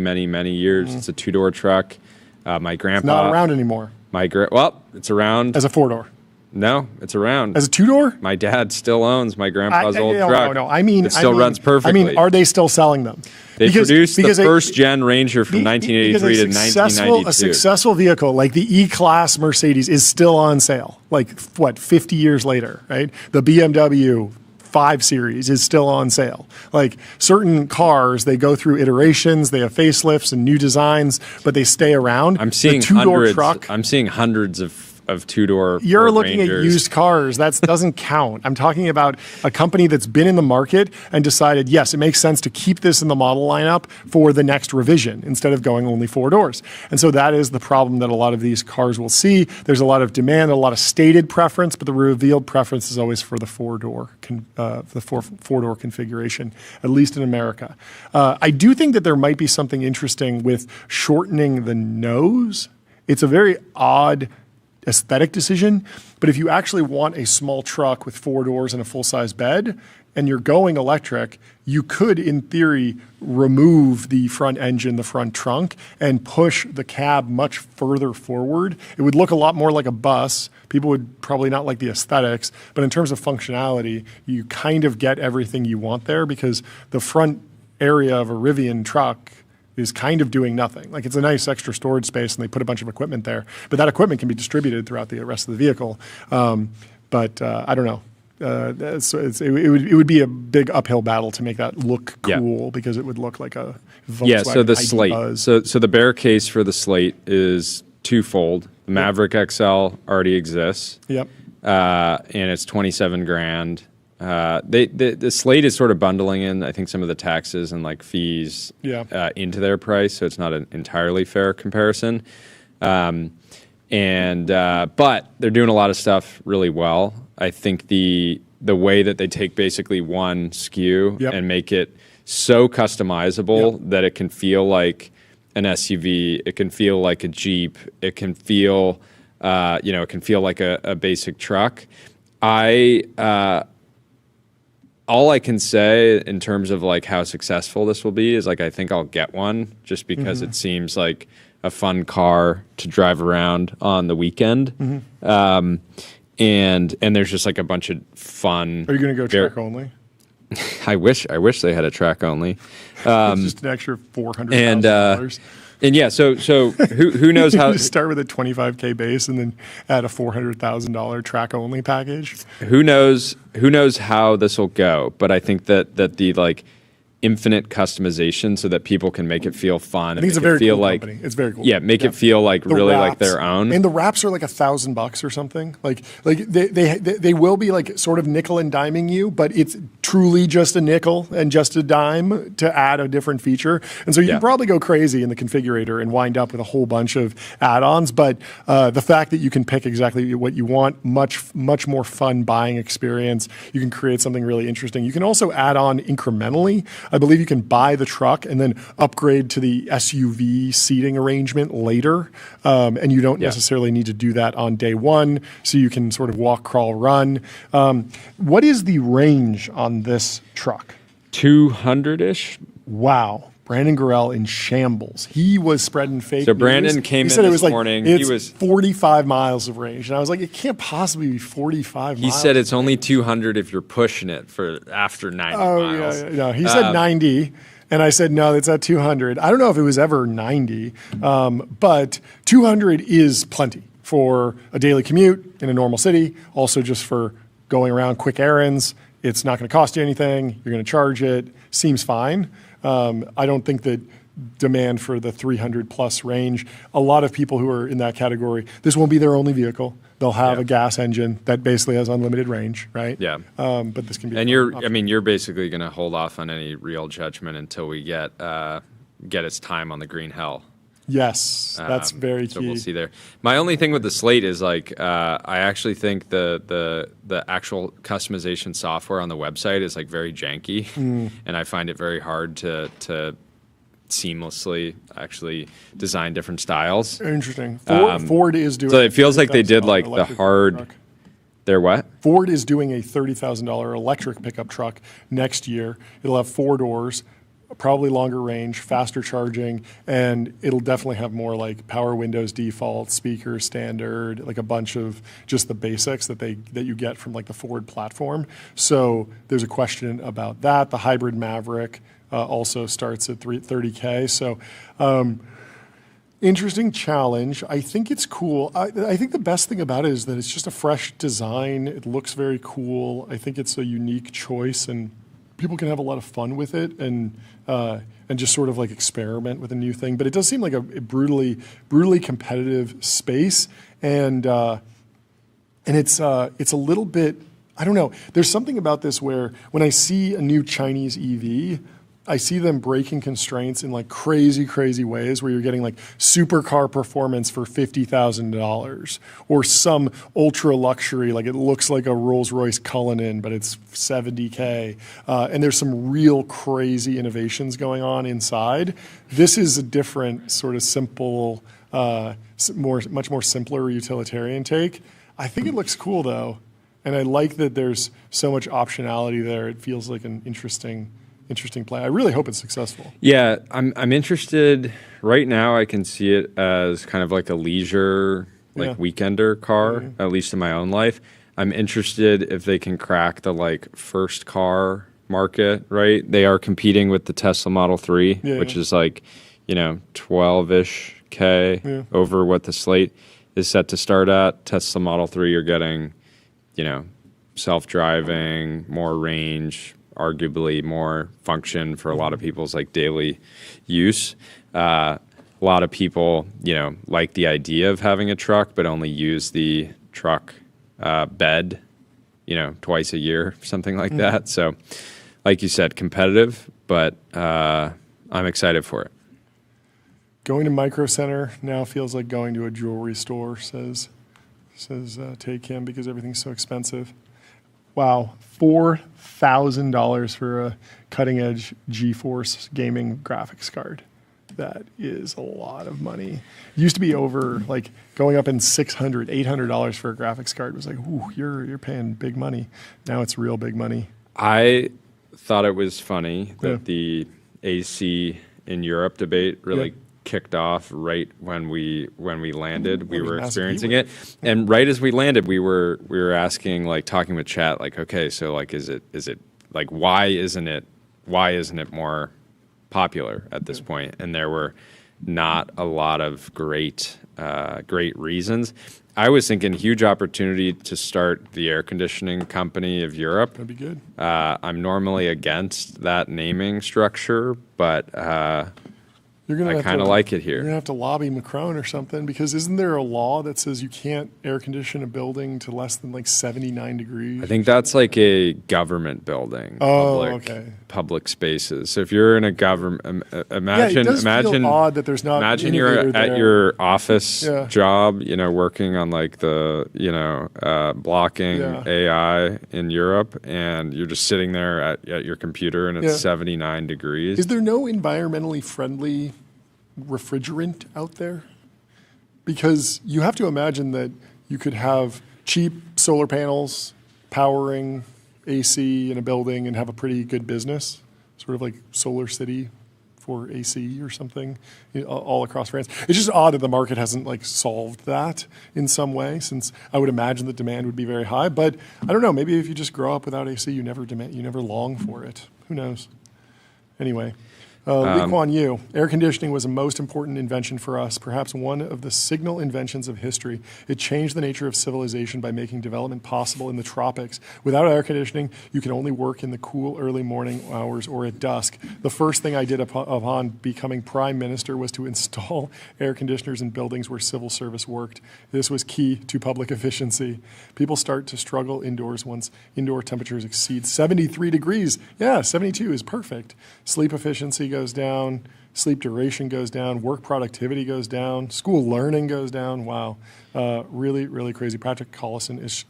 years. It's a two-door truck. My grandpa Not around anymore it's around. as a four-door. No, it's around. As a two-door? My dad still owns my grandpa's old no, truck. No, I mean, it still runs perfectly. I mean, are they still selling them? They produced the because first-gen Ranger from 1983 to 1992. A successful vehicle like the E-Class Mercedes is still on sale. 50 years later, right? The BMW 5 Series is still on sale. Like certain cars, they go through iterations, they have facelifts and new designs, but they stay around. I'm seeing the two-door hundreds. truck. I'm seeing hundreds of two-door. You're Ford looking Rangers. at used cars. That doesn't count. I'm talking about a company that's been in the market and decided, yes, it makes sense to keep this in the model lineup for the next revision instead of going only four doors. And so that is the problem that a lot of these cars will see. There's a lot of demand, a lot of stated preference, but the revealed preference is always for the four-door configuration, at least in America. I do think that there might be something interesting with shortening the nose. It's a very odd aesthetic decision, but if you actually want a small truck with four doors and a full-size bed, and you're going electric, you could, in theory, remove the front engine, the front trunk, and push the cab much further forward. It would look a lot more like a bus. People would probably not like the aesthetics, but in terms of functionality, you kind of get everything you want there because the front area of a Rivian truck is kind of doing nothing. Like it's a nice extra storage space and they put a bunch of equipment there, but that equipment can be distributed throughout the rest of the vehicle. But I don't know. It would be a big uphill battle to make that look cool because it would look like a Volkswagen So the ID Slate. Buzz. So the bear case for the Slate is twofold. The Maverick XL already exists. Yep. And it's $27,000. The Slate is sort of bundling in, I think, some of the taxes and fees into their price, so it's not an entirely fair comparison. But they're doing a lot of stuff really well. I think the way that they take basically one SKU and make it so customizable that it can feel like an SUV, it can feel like a Jeep, it can feel, it can feel like a basic truck. all I can say in terms of like how successful this will be is like I think I'll get one just because it seems like a fun car to drive around on the weekend. And there's just like a bunch of fun. Are you going to go track only? I wish they had a track only. It's just an extra $400,000. And yeah, so who knows how? You start with a 25K base and then add a $400,000 track only package. Who knows how this will go? But I think that the like infinite customization so that people can make it feel fun. I think it's a very cool company. It's very cool. Yeah, make it feel like really wraps, like their own. And the wraps are like $1,000 or something. Like they will be like sort of nickel and diming you, but it's truly just a nickel and just a dime to add a different feature. And so you can probably go crazy in the configurator and wind up with a whole bunch of add-ons. But the fact that you can pick exactly what you want, much more fun buying experience. You can create something really interesting. You can also add on incrementally. I believe you can buy the truck and then upgrade to the SUV seating arrangement later. And you don't necessarily need to do that on day one. So you can sort of walk, crawl, run. What is the range on this truck? 200-ish. Wow. Brandon Gorell in shambles. He was spreading fake news. Brandon came in this morning. He was 45 miles of range. And I was like, it can't possibly be 45 miles. He said it's only 200 if you're pushing it for after 90 miles. Yeah. No, he said 90. And I said, no, it's at 200. I don't know if it was ever 90, but 200 is plenty for a daily commute in a normal city. Also just for going around quick errands. It's not going to cost you anything. You're going to charge it. Seems fine. I don't think that demand for the 300 plus range, a lot of people who are in that category, this won't be their only vehicle. They'll have a gas engine that basically has unlimited range, right? Yeah. But this can be. And you're basically going to hold off on any real judgment until we get its time on the green hell. Yes, that's very key. So we'll see there. My only thing with the Slate is like I actually think the actual customization software on the website is like very janky, and I find it very hard to seamlessly actually design different styles. Interesting. Ford is doing. So it feels like they did like the hard. Truck. They're what? Ford is doing a $30,000 electric pickup truck next year. It'll have 4 doors. Probably longer range, faster charging, and it'll definitely have more like power windows default, speaker standard, like a bunch of just the basics that you get from like the Ford platform. So there's a question about that. The hybrid Maverick also starts at $30K. So interesting challenge. I think it's cool. I think the best thing about it is that it's just a fresh design. It looks very cool. I think it's a unique choice, and people can have a lot of fun with it and just sort of like experiment with a new thing. But it does seem like a brutally competitive space, and it's a little bit, I don't know. There's something about this where when I see a new Chinese EV, I see them breaking constraints in like crazy ways where you're getting like supercar performance for $50,000 or some ultra luxury, like it looks like a Rolls-Royce Cullinan, but it's $70K. And there's some real crazy innovations going on inside. This is a different sort of simple, much more simpler utilitarian take. I think it looks cool though. And I like that there's so much optionality there. It feels like an interesting play. I really hope it's successful. Yeah, I'm interested. Right now, I can see it as kind of like a leisure, like weekender car, at least in my own life. I'm interested if they can crack the like first car market, right? They are competing with the Tesla Model 3, which is like, 12-ish K over what the Slate is set to start at. Tesla Model 3, you're getting, self-driving, more range, arguably more function for a lot of people's like daily use. A lot of people, like the idea of having a truck, but only use the truck bed, twice a year, something like that. So, like you said, competitive, but I'm excited for it. Going to Micro Center now feels like going to a jewelry store, says Take Him, because everything's so expensive. Wow, $4,000 for a cutting-edge GeForce gaming graphics card. That is a lot of money. It used to be over, like, going up in $600, $800 for a graphics card was like, ooh, you're paying big money. Now it's real big money. I thought it was funny that the AC in Europe debate really kicked off right when we landed. We were experiencing it, and right as we landed, we were asking, like, talking with chat, like, okay, so like, is it like, why isn't it more popular at this point? And there were not a lot of great reasons. I was thinking huge opportunity to start the air conditioning company of Europe. That'd be good. I'm normally against that naming structure, but I kind of like it here. You're going to have to lobby Macron or something, because isn't there a law that says you can't air condition a building to less than like 79 degrees? I think that's like a government building. Public spaces. So if you're in a government, imagine feel odd that there's not. Imagine you're at your office job, working on like the, blocking AI in Europe, and you're just sitting there at your computer and it's 79 degrees. Is there no environmentally friendly refrigerant out there? Because you have to imagine that you could have cheap solar panels powering AC in a building and have a pretty good business, sort of like Solar City for AC or something, all across France. It's just odd that the market hasn't like solved that in some way, since I would imagine the demand would be very high. But I don't know, maybe if you just grow up without AC, you never long for it. Who knows? Anyway. Lee Kuan Yew, air conditioning was a most important invention for us, perhaps one of the signal inventions of history. It changed the nature of civilization by making development possible in the tropics. Without air conditioning, you can only work in the cool early morning hours or at dusk. The first thing I did upon becoming prime minister was to install air conditioners in buildings where civil service worked. This was key to public efficiency. People start to struggle indoors once indoor temperatures exceed 73 degrees. Yeah, 72 is perfect. Sleep efficiency goes down, sleep duration goes down, work productivity goes down, school learning goes down. Wow, really, really crazy. Patrick Collison is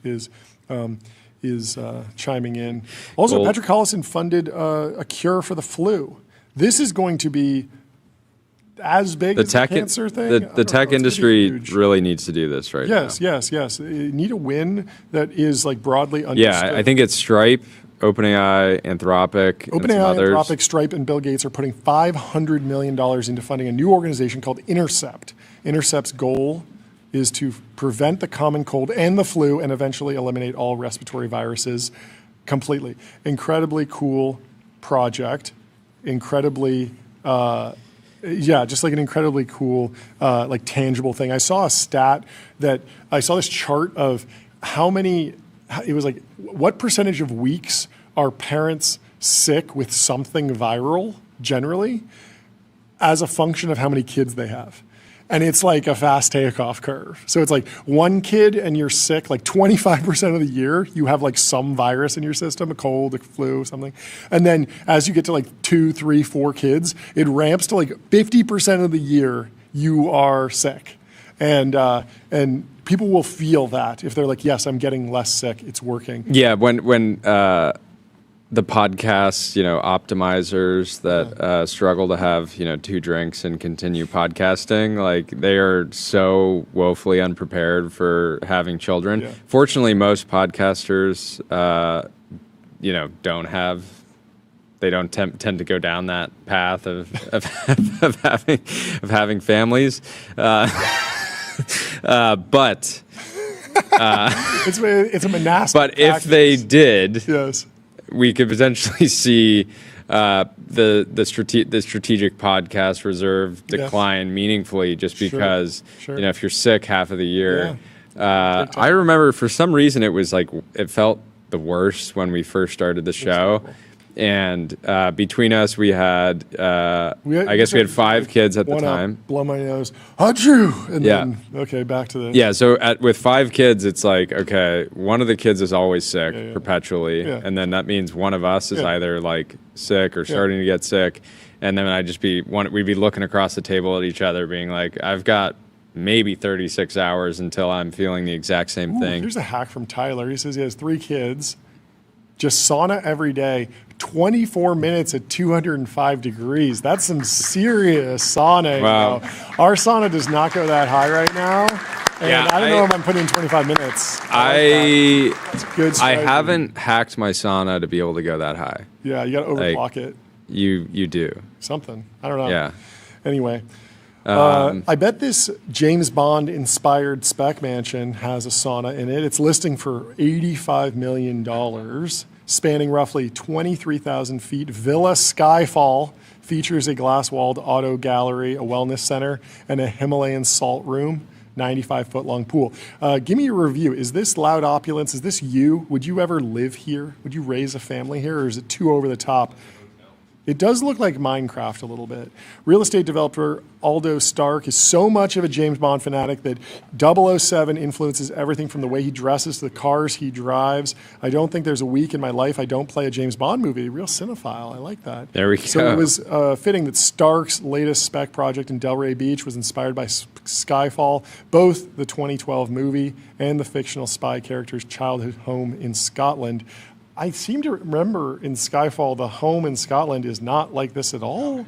chiming in. Also, Patrick Collison funded a cure for the flu. This is going to be as big as the cancer thing. The tech industry really needs to do this right now. Yes. You need a win that is like broadly understood. Yeah, I think it's Stripe, OpenAI, Anthropic, and some others. Anthropic, Stripe, and Bill Gates are putting $500 million into funding a new organization called Intercept. Intercept's goal is to prevent the common cold and the flu and eventually eliminate all respiratory viruses completely. Incredibly cool project. Incredibly, just like an incredibly cool, like tangible thing. I saw a stat that I saw this chart of how many. It was like, what percentage of weeks are parents sick with something viral generally as a function of how many kids they have? And it's like a fast takeoff curve. So it's like one kid and you're sick, like 25% of the year, you have like some virus in your system, a cold, a flu, something. And then as you get to like 2, 3, 4 kids, it ramps to like 50% of the year you are sick. And people will feel that if they're like, yes, I'm getting less sick, it's working. Yeah, when the podcasts, optimizers that struggle to have, 2 drinks and continue podcasting, like they are so woefully unprepared for having children. Yeah. Fortunately, most podcasters, they don't tend to go down that path of having families. But it's a monastic. But if they did, yes, we could potentially see the strategic podcast reserve decline meaningfully, just because if you're sick half of the year. Yeah. I remember for some reason it was like it felt the worst when we first started the show. And between us, we had, I guess we had 5 kids at the time. Blow my nose. Achoo! And then, okay, back to the... Yeah, so with 5 kids, it's like, okay, one of the kids is always sick perpetually. Yeah. And then that means one of us is either like sick or starting to get sick. And then we'd be looking across the table at each other being like, I've got maybe 36 hours until I'm feeling the exact same thing. Here's a hack from Tyler. He says he has 3 kids. Just sauna every day, 24 minutes at 205 degrees. That's some serious sauna. Wow. Our sauna does not go that high right now. And Yeah, I don't know if I'm putting in 25 minutes. That's good I strategy. haven't hacked my sauna to be able to go that high. Yeah, you got to overclock it. You do. Something. I don't know. Yeah. Anyway. I bet this James Bond inspired spec mansion has a sauna in it. It's listing for $85 million, spanning roughly 23,000 feet. Villa Skyfall features a glass-walled auto gallery, a wellness center, and a Himalayan salt room. 95-foot-long pool. Give me a review. Is this loud opulence? Is this you? Would you ever live here? Would you raise a family here, or is it too over the top? It does look like Minecraft a little bit. Real estate developer Aldo Stark is so much of a James Bond fanatic that 007 influences everything from the way he dresses to the cars he drives. I don't think there's a week in my life I don't play a James Bond movie. Real cinephile. I like that. There we go. So it was fitting that Stark's latest spec project in Delray Beach was inspired by Skyfall, both the 2012 movie and the fictional spy character's childhood home in Scotland. I seem to remember in Skyfall, the home in Scotland is not like this at all.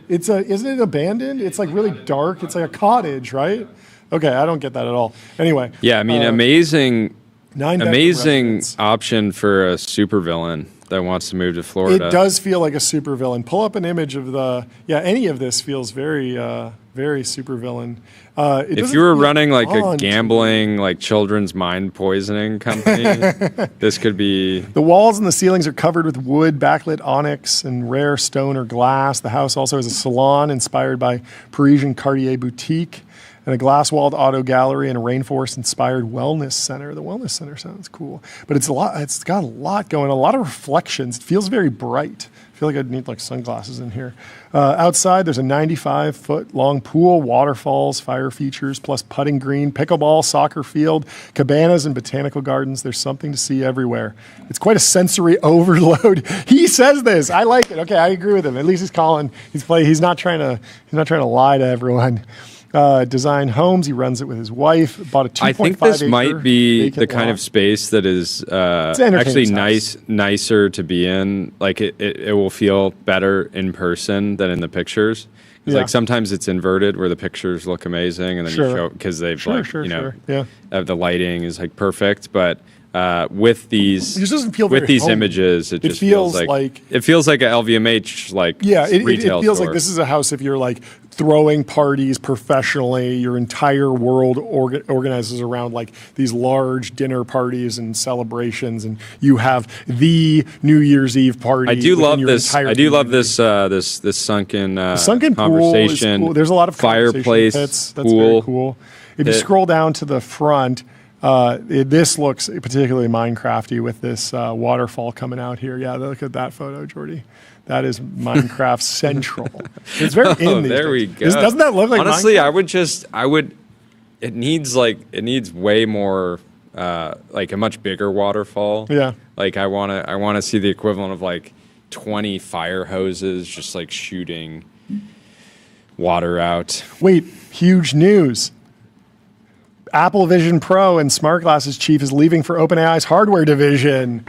Isn't it abandoned? It's like really dark. It's like a cottage, right? Okay, I don't get that at all. Anyway. Yeah, I mean, amazing residence. option for a supervillain that wants to move to Florida. It does feel like a supervillain. Pull up an image of any of this feels very, very supervillain. If you were running like a gambling, like children's mind poisoning company, this could be. The walls and the ceilings are covered with wood, backlit onyx, and rare stone or glass. The house also has a salon inspired by Parisian Cartier boutique, and a glass-walled auto gallery and a rainforest-inspired wellness center. The wellness center sounds cool, but it's got a lot going on, a lot of reflections. It feels very bright. I feel like I'd need like sunglasses in here. Outside, there's a 95-foot-long pool, waterfalls, fire features, plus putting green, pickleball, soccer field, cabanas, and botanical gardens. There's something to see everywhere. It's quite a sensory overload. He says this. I like it. Okay, I agree with him. At least he's not trying to lie to everyone. Design homes. He runs it with his wife. Bought a 2.5 I think this acre might be the vacant kind lot. of space that is actually nicer to be in. Like it will feel better in person than in the pictures. Yeah. Like sometimes it's inverted where the pictures look amazing and then you show because they've the lighting is like perfect, but. With these, it just doesn't feel very homey. Images, it just feels like it feels like a LVMH it retail feels store. like this is a house if you're like throwing parties professionally. Your entire world organizes around like these large dinner parties and celebrations, and you have the New Year's Eve party. I do love this. I do love this. This sunken sunken conversation. Pool is cool. There's a lot of fireplace pits. That's pool. very cool. If you scroll down to the front. This looks particularly Minecrafty with this waterfall coming out here. Yeah, look at that photo, Jordy. That is Minecraft Central. It's very in these there days. we go. Doesn't that look like honestly? Minecraft? It needs way more like a much bigger waterfall. Yeah. Like I wanna see the equivalent of like 20 fire hoses just like shooting water out. Wait, huge news. Apple Vision Pro and smart glasses chief is leaving for OpenAI's hardware division.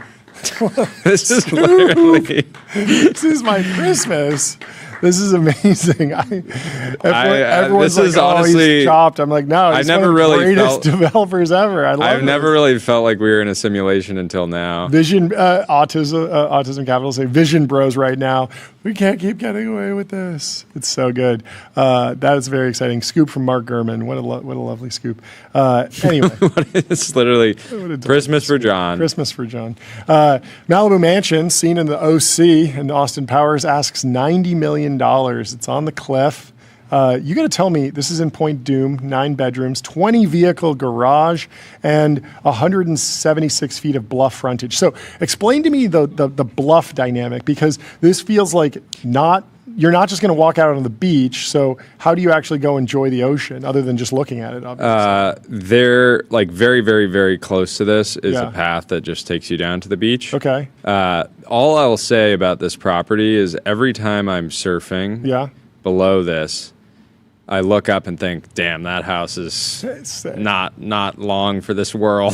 This is literally. This is my Christmas. This is amazing. Everyone's this like, is oh, honestly, he's chopped. I'm like, no, he's one of the greatest developers ever. I've never really felt like we were in a simulation until now. Vision, autism capital say Vision Bros right now. We can't keep getting away with this. It's so good. That is very exciting. Scoop from Mark Gurman. What a lovely scoop. Anyway, it's literally Christmas for John. Christmas for John. Malibu Mansion, seen in the OC, and Austin Powers asks $90 million. It's on the cliff. You got to tell me, this is in Point Doom, 9 bedrooms, 20 vehicle garage, and 176 feet of bluff frontage. So explain to me the bluff dynamic, because this feels like you're not just going to walk out on the beach. So how do you actually go enjoy the ocean other than just looking at it? Obviously? They're like very, very, very close to this is a path that just takes you down to the beach. Okay. All I'll say about this property is every time I'm surfing below this, I look up and think, damn, that house is not long for this world.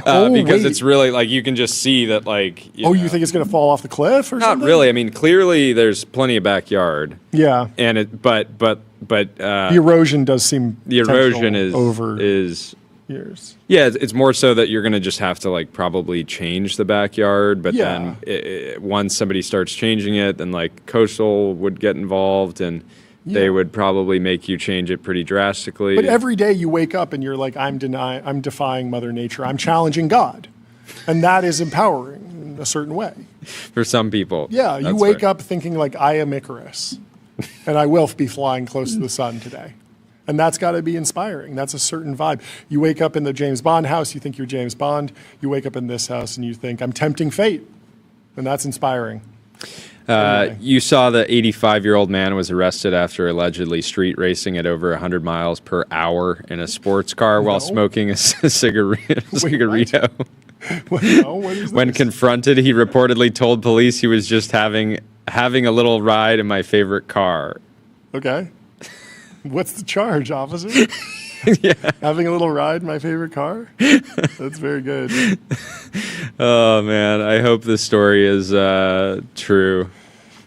Because it's really like you can just see that like you think it's going to fall off the cliff or not something? really. I mean, clearly there's plenty of backyard. Yeah. And the erosion does seem is years. Yeah, it's more so that you're going to just have to like probably change the backyard, but Yeah. then once somebody starts changing it, then like Coastal would get involved and Yeah. they would probably make you change it pretty drastically. But every day you wake up and you're like, I'm defying Mother Nature. I'm challenging God. And that is empowering in a certain way. For some people. Yeah, you that's wake fair. up thinking like, I am Icarus. And I will be flying close to the sun today. And that's got to be inspiring. That's a certain vibe. You wake up in the James Bond house, you think you're James Bond. You wake up in this house and you think, I'm tempting fate. And that's inspiring. Anyway. You saw the 85-year-old man was arrested after allegedly street racing at over 100 miles per hour in a sports car while smoking a cigarito. What is When this? confronted, he reportedly told police he was just having a little ride in my favorite car. Okay. What's the charge, officer? Having a little ride in my favorite car? That's very good. Oh man, I hope this story is true.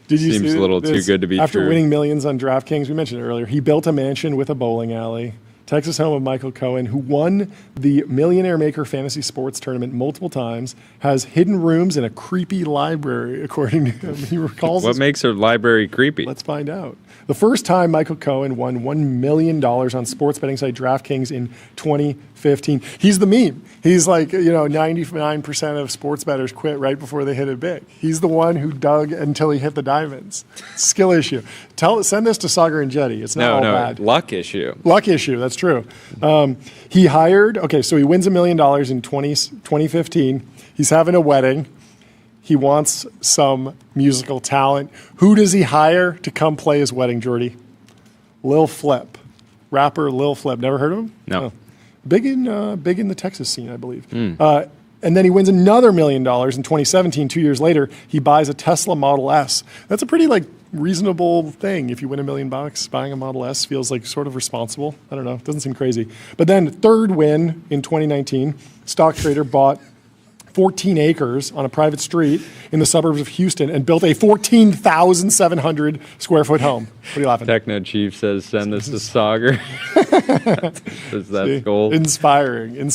Did you Seems see a little too this? good to be After true. winning millions on DraftKings, we mentioned it earlier, he built a mansion with a bowling alley. Texas home of Michael Cohen, who won the Millionaire Maker Fantasy Sports Tournament multiple times, has hidden rooms in a creepy library, according to him. He recalls What his- makes a library creepy? Let's find out. The first time Michael Cohen won $1 million on sports betting site DraftKings in 2015. He's the meme. He's like, 99% of sports bettors quit right before they hit it big. He's the one who dug until he hit the diamonds. Skill issue. Send this to Sagar and Jetty. It's not all bad. luck issue. Luck issue, that's true. He wins $1 million in 2015. He's having a wedding. He wants some musical talent. Who does he hire to come play his wedding, Jordy? Lil Flip. Rapper Lil Flip. Never heard of him? No. Oh. Big in the Texas scene, I believe. And then he wins another $1 million in 2017. 2 years later, he buys a Tesla Model S. That's a pretty reasonable thing. If you win $1 million, buying a Model S feels like sort of responsible. I don't know. It doesn't seem crazy. But then third win in 2019, stock trader bought 14 acres on a private street in the suburbs of Houston and built a 14,700 square foot home. What are you laughing at? Techno Chief says send this to Sagar. That's gold. Inspiring.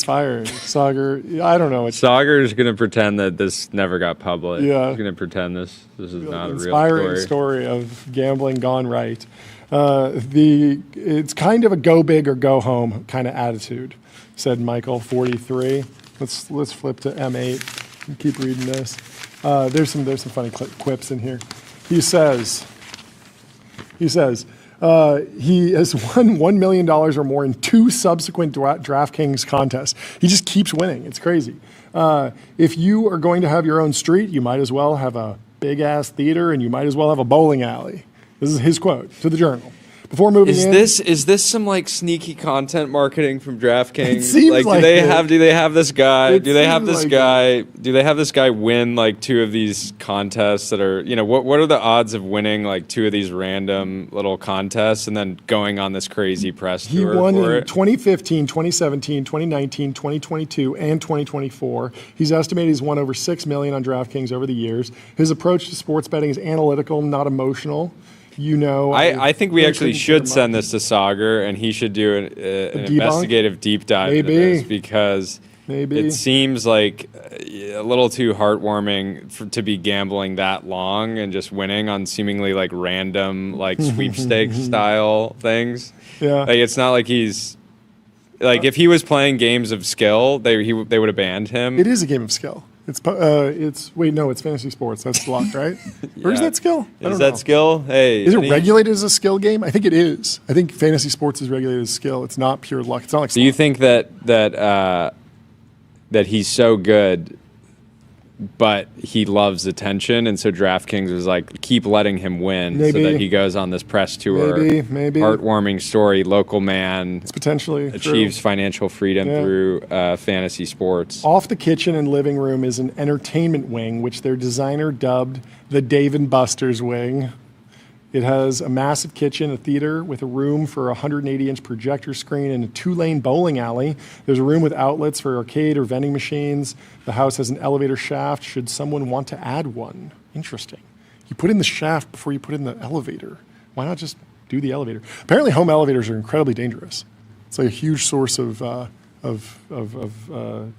Sagar, I don't know. It's Sagar is going to pretend that this never got published. Yeah. He's going to pretend this is not a real inspiring story of gambling gone right. It's kind of a go big or go home kind of attitude, said Michael, 43. Let's flip to M8 and keep reading this. There's some funny quips in here. He says he has won $1 million or more in 2 subsequent DraftKings contests. He just keeps winning. It's crazy. If you are going to have your own street, you might as well have a big ass theater, and you might as well have a bowling alley. This is his quote to the Journal. Before moving in, Is this some sneaky content marketing from DraftKings? It seems like it. Do they have this guy? It Do they have seems this like guy? Do they have this guy win 2 of these contests that are what are the odds of winning 2 of these random little contests and then going on this crazy press he tour won for in it? 2015, 2017, 2019, 2022, and 2024. He's estimated he's won over $6 million on DraftKings over the years. His approach to sports betting is analytical, not emotional. I think we actually should send this to Sagar, and he should do an debunk? investigative deep dive into Maybe. this because Maybe. it seems like a little too heartwarming to be gambling that long and just winning on seemingly random sweepstakes style things. Yeah. It's not like he's if he was playing games of skill, they would have banned him. It is a game of skill. It's fantasy sports. That's luck, right? Or is Yeah. that skill? I don't Is know. that skill? Hey, Is it regulated as a skill game? I think it is. I think fantasy sports is regulated as skill. It's not pure luck. It's not like Do you slot. think that he's so good, but he loves attention, and so DraftKings was keep letting him win, so Maybe. that he goes on this press tour. Maybe. Heartwarming story. Local man It's potentially achieves true. financial freedom Yeah. through fantasy sports. Off the kitchen and living room is an entertainment wing, which their designer dubbed the Dave and Buster's wing. It has a massive kitchen, a theater with a room for a 180-inch projector screen and a 2-lane bowling alley. There's a room with outlets for arcade or vending machines. The house has an elevator shaft should someone want to add one. Interesting. You put in the shaft before you put in the elevator. Why not just do the elevator? Apparently home elevators are incredibly dangerous. It's a huge source of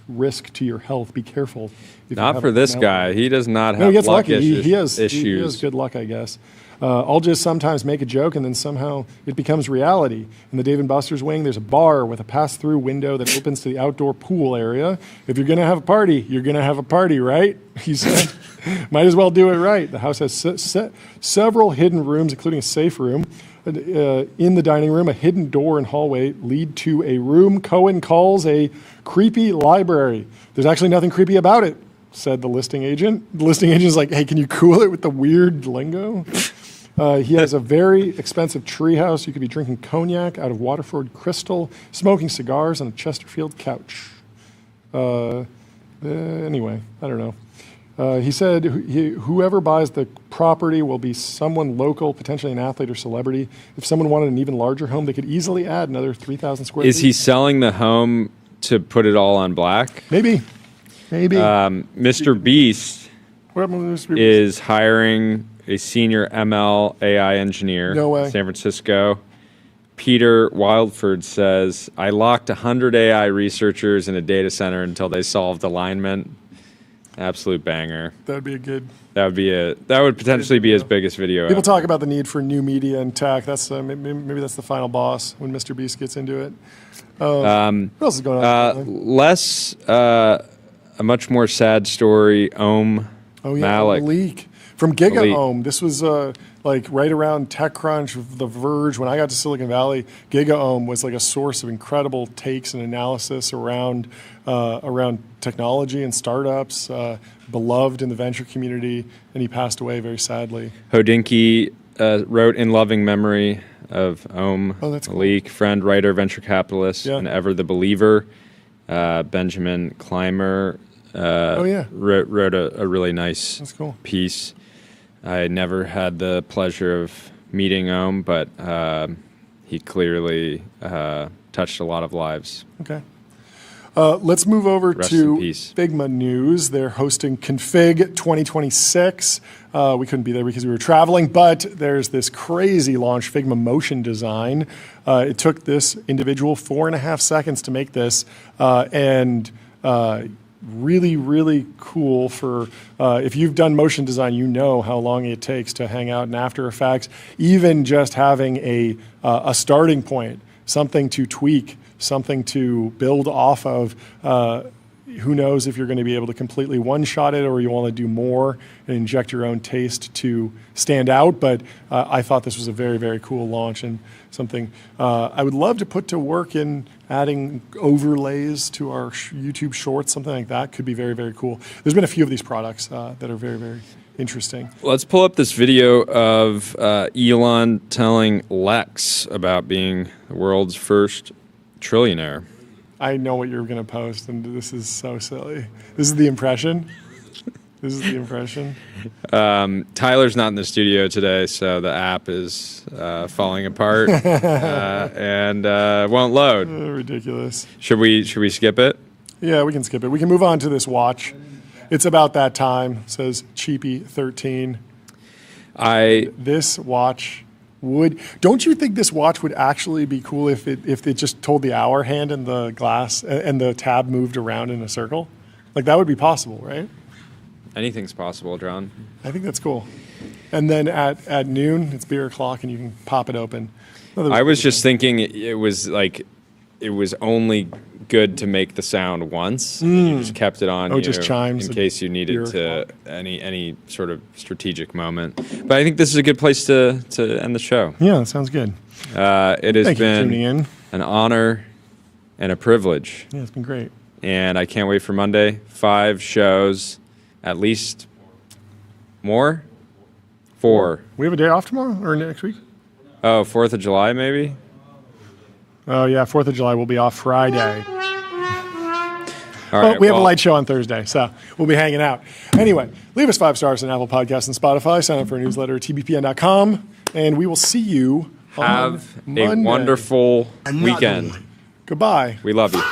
risk to your health. Be careful. If you Not have for a this meltdown. guy. He does not No, have he gets luck lucky. He issues. has good luck, I guess. I'll just sometimes make a joke and then somehow it becomes reality. In the Dave & Buster's wing, there's a bar with a pass-through window that opens to the outdoor pool area. If you're going to have a party, you're going to have a party, right? He said. Might as well do it right. The house has several hidden rooms, including a safe room. In the dining room, a hidden door and hallway lead to a room Cohen calls a creepy library. There's actually nothing creepy about it, said the listing agent. The listing agent is like, hey, can you cool it with the weird lingo? He has a very expensive treehouse. You could be drinking cognac out of Waterford Crystal, smoking cigars on a Chesterfield couch. Anyway, I don't know. He said whoever buys the property will be someone local, potentially an athlete or celebrity. If someone wanted an even larger home, they could easily add another 3,000 square feet. Is he selling the home to put it all on black? Maybe. Mr. Beast What happened with Mr. Beast? is hiring a senior ML AI engineer No way. in San Francisco. Peter Wildford says, I locked 100 AI researchers in a data center until they solved alignment. Absolute banger. That'd be a good. That would potentially be his biggest video. People ever. talk about the need for new media and tech. That's maybe that's the final boss when Mr. Beast gets into it. What else is going on? A much more sad story. Malik. Malik from GigaOM. This was like right around TechCrunch, The Verge. When I got to Silicon Valley, GigaOM was like a source of incredible takes and analysis around technology and startups. Beloved in the venture community, and he passed away very sadly. Hodinky wrote in loving memory of that's cool. Malik, friend, writer, venture capitalist, and ever the believer. Benjamin Clymer wrote a really nice piece. I never had the pleasure of meeting Ohm, but he clearly touched a lot of lives. Okay. Let's move over Rest to in peace. Figma News. They're hosting Config 2026. We couldn't be there because we were traveling, but there's this crazy launch, Figma Motion Design. It took this individual 4.5 seconds to make this, and really, really cool for if you've done motion design, you know how long it takes to hang out in After Effects. Even just having a starting point, something to tweak, something to build off of. Who knows if you're going to be able to completely one-shot it or you want to do more and inject your own taste to stand out. But I thought this was a very, very cool launch and something I would love to put to work in adding overlays to our YouTube shorts. Something like that could be very, very cool. There's been a few of these products that are very, very interesting. Let's pull up this video of Elon telling Lex about being the world's first trillionaire. I know what you're going to post, and this is so silly. This is the impression. This is the impression. Tyler's not in the studio today, so the app is falling apart and won't load. Ridiculous. Should we skip it? Yeah, we can skip it. We can move on to this watch. It's about that time. It says Cheapy 13. This watch don't you think this watch would actually be cool if it just told the hour hand and the glass and the tab moved around in a circle? Like that would be possible, right? Anything's possible, John. I think that's cool. And then at noon, it's beer o'clock and you can pop it open. I was just thinking it was only good to make the sound once. And you just kept it on it just chimes in case you needed to any sort of strategic moment. But I think this is a good place to end the show. Yeah, that sounds good. It has been an honor and a privilege. Yeah, it's been great. And I can't wait for Monday. 5 shows, at least more? 4. We have a day off tomorrow or next week? Oh, 4th of July maybe? Oh, yeah, 4th of July will be off Friday. All right, we have a light show on Thursday, so we'll be hanging out. Anyway, leave us 5 stars on Apple Podcasts and Spotify. Sign up for a newsletter at tbpn.com, and we will see you on Have Monday. a wonderful weekend. Goodbye. We love you.